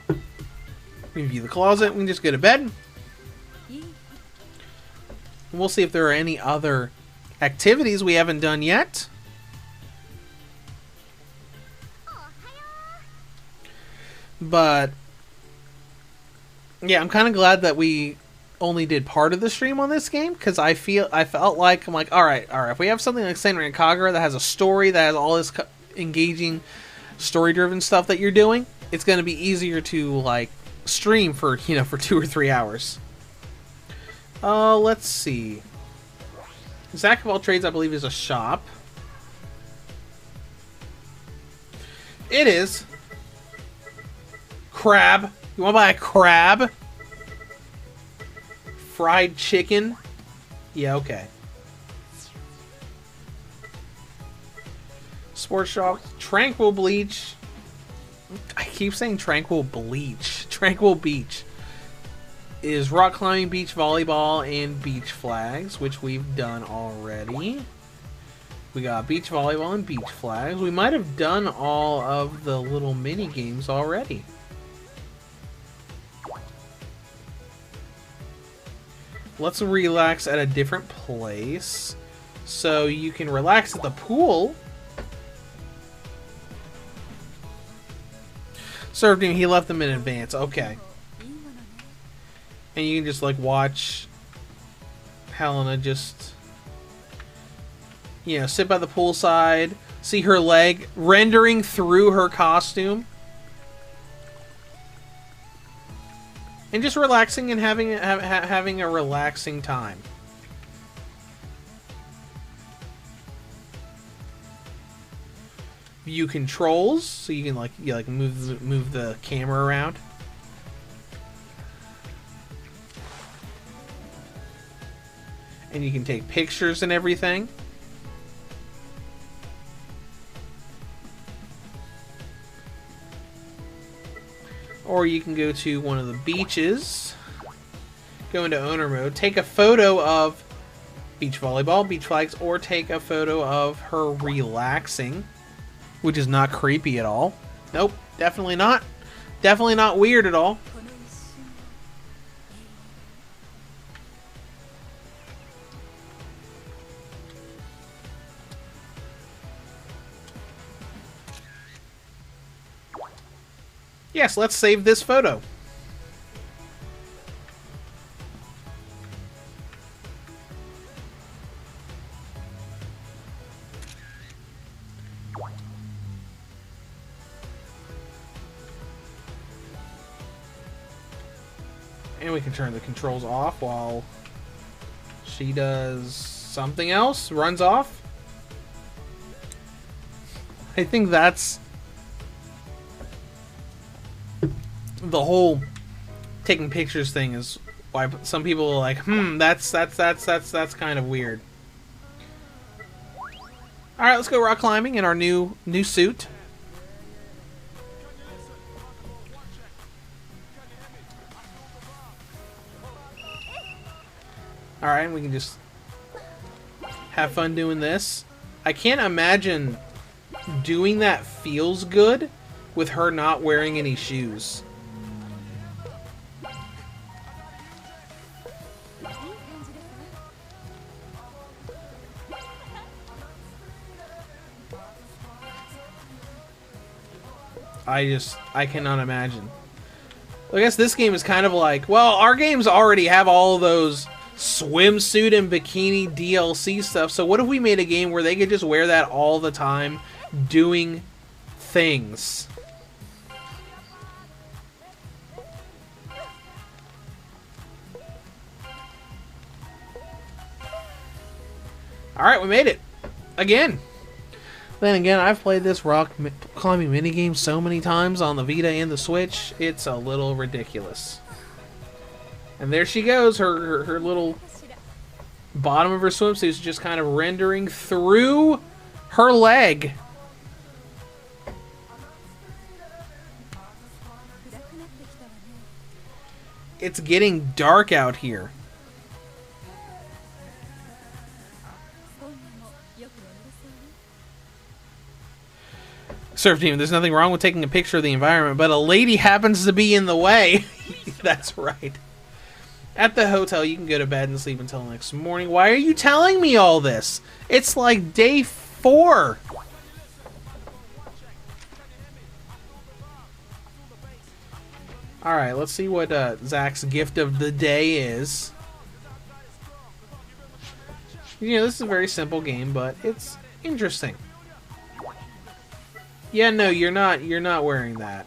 We can view the closet. We can just go to bed. We'll see if there are any other activities we haven't done yet. But yeah, I'm kind of glad that we only did part of the stream on this game, because I felt like, I'm like, all right, if we have something like Senran and Kagura that has a story, that has all this engaging story-driven stuff that you're doing, it's going to be easier to like stream for, you know, for 2 or 3 hours. Let's see. Jack of all trades, I believe, is a shop. It is. Crab. You want to buy a crab? Fried chicken? Yeah, okay. Sports shop. Tranquil Bleach. I keep saying Tranquil Bleach. Tranquil Beach. Is rock climbing, beach volleyball, and beach flags, which we've done already. We got beach volleyball and beach flags. We might have done all of the little mini games already. Let's relax at a different place. So you can relax at the pool. Served him, he left them in advance. Okay. And you can just like watch Helena just, you know, sit by the poolside, see her leg rendering through her costume, and just relaxing and having a relaxing time. View controls, so you can like move the camera around. And you can take pictures and everything. Or you can go to one of the beaches, go into owner mode, take a photo of beach volleyball, beach flags, or take a photo of her relaxing, which is not creepy at all. Nope, definitely not. Definitely not weird at all. Yes, let's save this photo. And we can turn the controls off while she does something else, runs off. I think that's the whole taking pictures thing is why some people are like, that's kind of weird. All right, let's go rock climbing in our new suit. All right, we can just have fun doing this. I can't imagine doing that feels good with her not wearing any shoes. I cannot imagine. I guess this game is kind of like, well, our games already have all of those swimsuit and bikini DLC stuff, so what if we made a game where they could just wear that all the time doing things? Alright, we made it. Again. Then again, I've played this rock climbing minigame so many times on the Vita and the Switch, it's a little ridiculous. And there she goes, her little bottom of her swimsuit is just kind of rendering through her leg. It's getting dark out here. Surf Demon, there's nothing wrong with taking a picture of the environment, but a lady happens to be in the way. That's right. At the hotel, you can go to bed and sleep until next morning. Why are you telling me all this? It's like day 4. Alright, let's see what Zach's gift of the day is. You know, this is a very simple game, but it's interesting. Yeah, no, you're not wearing that.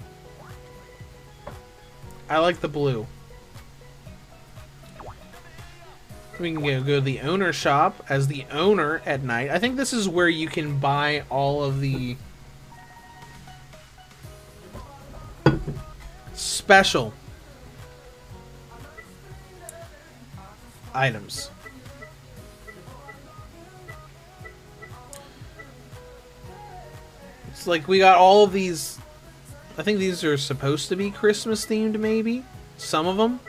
I like the blue. We can go to the owner shop as the owner at night. I think this is where you can buy all of the special items. It's like we got all of these. I think these are supposed to be Christmas themed, maybe. Some of them.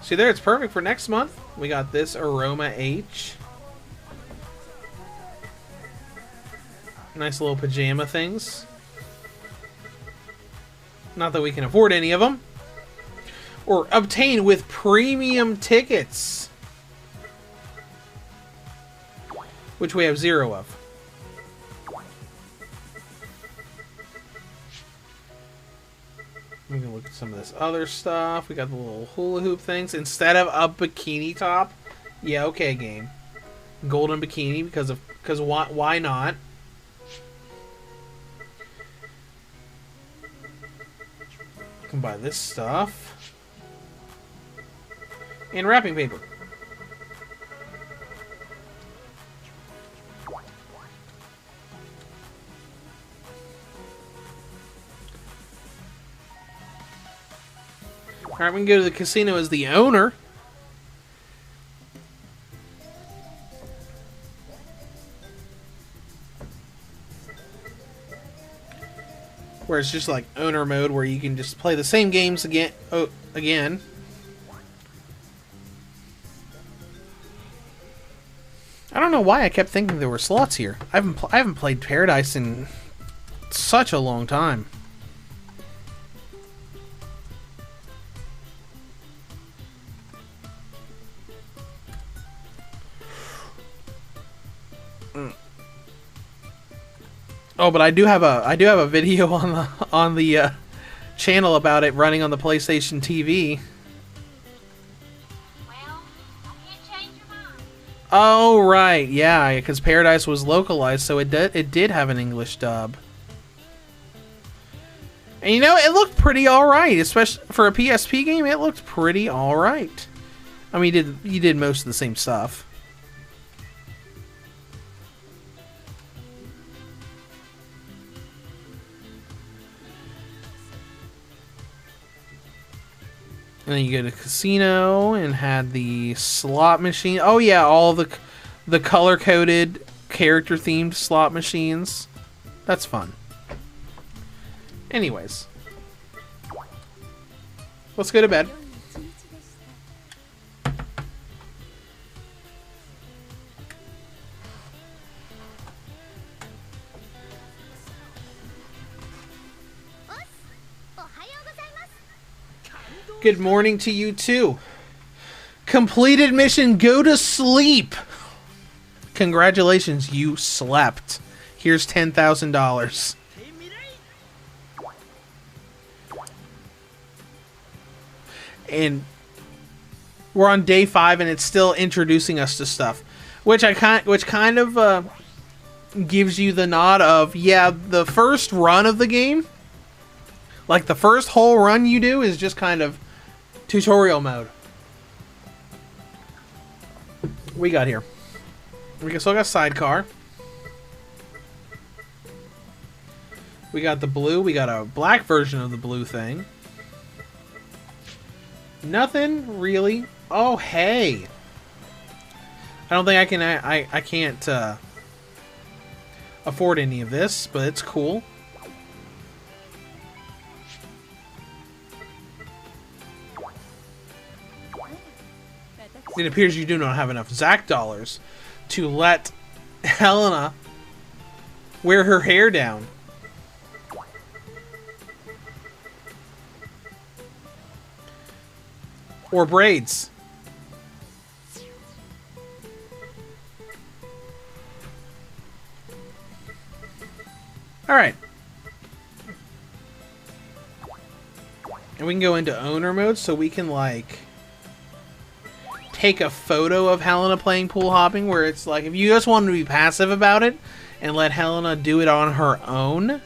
See there, it's perfect for next month. We got this Aroma H. Nice little pajama things. Not that we can afford any of them. Or obtain with premium tickets. Which we have 0 of. We can look at some of this other stuff. We got the little hula hoop things. Instead of a bikini top. Yeah, okay, game. Golden bikini because why not? You can buy this stuff. And wrapping paper. Alright, we can go to the casino as the owner. Where it's just like owner mode, where you can just play the same games again. Again. I don't know why I kept thinking there were slots here. I haven't played Paradise in such a long time. Oh, but I do have a video on the channel about it running on the PlayStation TV. Well, I can't change your mind. Oh right, yeah, because Paradise was localized, so it did have an English dub. And you know, it looked pretty all right, especially for a PSP game. It looked pretty all right. I mean, you did most of the same stuff. And then you go to casino and had the slot machine. Oh yeah, all the color-coded, character-themed slot machines. That's fun. Anyways. Let's go to bed. Good morning to you too. Completed mission, go to sleep. Congratulations, you slept. Here's $10,000. And we're on day 5 and it's still introducing us to stuff. Which kind of gives you the nod of, yeah, the first run of the game, like the first whole run you do is just kind of tutorial mode. We got here. We still got sidecar. We got the blue. We got a black version of the blue thing. Nothing really. Oh hey. I don't think I can. I can't afford any of this, but it's cool. It appears you do not have enough Zach dollars to let Helena wear her hair down. Or braids. Alright. And we can go into owner mode so we can, like, take a photo of Helena playing pool hopping, where it's like, if you just want to be passive about it and let Helena do it on her own,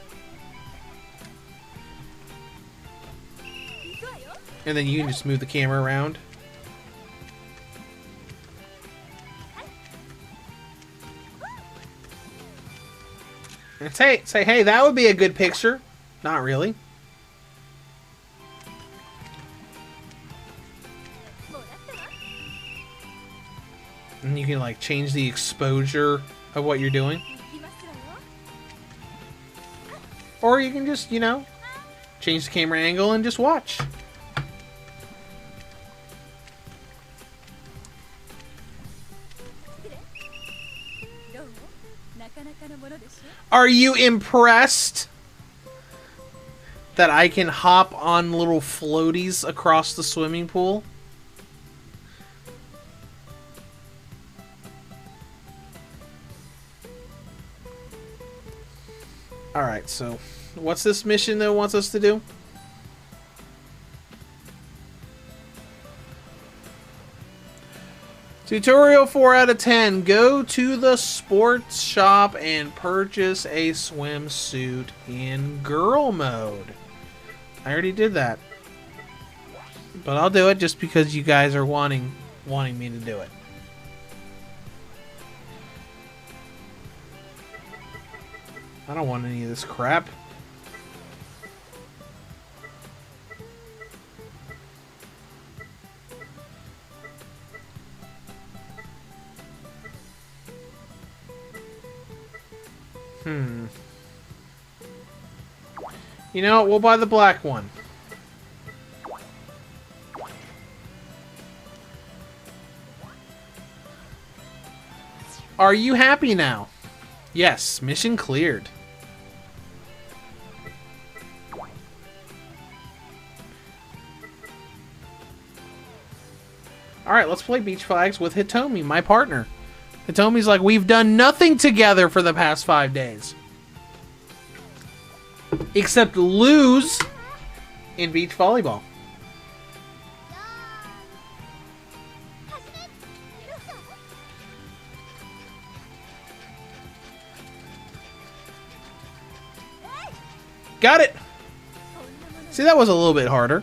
and then you can just move the camera around. And say, hey, that would be a good picture. Not really. And you can, like, change the exposure of what you're doing. Or you can just, you know, change the camera angle and just watch. Are you impressed that I can hop on little floaties across the swimming pool? Alright, so what's this mission that it wants us to do? Tutorial 4 out of 10. Go to the sports shop and purchase a swimsuit in girl mode. I already did that. But I'll do it just because you guys are wanting me to do it. I don't want any of this crap. You know, we'll buy the black one. Are you happy now? Yes, mission cleared. Alright, let's play Beach Flags with Hitomi, my partner. Hitomi's like, we've done nothing together for the past 5 days. Except lose in beach volleyball. Got it! See, that was a little bit harder.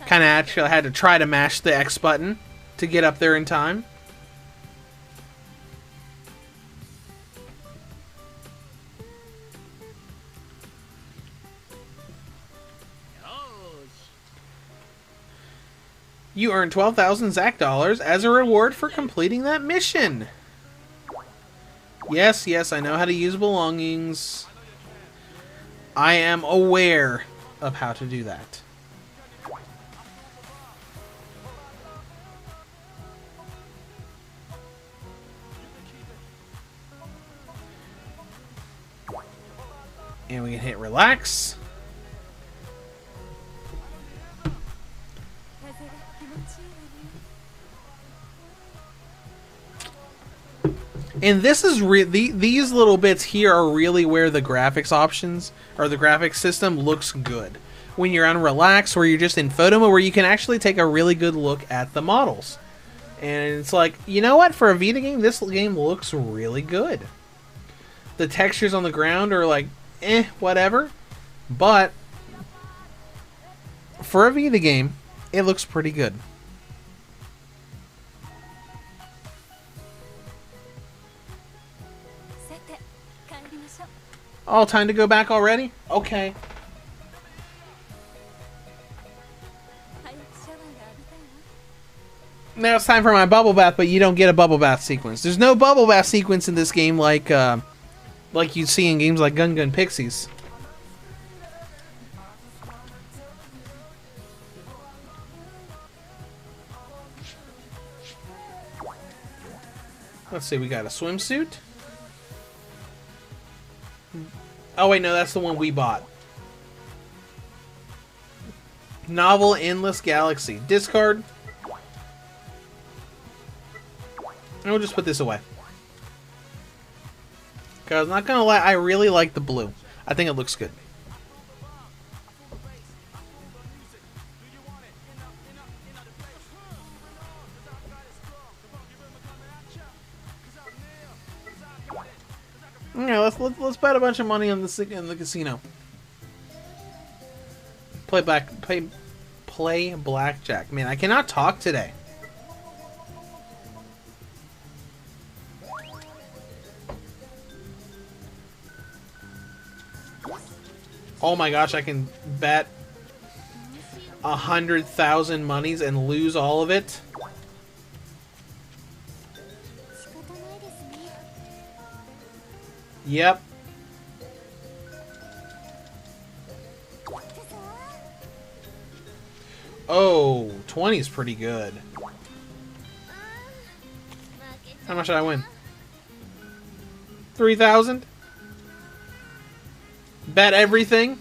Kind of actually had to try to mash the X button to get up there in time. You earn 12,000 Zac dollars as a reward for completing that mission. Yes, yes, I know how to use belongings. I am aware of how to do that. And we can hit relax. And this is these little bits here are really where the graphics options or the graphics system looks good. When you're on relax, where you're just in photo mode, where you can actually take a really good look at the models. And it's like, you know what? For a Vita game, this game looks really good. The textures on the ground are like, whatever. But for a Vita game, it looks pretty good. Oh, time to go back already? Okay. Now it's time for my bubble bath, but you don't get a bubble bath sequence. There's no bubble bath sequence in this game like you see in games like Gun Gun Pixies. Let's see, we got a swimsuit. Oh wait, no, that's the one we bought. Novel Endless Galaxy. Discard. And we'll just put this away. Because I'm not gonna lie, I really like the blue. I think it looks good. Yeah, let's bet a bunch of money on in the casino. Play blackjack. Man, I cannot talk today. Oh my gosh, I can bet 100,000 monies and lose all of it. Yep. Oh, 20 is pretty good. How much did I win? 3,000? Bet everything?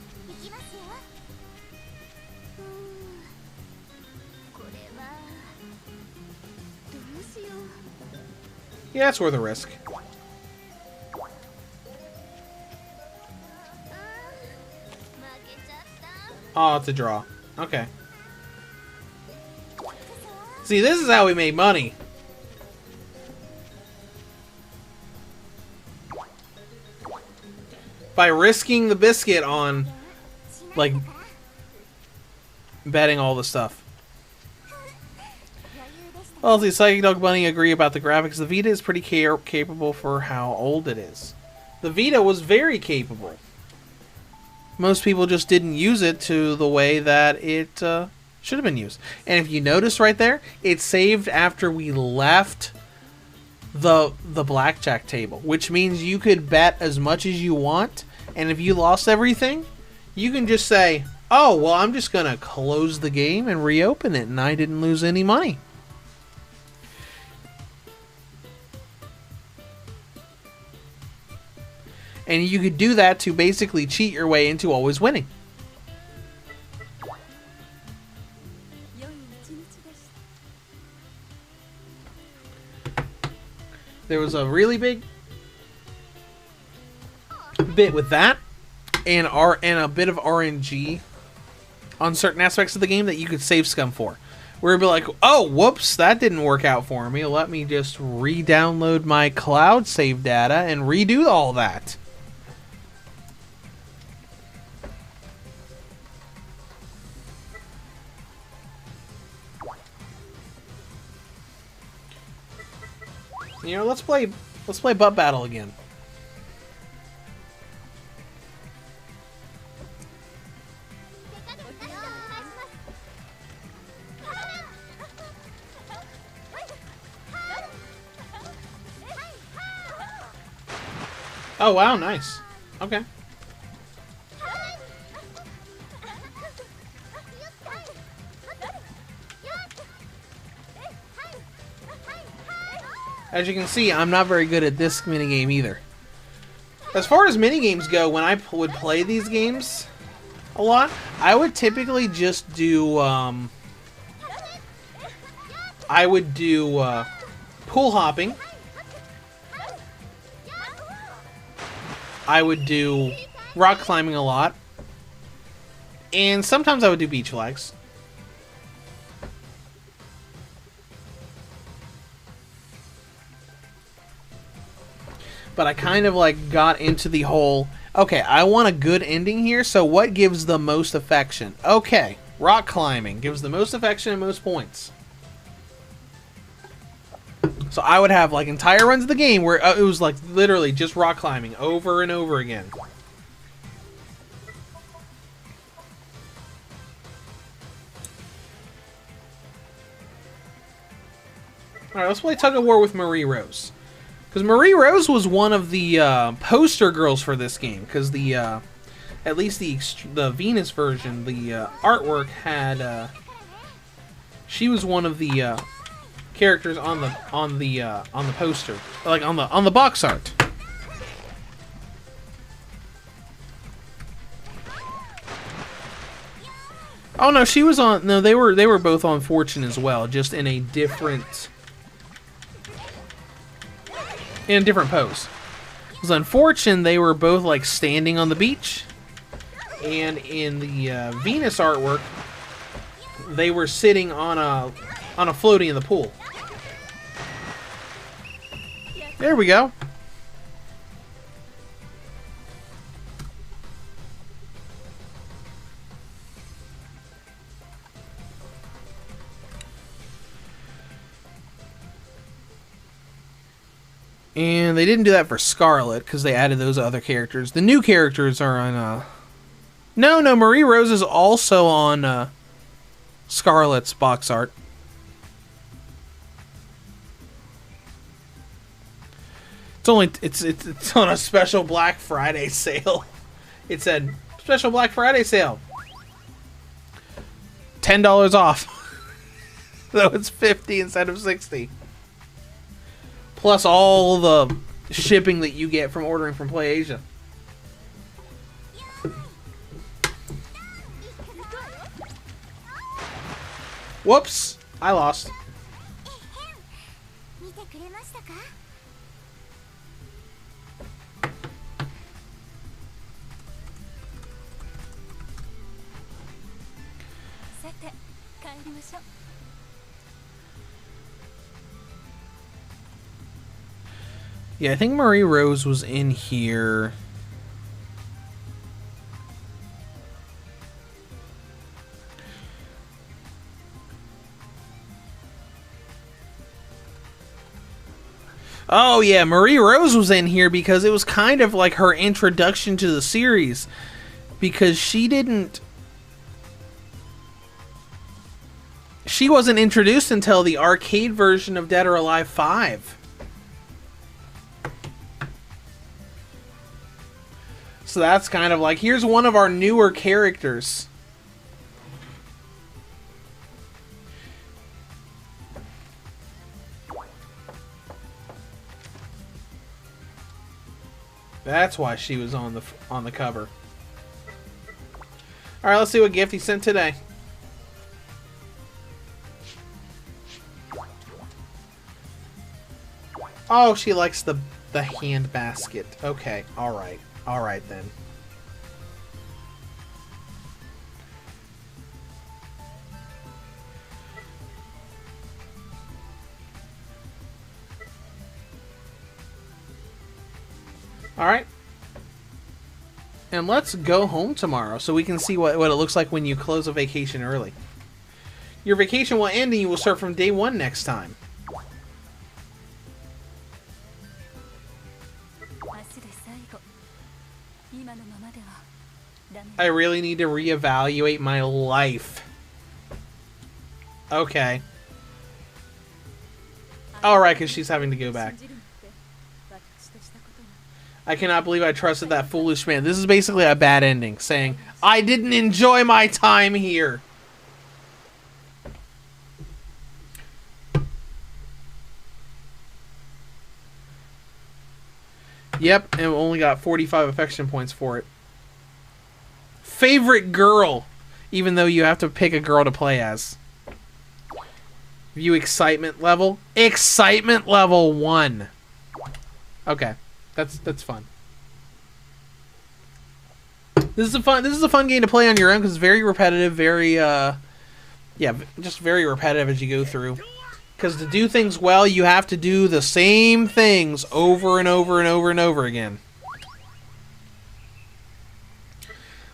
Yeah, it's worth a risk. Oh, it's a draw. Okay. See, this is how we made money. By risking the biscuit on, like, betting all the stuff. Well, the Psychic Dog Bunny agree about the graphics. The Vita is pretty capable for how old it is. The Vita was very capable. Most people just didn't use it to the way that it should have been used. And if you notice right there, it saved after we left the blackjack table, which means you could bet as much as you want, and if you lost everything, you can just say, oh, well, I'm just going to close the game and reopen it, and I didn't lose any money. And you could do that to basically cheat your way into always winning. There was a really big bit with that, and a bit of RNG on certain aspects of the game that you could save scum for. Where it'd be like, oh, whoops, that didn't work out for me. Let me just re-download my cloud save data and redo all that. You know, let's play butt battle again. Oh wow, nice. Okay. As you can see, I'm not very good at this minigame either. As far as minigames go, when I would play these games a lot, I would typically just do, pool hopping. I would do rock climbing a lot. And sometimes I would do beach flags. But I kind of like got into the whole, okay, I want a good ending here, so what gives the most affection? Okay, rock climbing gives the most affection and most points. So I would have like entire runs of the game where it was like literally just rock climbing over and over again. Alright, let's play Tug of War with Marie Rose. Because Marie Rose was one of the poster girls for this game. Because the, at least the Venus version, the artwork had, she was one of the characters on the poster, like on the box art. Oh no, she was on. No, they were both on Fortune as well, just in a different pose. Because on Fortune, they were both like standing on the beach, and in the Venus artwork, they were sitting on a floaty in the pool. There we go. And they didn't do that for Scarlet because they added those other characters. The new characters are on. No, Marie Rose is also on Scarlet's box art. It's on a special Black Friday sale. It said special Black Friday sale, $10 off. So it's $50 instead of $60. Plus all the shipping that you get from ordering from PlayAsia. Whoops! I lost. 見てくれましたか？さて帰りましょう。 Yeah, I think Marie Rose was in here. Oh yeah, Marie Rose was in here because it was kind of like her introduction to the series. Because she wasn't introduced until the arcade version of Dead or Alive 5. So that's kind of like, here's one of our newer characters. That's why she was on the cover. All right, let's see what gift he sent today. Oh, she likes the hand basket. Okay, all right. All right then. All right. And let's go home tomorrow so we can see what it looks like when you close a vacation early. Your vacation will end and you will start from day 1 next time. I really need to reevaluate my life. Okay. Alright, because she's having to go back. I cannot believe I trusted that foolish man. This is basically a bad ending, saying, I didn't enjoy my time here. Yep, and we only got 45 affection points for it. Favorite girl, even though you have to pick a girl to play as. View excitement level. Excitement level 1. Okay, that's fun. This is a fun game to play on your own because it's very repetitive, very yeah, just very repetitive as you go through. Because to do things well, you have to do the same things over and over and over and over again.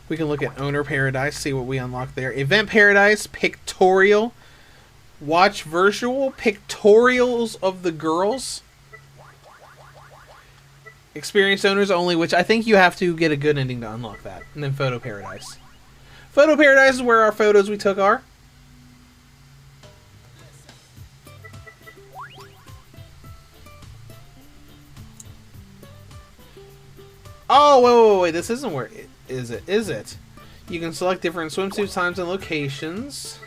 We can look at Owner Paradise, see what we unlock there. Event Paradise, Pictorial. Watch Virtual, Pictorials of the Girls. Experience Owners Only, which I think you have to get a good ending to unlock that. And then Photo Paradise. Photo Paradise is where our photos we took are. Oh, wait, this isn't where it is. Is it? You can select different swimsuit times and locations.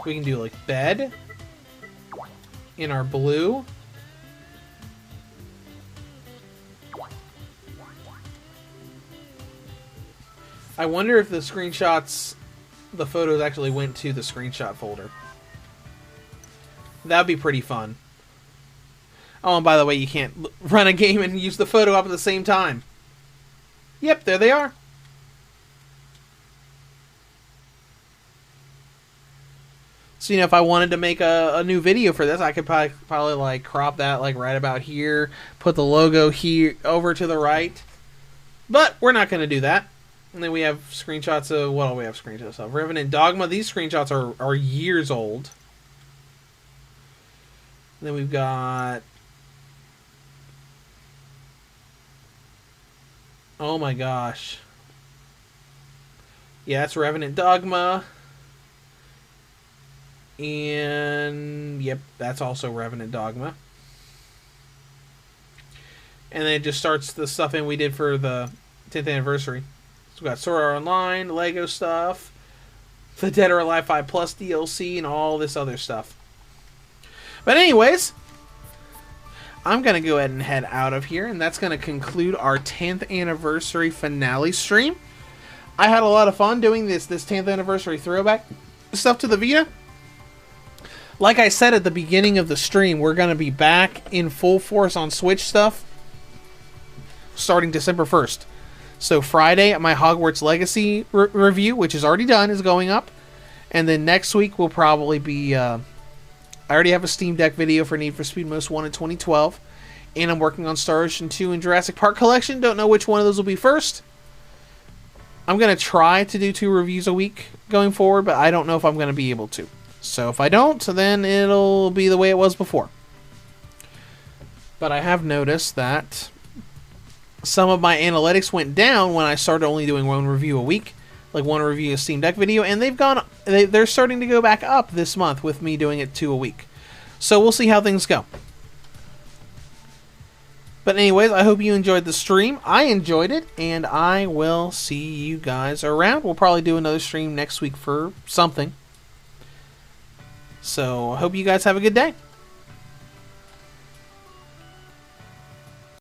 We can do like bed in our blue. I wonder if the screenshots, the photos actually went to the screenshot folder. That'd be pretty fun. Oh, and by the way, you can't run a game and use the photo up at the same time. Yep, there they are. So, you know, if I wanted to make a new video for this, I could probably like crop that like right about here, put the logo here over to the right. But we're not going to do that. And then we have screenshots of, what do we have screenshots of? Revenant Dogma. These screenshots are years old. And then we've got, oh my gosh. Yeah, that's Revenant Dogma. And, yep, that's also Revenant Dogma. And then it just starts the stuff in we did for the 10th anniversary. So we got Sword Art Online, Lego stuff, the Dead or Alive 5 Plus DLC, and all this other stuff. But anyways, I'm going to go ahead and head out of here, and that's going to conclude our 10th anniversary finale stream. I had a lot of fun doing this 10th anniversary throwback stuff to the Vita. Like I said at the beginning of the stream, we're going to be back in full force on Switch stuff starting December 1st. So Friday, my Hogwarts Legacy review, which is already done, is going up. And then next week will probably be... I already have a Steam Deck video for Need for Speed Most Wanted 2012. And I'm working on Star Ocean 2 and Jurassic Park Collection. Don't know which one of those will be first. I'm going to try to do 2 reviews a week going forward, but I don't know if I'm going to be able to. So if I don't, then it'll be the way it was before. But I have noticed that some of my analytics went down when I started only doing 1 review a week. Like 1 review of Steam Deck video, and they're starting to go back up this month with me doing it 2 a week. So we'll see how things go. But anyways, I hope you enjoyed the stream. I enjoyed it, and I will see you guys around. We'll probably do another stream next week for something. So I hope you guys have a good day.